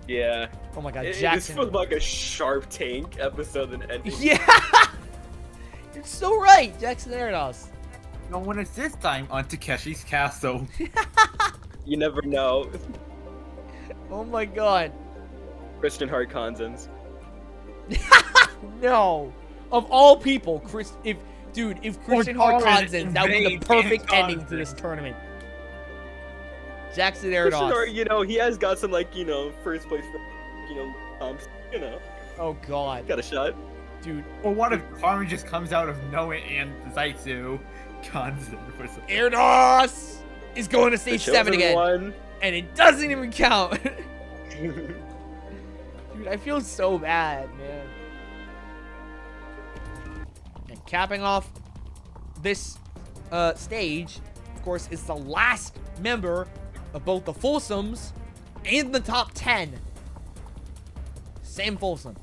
Yeah. Oh my god, This Jackson. feels like a Sharp Tank episode than anything. Yeah! You're so right, Jackson Arados. No one is this time on Takeshi's Castle. You never know. Oh my god. Christian Hart Consens. No. Of all people, if Christian Hart Torrent Consens, that would be the invades perfect ending to Wisconsin. this tournament. Jackson Christian Arados. Hart, he has got some, first place, Oh god. got a shot. Dude, Or what if Carmen just comes out of nowhere and Zaitsu Kanzen for some... Arados is going to The stage 7 chosen again. one. And it doesn't even count. Dude, I feel so bad, man. And capping off this stage, of course, is the last member of both the Folsoms and the top 10. Sam Folsom.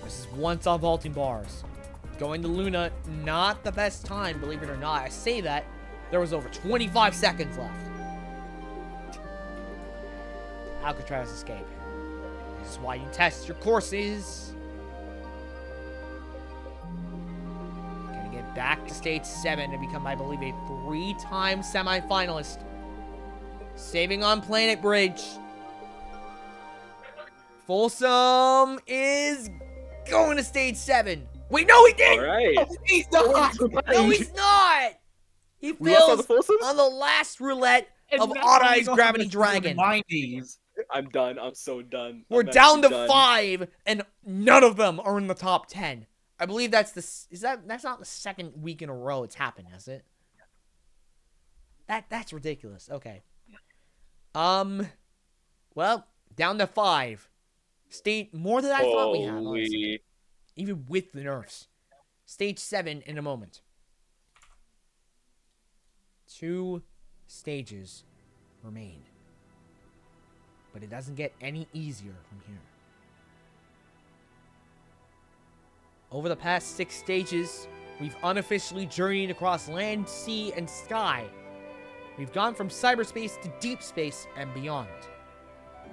This is once on vaulting bars. Going to Luna, not the best time, believe it or not. I say that. There was over 25 seconds left. Alcatraz escape. This is why you test your courses. Gonna get back to stage 7 and become, I believe, a 3-time semifinalist. Saving on Planet Bridge. Folsom is going to stage 7. Wait, no, he didn't! Alright. He's not! No, he's not! He We lost all fails the Folsoms? on the last roulette And of now Odd we Eyes go Gravity to the Dragon. 90s. I'm done. I'm so done. We're I'm down to actually done. 5, and none of them are in the top 10. I believe that's that's not the second week in a row it's happened, has it? That's ridiculous. Okay. Well, down to 5. State more than I thought we had, honestly. Holy. Even with the nerfs. Stage 7 in a moment. 2 stages remain. But it doesn't get any easier from here. Over the past 6 stages, we've unofficially journeyed across land, sea, and sky. We've gone from cyberspace to deep space and beyond.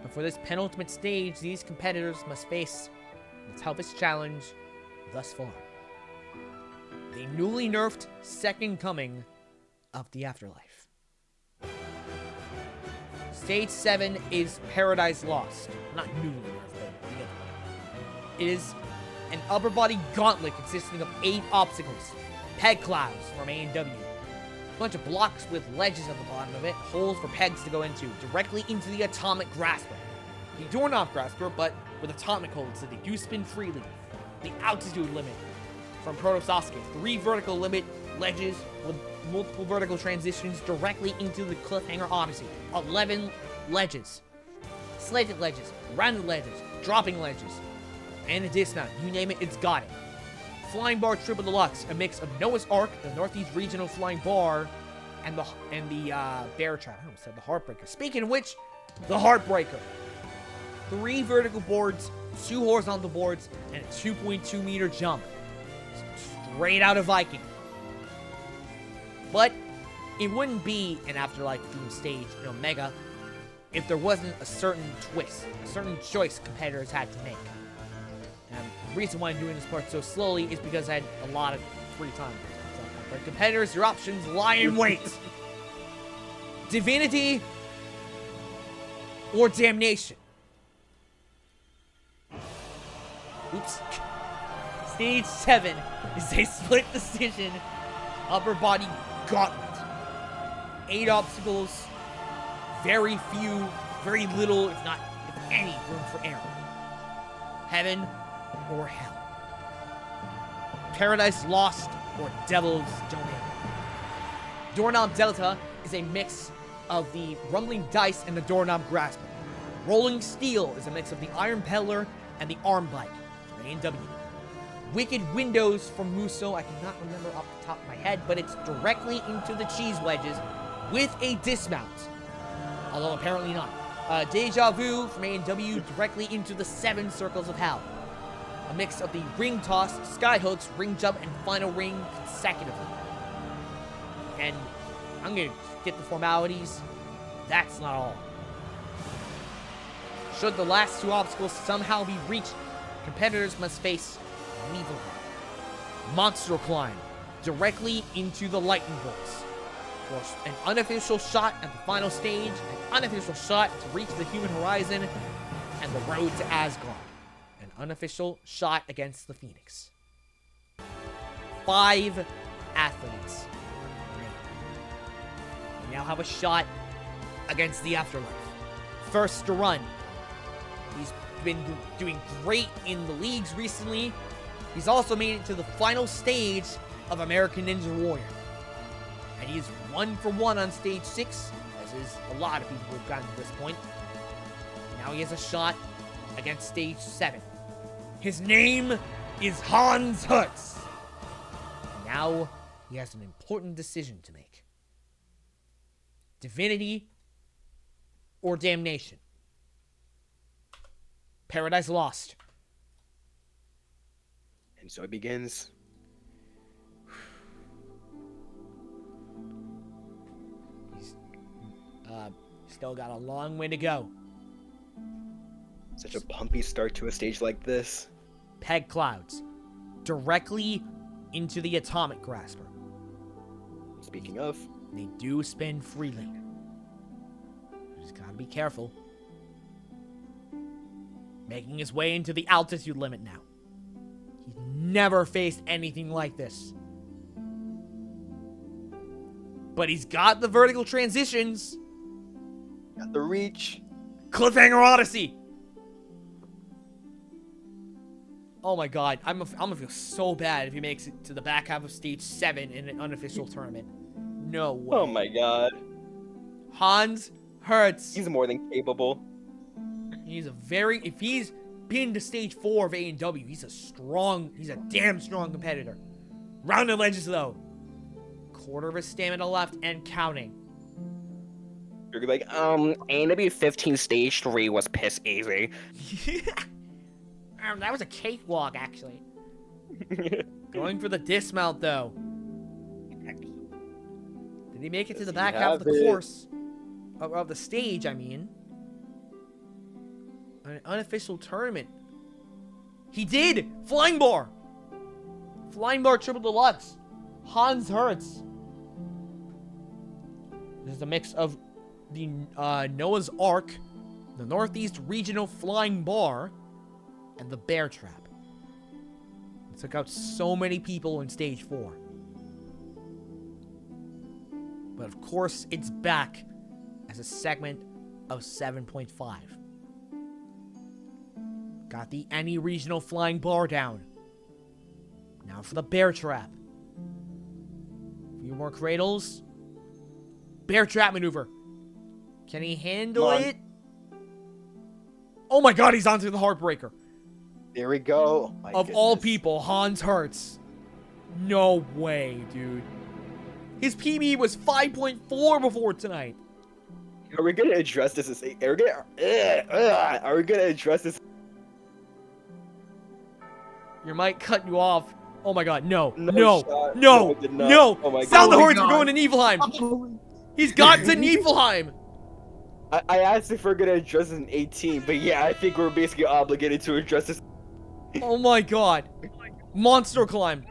But for this penultimate stage, these competitors must face the toughest challenge thus far. The newly nerfed second coming of the afterlife. Stage 7 is Paradise Lost. Not newly nerfed, but the other one. It is an upper body gauntlet consisting of 8 obstacles. Peg clouds from A&W. A bunch of blocks with ledges at the bottom of it, holes for pegs to go into, directly into the Atomic Grasper. The Doorknob Grasper, but with atomic holds so they do spin freely. The altitude limit from Proto Sasuke, 3 vertical limit, ledges with multiple vertical transitions directly into the Cliffhanger Odyssey. 11 ledges. Slanted ledges, rounded ledges, dropping ledges, and a dismount. You name it, it's got it. Flying Bar Triple Deluxe, a mix of Noah's Ark, the Northeast Regional Flying Bar, and the Bear Trap. I almost said the Heartbreaker. Speaking of which, the Heartbreaker. 3 vertical boards, 2 horizontal boards, and a 2.2 meter jump. Straight out of Viking. But it wouldn't be an Afterlife Doom stage in Omega if there wasn't a certain twist, a certain choice competitors had to make. And the reason why I'm doing this part so slowly is because I had a lot of free time. But competitors, your options lie in wait. Divinity or Damnation. Oops. Stage 7 is a split decision upper body gauntlet. 8 obstacles, very little, if any, room for error. Heaven or hell. Paradise Lost or Devil's Domain. Doorknob Delta is a mix of the Rumbling Dice and the Doorknob Grasper. Rolling Steel is a mix of the Iron Peddler and the Arm Bike from A&W. Wicked Windows from Muso, I cannot remember off the top of my head, but it's directly into the cheese wedges with a dismount. Although apparently not. Deja Vu from A&W directly into the 7 Circles of Hell. A mix of the Ring Toss, Sky Hooks, Ring Jump, and Final Ring consecutively. And I'm going to skip the formalities. That's not all. Should the last 2 obstacles somehow be reached, competitors must face Weevil, Monster Climb, directly into the Lightning Bolts. For an unofficial shot at the final stage, an unofficial shot to reach the human horizon, and the road to Asgard. An unofficial shot against the Phoenix. 5 athletes remain. We now have a shot against the Afterlife. First to run. He's been doing great in the leagues recently. He's also made it to the final stage of American Ninja Warrior. And he's 1 for 1 on stage 6, as is a lot of people who've gotten to this point. Now he has a shot against stage 7. His name is Hans Hertz. Now he has an important decision to make. Divinity or Damnation. Paradise Lost. And so it begins. He's still got a long way to go. Such a pumpy start to a stage like this. Peg clouds. Directly into the Atomic Grasper. Speaking of, They do spin freely. Just gotta be careful. Making his way into the altitude limit now. He's never faced anything like this. But he's got the vertical transitions. got the reach. Cliffhanger Odyssey. Oh my god, I'm gonna feel so bad if he makes it to the back half of stage 7 in an unofficial tournament. No way. Oh my god. Hans Hertz. He's more than capable. If he's been to stage 4 of A&W, he's a damn strong competitor. Rounded ledges though. Quarter of his stamina left and counting. You're gonna be like, A&W 15 stage 3 was piss easy. That was a cakewalk, actually. Going for the dismount, though. Did he make it to the back half of the course? Of the stage, I mean. An unofficial tournament. He did! Flying Bar! Flying Bar Triple Deluxe. Hans Hertz. This is a mix of the Noah's Ark, the Northeast Regional Flying Bar, and the Bear Trap. It took out so many people in stage 4. But of course, it's back as a segment of 7.5. Got the Any Regional Flying Bar down. Now for the Bear Trap. few more cradles. Bear trap maneuver. Can he handle it? Oh my god, he's onto the Heartbreaker. There we go. My Of all people, Hans Hertz. No way, dude. His PB was 5.4 before tonight. Are we gonna address this? Are we gonna address this? Your mic cut you off. Oh my god, no. No No. shot. No. No, it did not. No. Oh my Sound the God. horns, Oh we're my going to Niflheim. He's got to Niflheim. I asked if we're gonna address this in 18, but yeah, I think we're basically obligated to address this. Oh my god. Monster climb.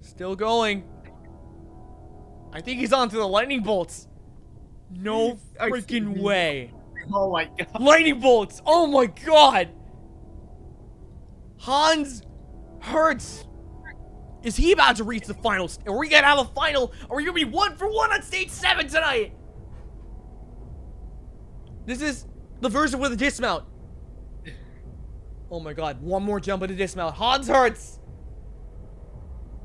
Still going. I think he's onto the lightning bolts. No freaking way. Oh my god. Lightning bolts. Oh my god. Hans Hertz. Is he about to reach the final? Are we gonna have a final? Are we gonna be 1-for-1 on stage 7 tonight? This is the version with a dismount. Oh my god, one more jump at a dismount. Hans Hertz.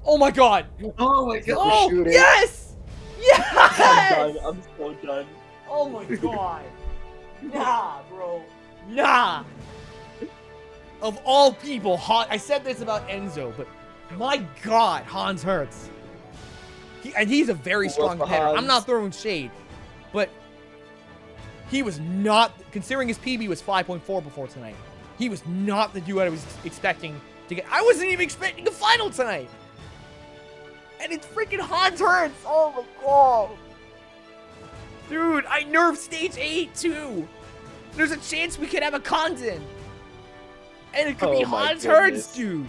Oh my god. Oh my god. Oh, shooting. yes! Yes! I'm done. I'm so done. Oh my god. Nah, bro. Nah. Of all people, I said this about Enzo, but my god, Hans Hertz. And he's a very strong competitor. I'm not throwing shade, but he was not, considering his PB was 5.4 before tonight, he was not the dude I was expecting to get. I wasn't even expecting the final tonight. And it's freaking Hans Hertz. Oh my god. Dude, I nerfed stage 8 too. There's a chance we could have a Kanzen. And it could be Hans Hertz, dude.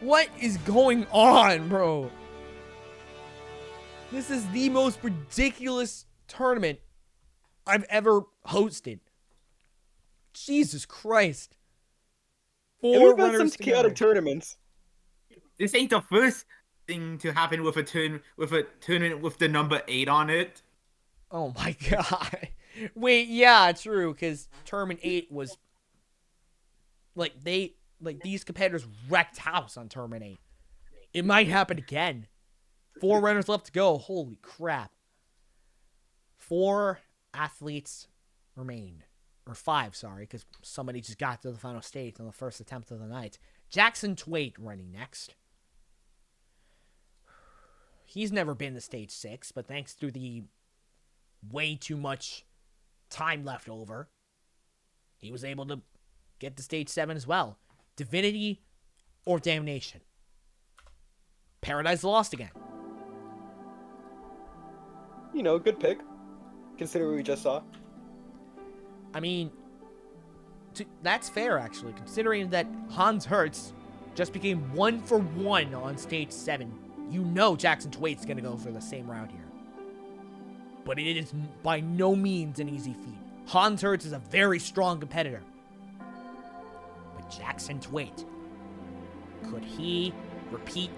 What is going on, bro? This is the most ridiculous tournament I've ever hosted. Jesus Christ. We've had some chaotic tournaments. This ain't the first thing to happen with a tournament with the number 8 on it. Oh my god. Wait, yeah, true, because tournament 8 was like these competitors wrecked house on tournament 8. It might happen again. 4 runners left to go. Holy crap. 4 athletes remain. Or 5, sorry, because somebody just got to the final stage on the first attempt of the night. Jackson Twait running next. He's never been to stage 6, but thanks to the way too much time left over, he was able to get to stage 7 as well. Divinity or Damnation? Paradise Lost again. You know, good pick. Consider what we just saw. I mean, that's fair, actually, considering that Hans Hertz just became 1-for-1 on stage 7. You know Jackson Twait's going to go for the same route here. But it is by no means an easy feat. Hans Hertz is a very strong competitor. But Jackson Twait, could he repeat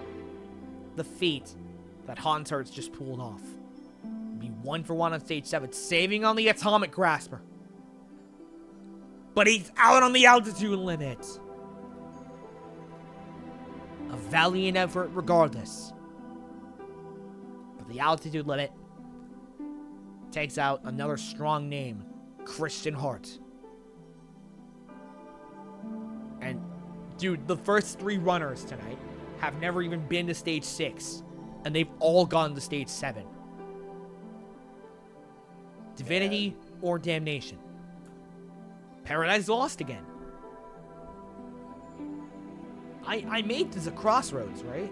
the feat that Hans Hertz just pulled off? Be 1-for-1 on stage 7, saving on the Atomic Grasper. But he's out on the altitude limit. A valiant effort regardless. But the altitude limit takes out another strong name, Christian Hart. And, dude, the first 3 runners tonight have never even been to stage 6. And they've all gone to stage 7. Divinity or Damnation? Paradise Lost again. I made this a crossroads, right?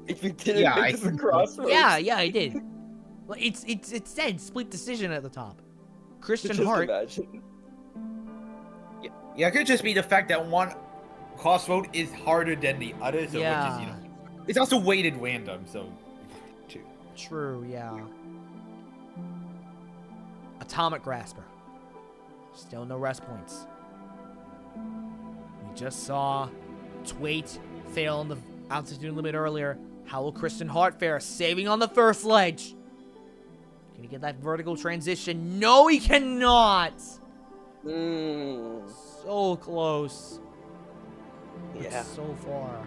If you didn't make this a crossroads. Yeah, I did. Well, it said split decision at the top. Christian Just Hart. imagine. Yeah, it could just be the fact that one crossroad is harder than the other, so Yeah. which is, it's also weighted random, so True, yeah. Atomic Grasper. Still no rest points. We just saw Twait fail on the altitude limit earlier. How will Christian Hart fare? Saving on the first ledge. Can he get that vertical transition? No, he cannot. So close. But Yeah. so far.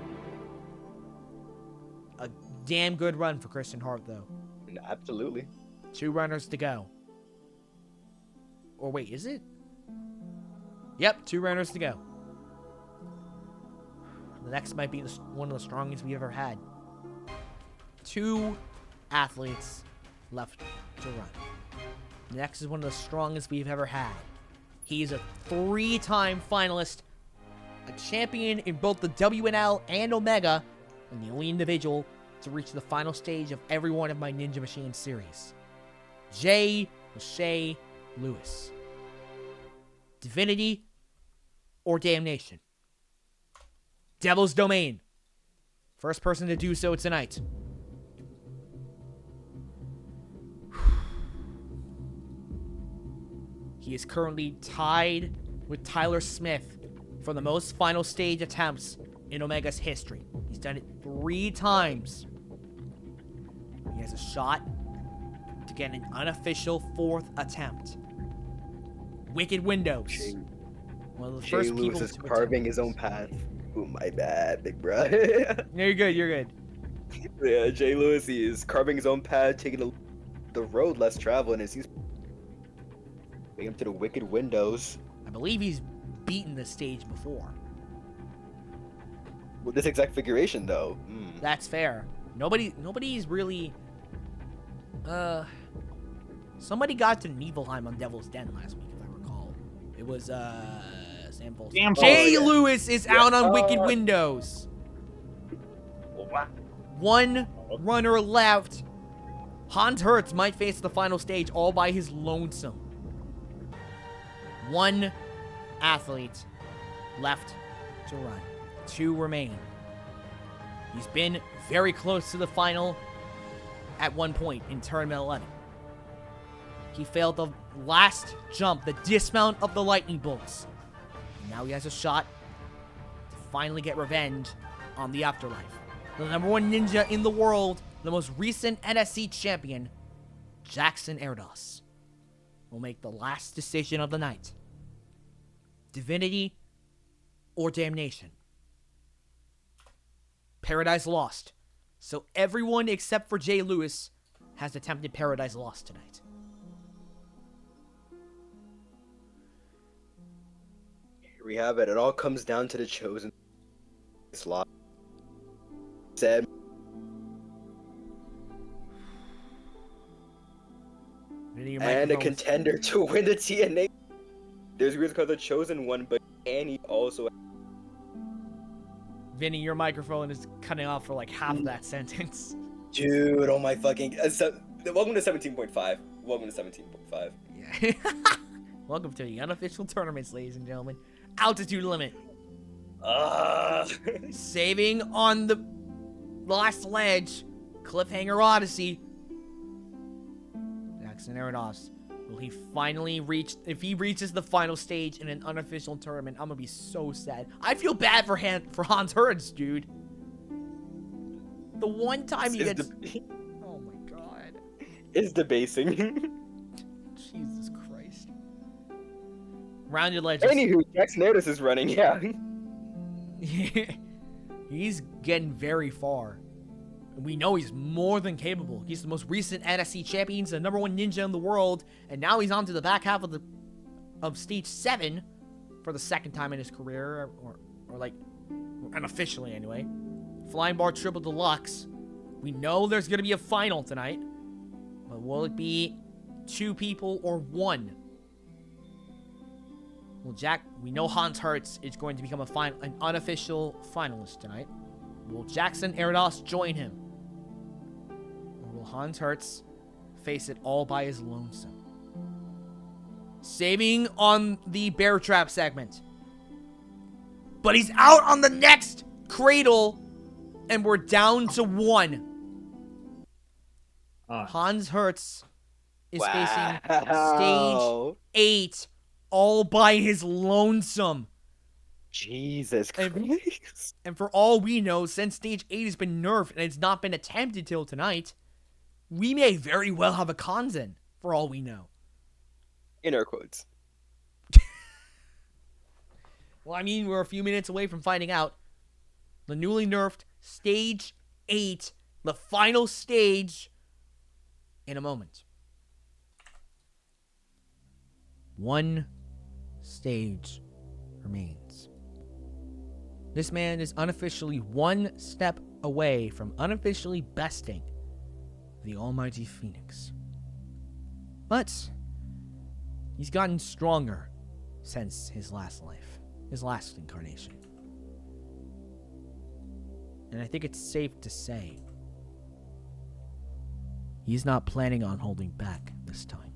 A damn good run for Christian Hart, though. Absolutely. 2 runners to go. Or wait, is it? Yep, 2 runners to go. The next might be one of the strongest we've ever had. 2 athletes left to run. The next is one of the strongest we've ever had. He is a 3-time finalist, a champion in both the WNL and Omega, and the only individual to reach the final stage of every one of my Ninja Machine series. J. Lachey Lewis. Divinity or damnation? Devil's Domain. First person to do so tonight. He is currently tied with Tyler Smith for the most final stage attempts in Omega's history. He's done it 3 times. He has a shot to get an unofficial 4th attempt. Wicked Windows. One of the first people Lewis is to carving his own path. Oh, my bad, big bro. Yeah, No, you're good. You're good. Jay Lewis is carving his own path, taking the road less traveled, and he's taking him to the Wicked Windows. I believe he's beaten this stage before. With this exact configuration, though. That's fair. Nobody's really. Somebody got to Nibelheim on Devil's Den last week, if I recall. It was Sam Folsom. Sam Jay yeah. Lewis is out on Wicked Windows. Wow. 1 runner left. Hans Hertz might face the final stage all by his lonesome. 1 athlete left to run. 2 remain. He's been very close to the final at one point in Tournament 11. He failed the last jump, the dismount of the lightning bolts. Now he has a shot to finally get revenge on the Afterlife. The #1 ninja in the world, the most recent NSC champion, Jackson Erdos, will make the last decision of the night. Divinity or damnation? Paradise Lost. So everyone except for Jay Lewis has attempted Paradise Lost tonight. Here we have it. It all comes down to the chosen slot. Said. And a contender to win the TNA. There's reasons called the chosen one, but can he also? Vinny, your microphone is cutting off for like half of that sentence. Dude, oh my fucking. Welcome to 17.5. Welcome to 17.5. Yeah. Welcome to the unofficial tournaments, ladies and gentlemen. Altitude limit. Saving on the last ledge. Cliffhanger Odyssey. Jackson Erdos. Will he finally reach? If he reaches the final stage in an unofficial tournament, I'm gonna be so sad. I feel bad for Hans Hertz, dude. The one time he gets. Oh my god. It's debasing. Jesus Christ. Rounded Legends. Anywho, Jackson Erdos is running, yeah. He's getting very far. We know he's more than capable. He's the most recent NSC champion. He's the #1 ninja in the world. And now he's on to the back half of Stage 7 for the 2nd time in his career. Or like, unofficially anyway. Flying Bar Triple Deluxe. We know there's going to be a final tonight. But will it be 2 people or 1? Well, we know Hans Hertz is going to become an unofficial finalist tonight. Will Jackson Erdos join him? Or will Hans Hertz face it all by his lonesome? Saving on the bear trap segment. But he's out on the next cradle, and we're down to 1. Hans Hertz is facing Stage 8 all by his lonesome. Jesus Christ. And for all we know, since Stage 8 has been nerfed and it's not been attempted till tonight, we may very well have a Kanzen, for all we know. In air quotes. Well, I mean, we're a few minutes away from finding out. The newly nerfed Stage 8 the final stage in a moment. One stage remains. This man is unofficially one step away from unofficially besting the almighty Phoenix. But he's gotten stronger since his last life, his last incarnation. And I think it's safe to say he's not planning on holding back this time.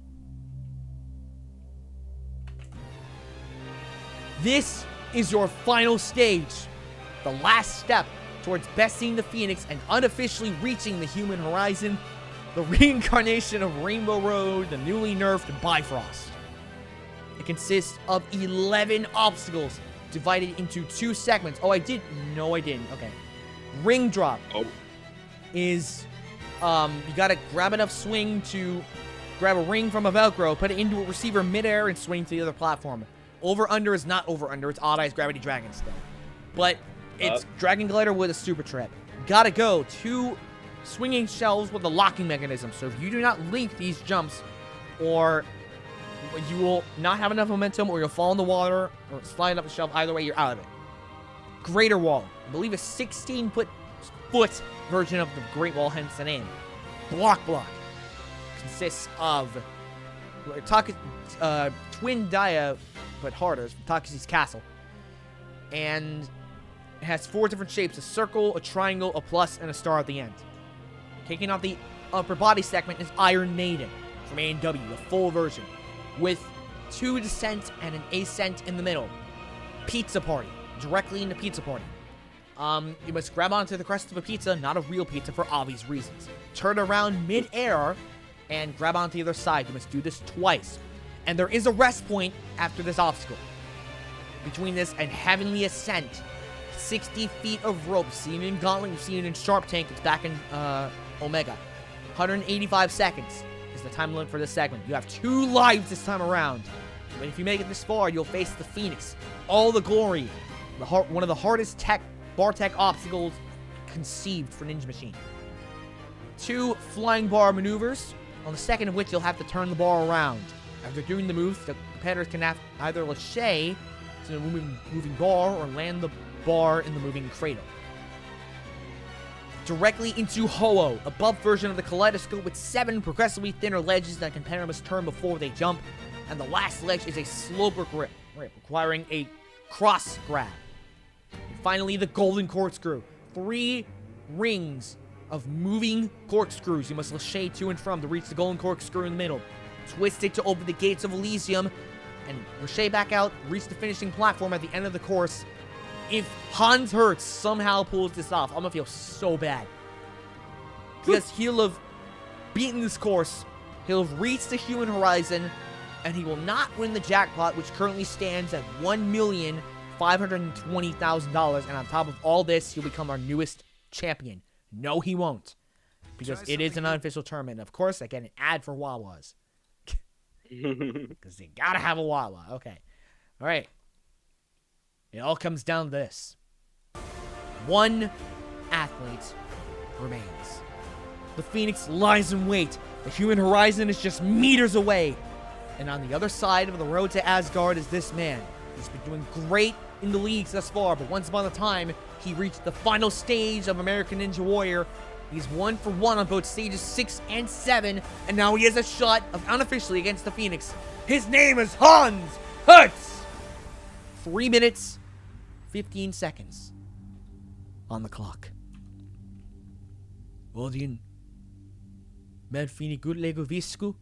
This is your final stage, the last step towards besting the Phoenix and unofficially reaching the human horizon, the reincarnation of Rainbow Road, the newly nerfed Bifrost. It consists of 11 obstacles divided into 2 segments. Oh, I did? No, I didn't. Okay. Ring drop is, you gotta grab enough swing to grab a ring from a Velcro, put it into a receiver midair, and swing to the other platform. Over-under is not over-under. It's Odd Eyes Gravity Dragon still. But it's Dragon Glider with a super trip. Gotta go 2 swinging shelves with a locking mechanism. So if you do not link these jumps, or you will not have enough momentum, or you'll fall in the water, or slide up the shelf. Either way, you're out of it. Greater Wall. I believe a 16-foot version of the Great Wall, hence the name. Block. Consists of twin dia, but harder, from Takashi's castle. And it has 4 different shapes: a circle, a triangle, a plus, and a star at the end. Taking out the upper body segment is Iron Maiden from A&W, the full version, with 2 descents and an ascent in the middle. Pizza Party, directly into Pizza Party. You must grab onto the crust of a pizza, not a real pizza for obvious reasons. Turn around mid-air and grab onto the other side. You must do this twice. And there is a rest point after this obstacle. Between this and Heavenly Ascent, 60 feet of rope. You've seen it in Gauntlet, you've seen it in Sharp Tank, it's back in Omega. 185 seconds is the time limit for this segment. You have 2 lives this time around. But if you make it this far, you'll face the Phoenix. All the glory. One of the hardest bar tech obstacles conceived for Ninja Machine. 2 flying bar maneuvers, on the second of which you'll have to turn the bar around. After doing the moves, the competitors can have either lâché to the moving bar or land the bar in the moving cradle. Directly into Ho-Oh, a buff version of the kaleidoscope with 7 progressively thinner ledges that a competitor must turn before they jump. And the last ledge is a sloper grip requiring a cross grab. And finally, the Golden Corkscrew. 3 rings of moving corkscrews you must lâché to and from to reach the Golden Corkscrew in the middle. Twist it to open the gates of Elysium, and lâché back out, reach the finishing platform at the end of the course. If Hans Hertz somehow pulls this off, I'm gonna feel so bad. Because he'll have beaten this course, he'll have reached the human horizon, and he will not win the jackpot, which currently stands at $1,520,000. And on top of all this, he'll become our newest champion. No, he won't. Because it is an unofficial tournament. Of course, I get an ad for Wawas. Because you gotta have a Wawa. Okay. Alright. It all comes down to this. 1 athlete remains. The Phoenix lies in wait. The human horizon is just meters away. And on the other side of the road to Asgard is this man. He's been doing great in the leagues thus far, but once upon a time, he reached the final stage of American Ninja Warrior. He's 1 for 1 on both stages 6 and 7, and now he has a shot of unofficially against the Phoenix. His name is Hans Hertz! 3 minutes, 15 seconds on the clock. Odin, med fini gullego visku,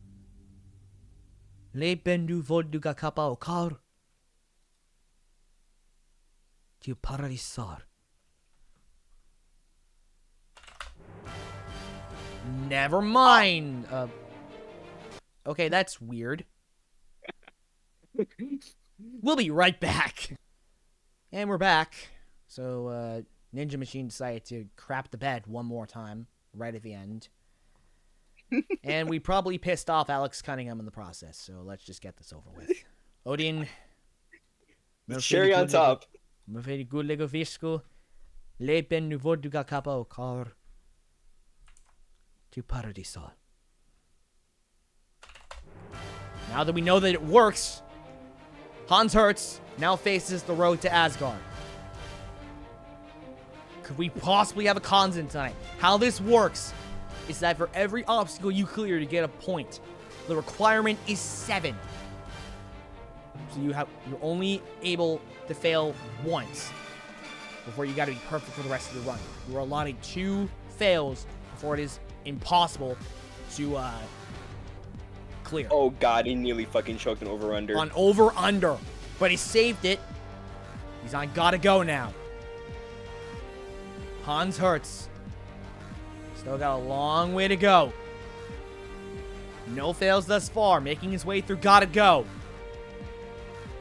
lependu volduga kappa och kar, till paradisar. Never mind. Okay, that's weird. We'll be right back. And we're back. So, Ninja Machine decided to crap the bed one more time, right at the end. And we probably pissed off Alex Cunningham in the process, so let's just get this over with. Odin. Cherry on top. Med gullig och fisko. Lepen nu vårduga kappa och kar. to Paradisa. Now that we know that it works, Hans Hertz now faces the road to Asgard. Could we possibly have a consent tonight? How this works is that for every obstacle you clear to get a point, the requirement is 7. So you're only able to fail once before you gotta be perfect for the rest of the run. You are allotted 2 fails before it is impossible to clear. Oh god, he nearly fucking choked an over-under. On over-under. But he saved it. He's on gotta go now. Hans Hertz. Still got a long way to go. No fails thus far, making his way through gotta go.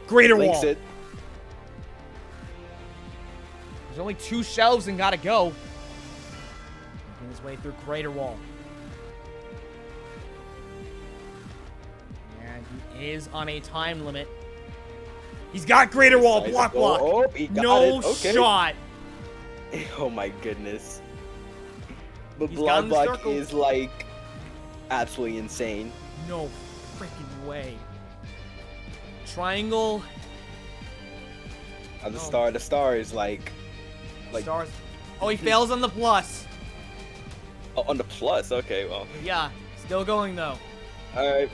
Greater Links wall. it. There's only 2 shelves and gotta go. Making his way through Greater Wall. And he is on a time limit. He's got Greater Wall. Block. Oh, he got No it. Okay. shot. Oh my goodness. But He's got in the block circle. is like absolutely insane. No freaking way. Triangle. The star is like Stars. Oh, he fails on the plus. oh, on the plus. Okay, well. Yeah, still going though. All right.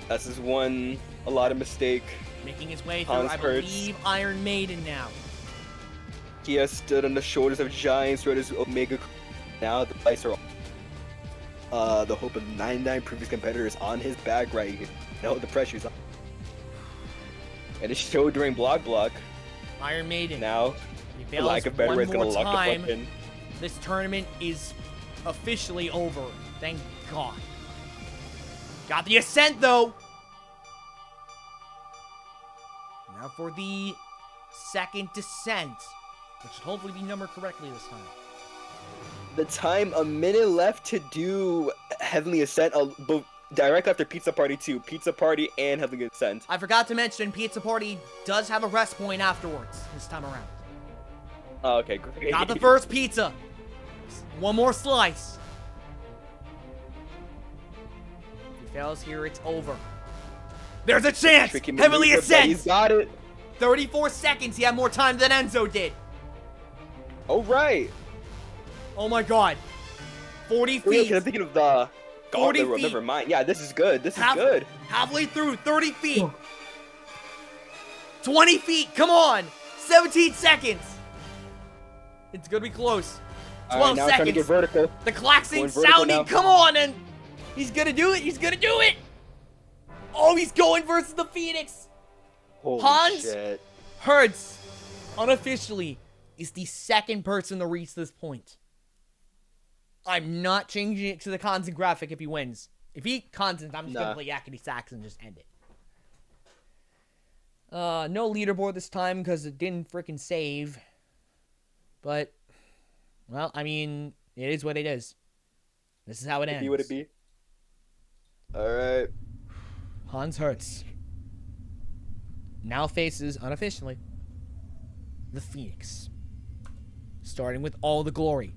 That's his one a lot of mistake. Making his way through, Hans I Hertz. believe, Iron Maiden now. He has stood on the shoulders of giants, rode his Omega. Now the lights are the hope of 99 previous competitors on his back right here. Now the pressure's on. And it showed during block. Iron Maiden. Now, he for fails lack of better one words, gonna more lock the time. fuck in. This tournament is officially over. Thank God. Got the ascent though. Now for the second descent, which should hopefully be numbered correctly this time. The time, a minute left to do Heavenly Ascent, direct after Pizza Party 2. Pizza Party and Heavenly Ascent. I forgot to mention, Pizza Party does have a rest point afterwards this time around. Oh, okay, great. Got the first pizza. One more slice. If he fails here, it's over. There's a chance! Tricky Heavenly maneuver, but he's Ascent! got it. 34 seconds. He had more time than Enzo did. Oh, right. Oh my God. 40 Wait, feet. okay, I'm thinking of the 40 Gauntlet Road. feet. Never mind. Yeah, this is good. This is good. Halfway through. 30 feet. 20 feet. Come on. 17 seconds. It's gonna be close. 12 All right, now I'm trying to get seconds. vertical. The clock's Going in vertical sounding. now. Come on, and he's gonna do it. He's gonna do it. Oh, he's going versus the Phoenix. Holy Hans shit. Hertz, unofficially, is the second person to reach this point. I'm not changing it to the constant graphic if he wins. If he constant, I'm just gonna play Yakety Sax and just end it. No leaderboard this time because it didn't freaking save. But, well, I mean, it is what it is. This is how it ends. Be what it be. Alright. Hans Hertz now faces, unofficially, the Phoenix. Starting with all the glory.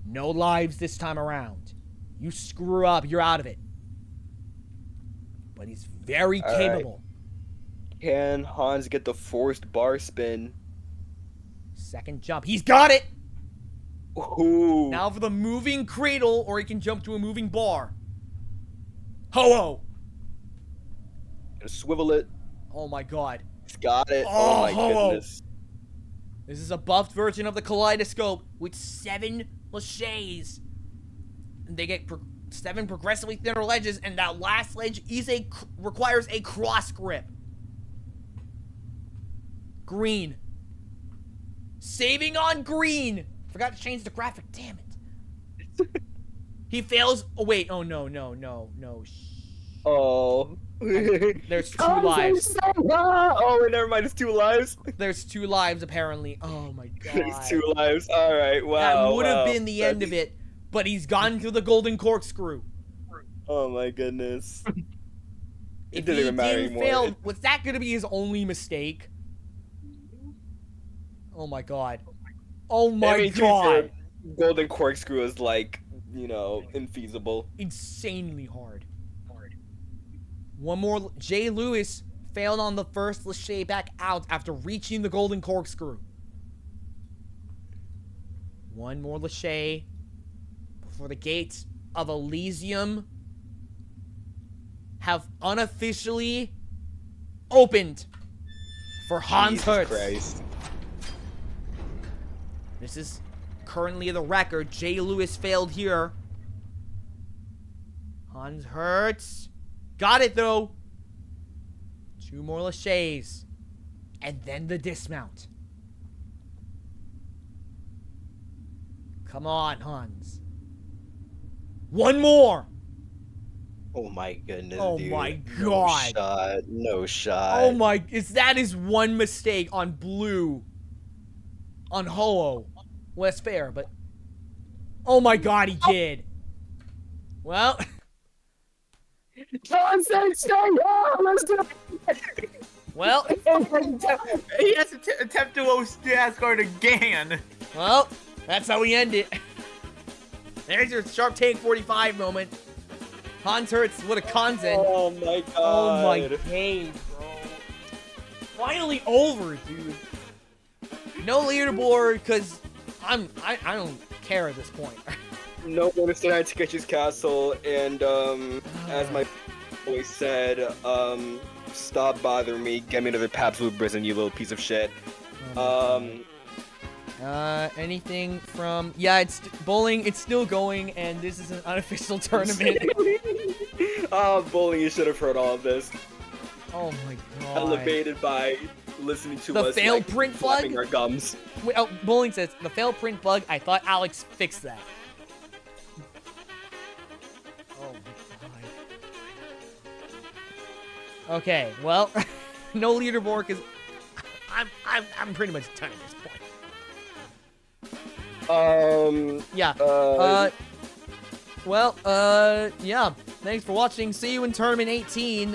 No lives this time around. You screw up, you're out of it. But he's very capable. Can Hans get the forced bar spin? Second jump. He's got it! Ooh. Now for the moving cradle, or he can jump to a moving bar. Ho-ho! Gonna swivel it. Oh my God. He's got it. Oh, Oh, my goodness. This is a buffed version of the kaleidoscope with 7 laches. And they get 7 progressively thinner ledges, and that last ledge is requires a cross grip. Green. Saving on green. Forgot to change the graphic. Damn it. He fails. Oh wait. Oh no. Oh. There's 2 lives. Oh, never mind. It's 2 lives. There's 2 lives apparently. Oh my God. There's 2 lives. All right. Wow. That would have wow. been the end of it, but he's gone through the golden corkscrew. Oh my goodness. If didn't he even matter didn't anymore. fail, was that going to be his only mistake? Oh my God. Oh my I mean, to be God. fair, golden corkscrew is like infeasible. Insanely hard. One more. Jay Lewis failed on the first Lachey back out after reaching the golden corkscrew. One more Lachey before the gates of Elysium have unofficially opened for Hans Jesus Hertz. Christ. This is currently the record. Jay Lewis failed here. Hans Hertz got it though. Two more Lachays. And then the dismount. Come on, Hans. One more. Oh my goodness, Oh dude. my No God. shot. No shot. Oh my, that is one mistake on blue. On Ho-Oh. Well, that's fair, but... Oh my God, he did. Well... Johnson, stay on! Let's do it! Well... He has to attempt to Asgard again. Well, that's how we end it. There's your Sharp Tank 45 moment. Hans Hertz, what a content. Oh my god. Oh my god, bro. Finally over, dude. No leaderboard, because I don't care at this point. No bonus tonight to Takechi's Castle, and as my boy said, stop bothering me, get me another Pabst Blue Prism, you little piece of shit. Anything from... Yeah, it's bowling, it's still going, and this is an unofficial tournament. Bowling, you should have heard all of this. Oh my god. Elevated by listening to The us, failed like, print flapping bug? our gums. Wait, oh, bowling says, the failed print bug, I thought Alex fixed that. Oh my god. Okay, well, no leaderboard, because I'm pretty much done at this point. Yeah. Yeah. Thanks for watching. See you in Tournament 18.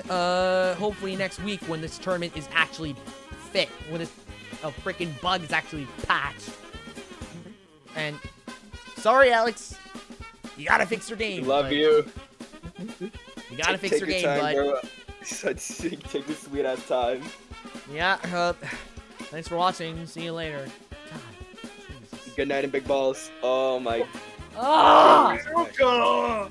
Hopefully next week when this tournament is actually fit. When a freaking bug is actually patched. And sorry, Alex. You gotta fix your game. Love bud. you. You gotta fix your game, time, bud. bro. Take this sweet ass time. Yeah. Thanks for watching. See you later. God, Jesus. Good night and big balls. Oh my. Ah! Oh, God.